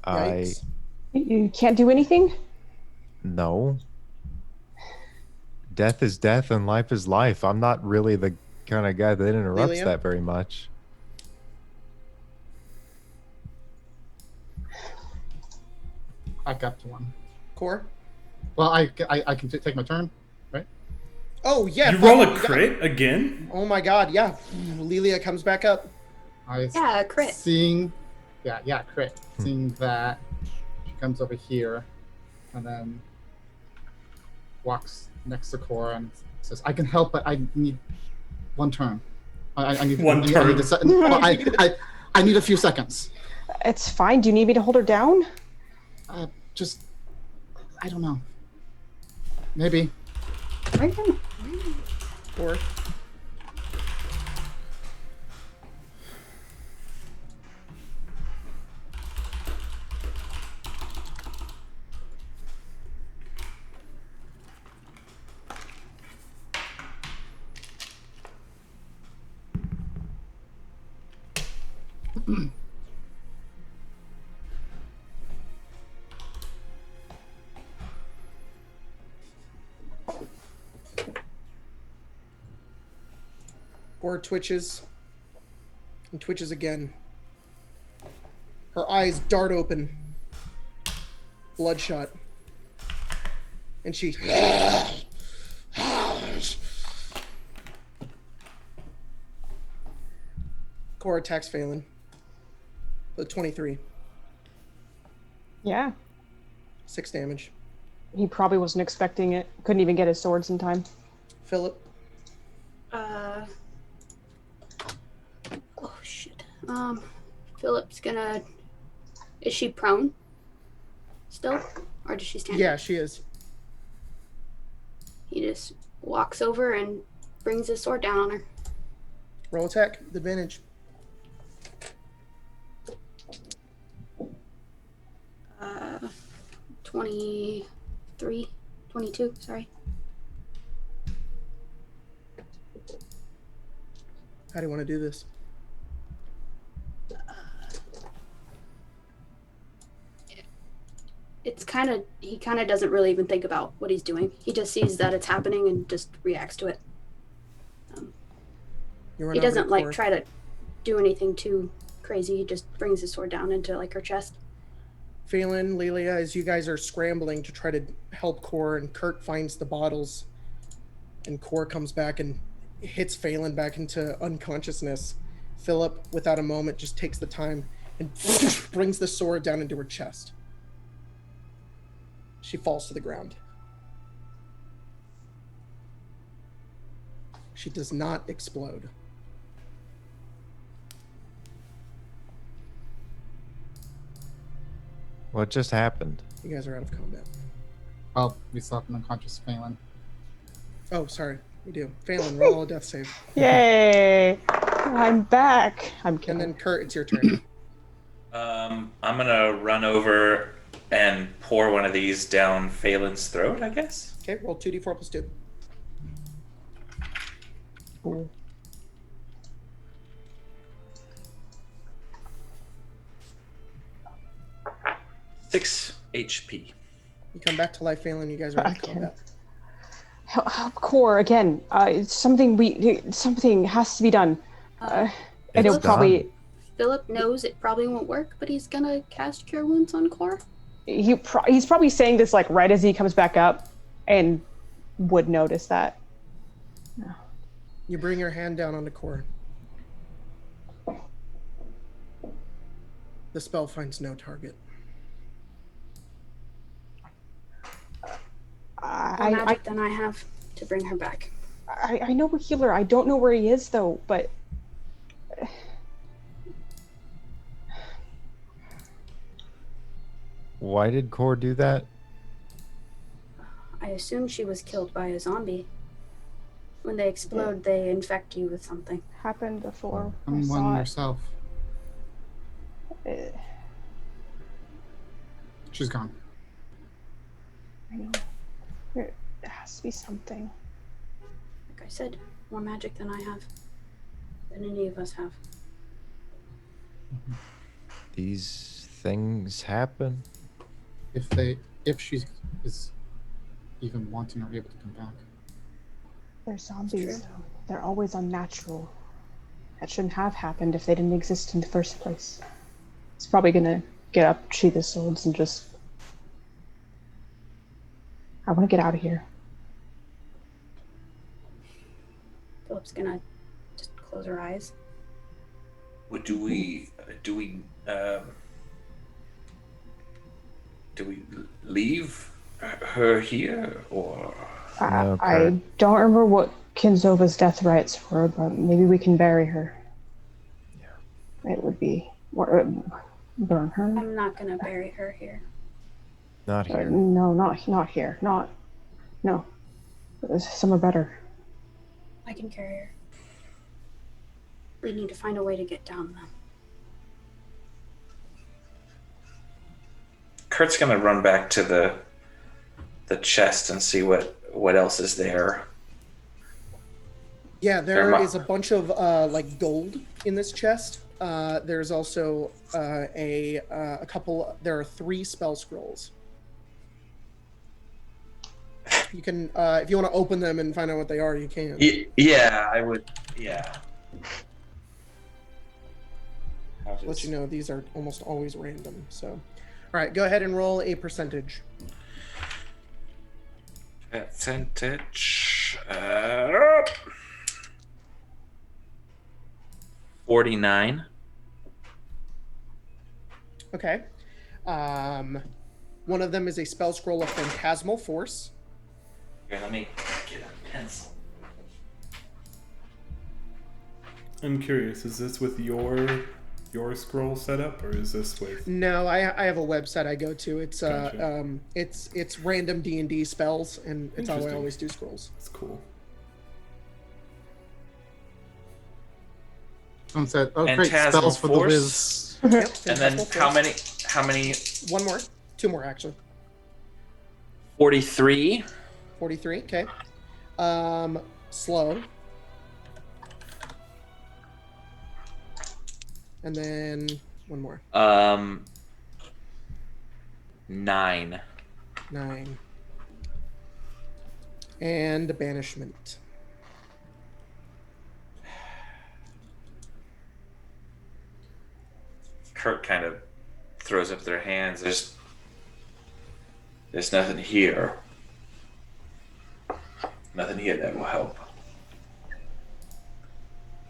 A: Yikes.
E: You can't do anything?
D: No. Death is death and life is life. I'm not really the kind of guy that interrupts
A: Lilia?
D: that very much.
C: Back up to 1.
A: Core?
C: Well, I can take my turn, right?
A: Oh, yeah.
B: You roll a
A: fuck,
B: crit again?
A: Oh my god, yeah. Lilia comes back up.
F: Yeah, crit.
C: Seeing, crit. Seeing that, she comes over here, and then walks next to Cora and says, "I can help, but I need 1 turn. I need
B: One
C: I need
B: turn.
C: I need a few seconds.
E: It's fine. Do you need me to hold her down?
C: Just, I don't know. Maybe."
A: Or twitches and twitches again. Her eyes dart open, bloodshot, and she Cora attacks Phelan. The 23.
E: Yeah.
A: 6 damage.
E: He probably wasn't expecting it. Couldn't even get his swords in time.
A: Philip.
F: Oh shit. Philip's gonna. Is she prone? Still, or does she stand?
A: Yeah, she is.
F: He just walks over and brings his sword down on her.
A: Roll attack with advantage.
F: 23, 22. Sorry.
A: How do you want to do this?
F: He kind of doesn't really even think about what he's doing. He just sees that it's happening and just reacts to it. He doesn't like try to do anything too crazy. He just brings his sword down into like her chest.
A: Phelan, Lilia, as you guys are scrambling to try to help Core, and Kurt finds the bottles, and Core comes back and hits Phelan back into unconsciousness. Philip, without a moment, just takes the time and brings the sword down into her chest. She falls to the ground. She does not explode.
D: What just happened?
A: You guys are out of combat.
C: Oh, we still have an unconscious Phelan.
A: Oh, sorry. We do. Phelan, roll a death save.
E: Yay! I'm back. I'm kidding.
A: And then Kurt, it's your turn.
G: I'm gonna run over and pour one of these down Phelan's throat, I guess.
A: Okay, roll 2d4 plus 2.
E: Cool.
G: 6 HP.
A: You come back to life, Phelan. You guys are in
E: Again.
A: combat.
E: Core again. It's something has to be done. And it'll
D: It's
E: probably
D: done.
F: Philip knows it probably won't work, but he's gonna cast Cure Wounds on Core.
E: he's probably saying this like right as he comes back up, and would notice that.
A: You bring your hand down on the core. The spell finds no target.
F: More magic than I have to bring her back.
E: I know a healer. I don't know where he is though, but
D: Why did Core do that?
F: I assume she was killed by a zombie. When they explode, they infect you with something.
E: happened before. I
C: Someone
E: saw it.
C: yourself.
E: Uh,
C: She's gone.
E: I know. There has to be something.
F: Like I said, more magic than I have. Than any of us have.
D: These things happen.
C: If she is even wanting or able to come back.
E: They're
F: It's
E: zombies.
F: true.
E: They're always unnatural. That shouldn't have happened if they didn't exist in the first place. It's probably gonna get up, sheath his swords, and just... I want to get out of here.
F: Philip's gonna just close her eyes.
G: What do we leave her here, or
D: No,
E: I
D: Kurt.
E: don't remember what Kinzova's death rites were, but maybe we can bury her. Yeah. It would be... burn her?
F: I'm not gonna bury her here.
D: Not here.
E: No, not here. No. Somewhere better.
F: I can carry her. We need to find a way to get down them.
G: Kurt's gonna run back to the chest and see what else is there.
A: Yeah, there
G: Never
A: is a bunch of like gold in this chest. There's also a couple. There are 3 spell scrolls. You can, if you want to open them and find out what they are, you can.
G: Yeah, I would. Yeah. I'll
A: Let
G: just-
A: you know these are almost always random. So, all right, go ahead and roll a percentage.
G: Percentage. 49.
A: Okay. One of them is a spell scroll of Phantasmal Force.
G: Here, let me get a pencil.
B: I'm curious, is this with your scroll setup, or is this with...
A: No, I have a website I go to. It's
B: Gotcha.
A: it's random D&D spells, and it's how I
B: Interesting.
A: always do scrolls.
B: It's cool.
C: Someone said, "Oh, great
G: Phantasmal
C: spells for the
G: Force.
C: whiz."
A: Yep,
G: And then
A: Phantasmal Force.
G: how many?
A: One more, 2 more actually.
G: 43.
A: 43. Okay. Slow. And then one more.
G: 9.
A: 9. And banishment.
G: Kurt kind of throws up their hands. There's nothing here. Nothing here that will help.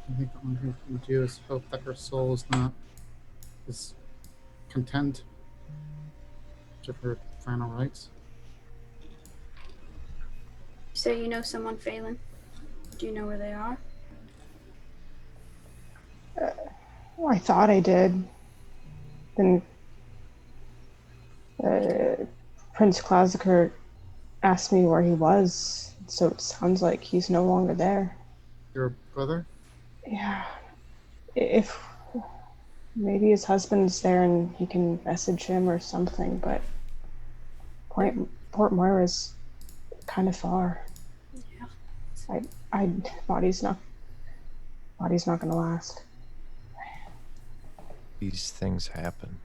C: I think the only thing we can do is hope that her soul is content. Give her final rites.
F: You say you know someone, Phelan? Do you know where they are?
E: Oh, I thought I did. Then Prince Clausiker asked me where he was, so it sounds like he's no longer there.
C: Your brother?
E: Yeah. If maybe his husband's there and he can message him or something, but Port Moira's kind of far.
F: Yeah.
E: Body's not gonna last.
D: These things happen.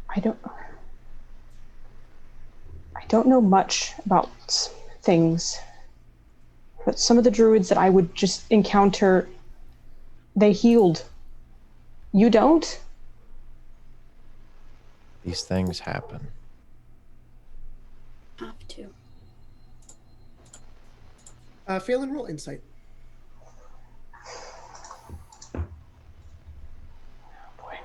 E: I don't know much about things, but some of the druids that I would just encounter, they healed. You don't?
D: These things happen.
F: Have to.
A: Phelan, roll insight.
E: Boy.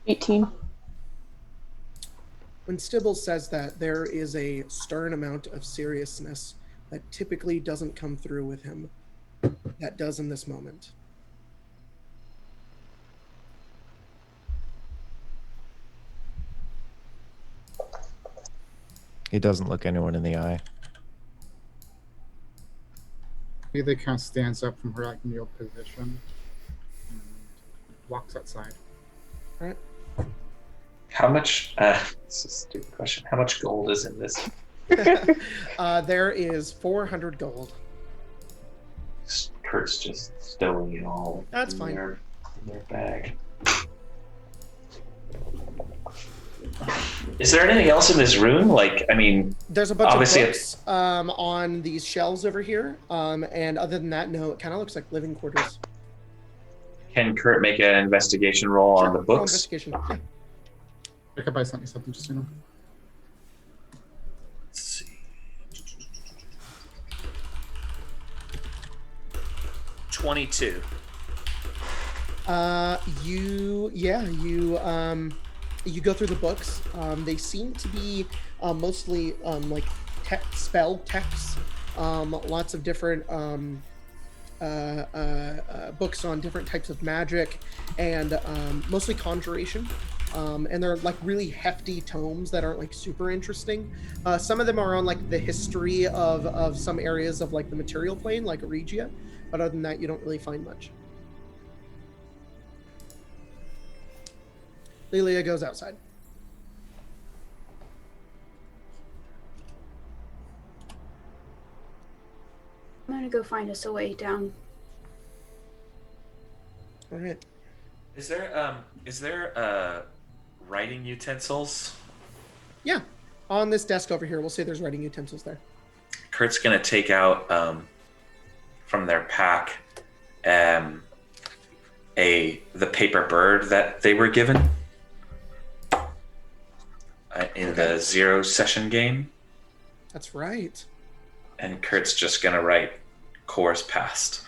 E: 18.
A: When Stibble says that, there is a stern amount of seriousness that typically doesn't come through with him. That does in this moment.
D: He doesn't look anyone in the eye.
C: He kind of stands up from her like kneel position and walks outside.
A: All right.
G: How much? This is a stupid question. How much gold is in this?
A: There is 400 gold.
G: Kurt's just stowing it all.
A: That's
G: in
A: fine.
G: in their bag. Is there anything else in this room? Like, I mean,
A: There's a bunch of
G: obviously
A: books on these shelves over here. And other than that, no, it kind of looks like living quarters.
G: can Kurt make an investigation roll on the
A: Roll
G: books?
A: investigation. Yeah.
C: I could buy something just you know.
G: Let's see. 22.
A: You go through the books. They seem to be mostly like spell texts. Lots of different books on different types of magic, and mostly conjuration. And they're like really hefty tomes that aren't like super interesting. Some of them are on like the history of some areas of like the material plane, like Regia. But other than that, you don't really find much. Lilia goes outside.
F: I'm gonna go find us a way down.
A: All right.
G: Is there writing utensils?
A: Yeah. On this desk over here, we'll say there's writing utensils there.
G: Kurt's gonna take out from their pack the paper bird that they were given in the Zero session game.
A: That's right.
G: And Kurt's just gonna write "Course Passed,"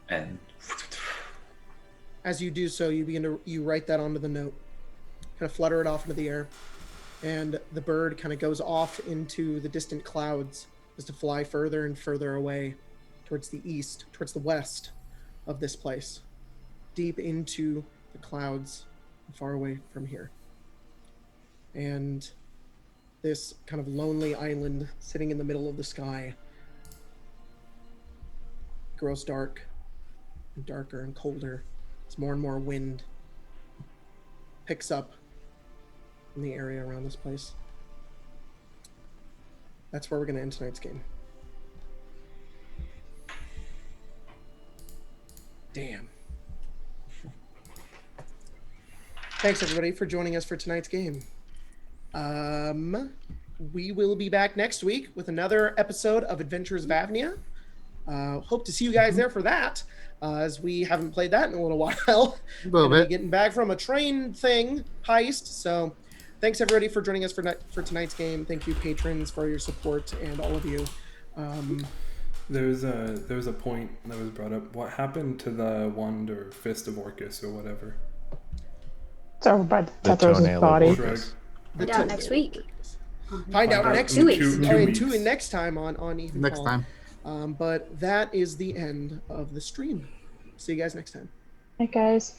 G: and
A: As you do so, you write that onto the note, kind of flutter it off into the air, and the bird kind of goes off into the distant clouds as to fly further and further away towards the east, towards the west of this place, deep into the clouds, far away from here. And this kind of lonely island sitting in the middle of the sky grows dark and darker and colder as more and more wind picks up in the area around this place. That's where we're going to end tonight's game. Damn. Thanks everybody for joining us for tonight's game. We will be back next week with another episode of Adventures of Avnia. Hope to see you guys there for that, as we haven't played that in a little while.
C: A little bit.
A: Getting back from a train thing heist. So thanks everybody for joining us for tonight's game. Thank you patrons for your support and all of you.
B: There was a point that was brought up. What happened to the wand or fist of Orcus or whatever?
E: It's over by
D: The
E: Tetheros'
D: toenail of
E: body.
D: Orcus.
F: Find out next week.
A: Find out next
B: in
A: week.
B: two
A: Or in
B: weeks.
A: next time on EVENFALL.
C: Next time.
A: But that is the end of the stream. See you guys next time.
E: Hi, guys.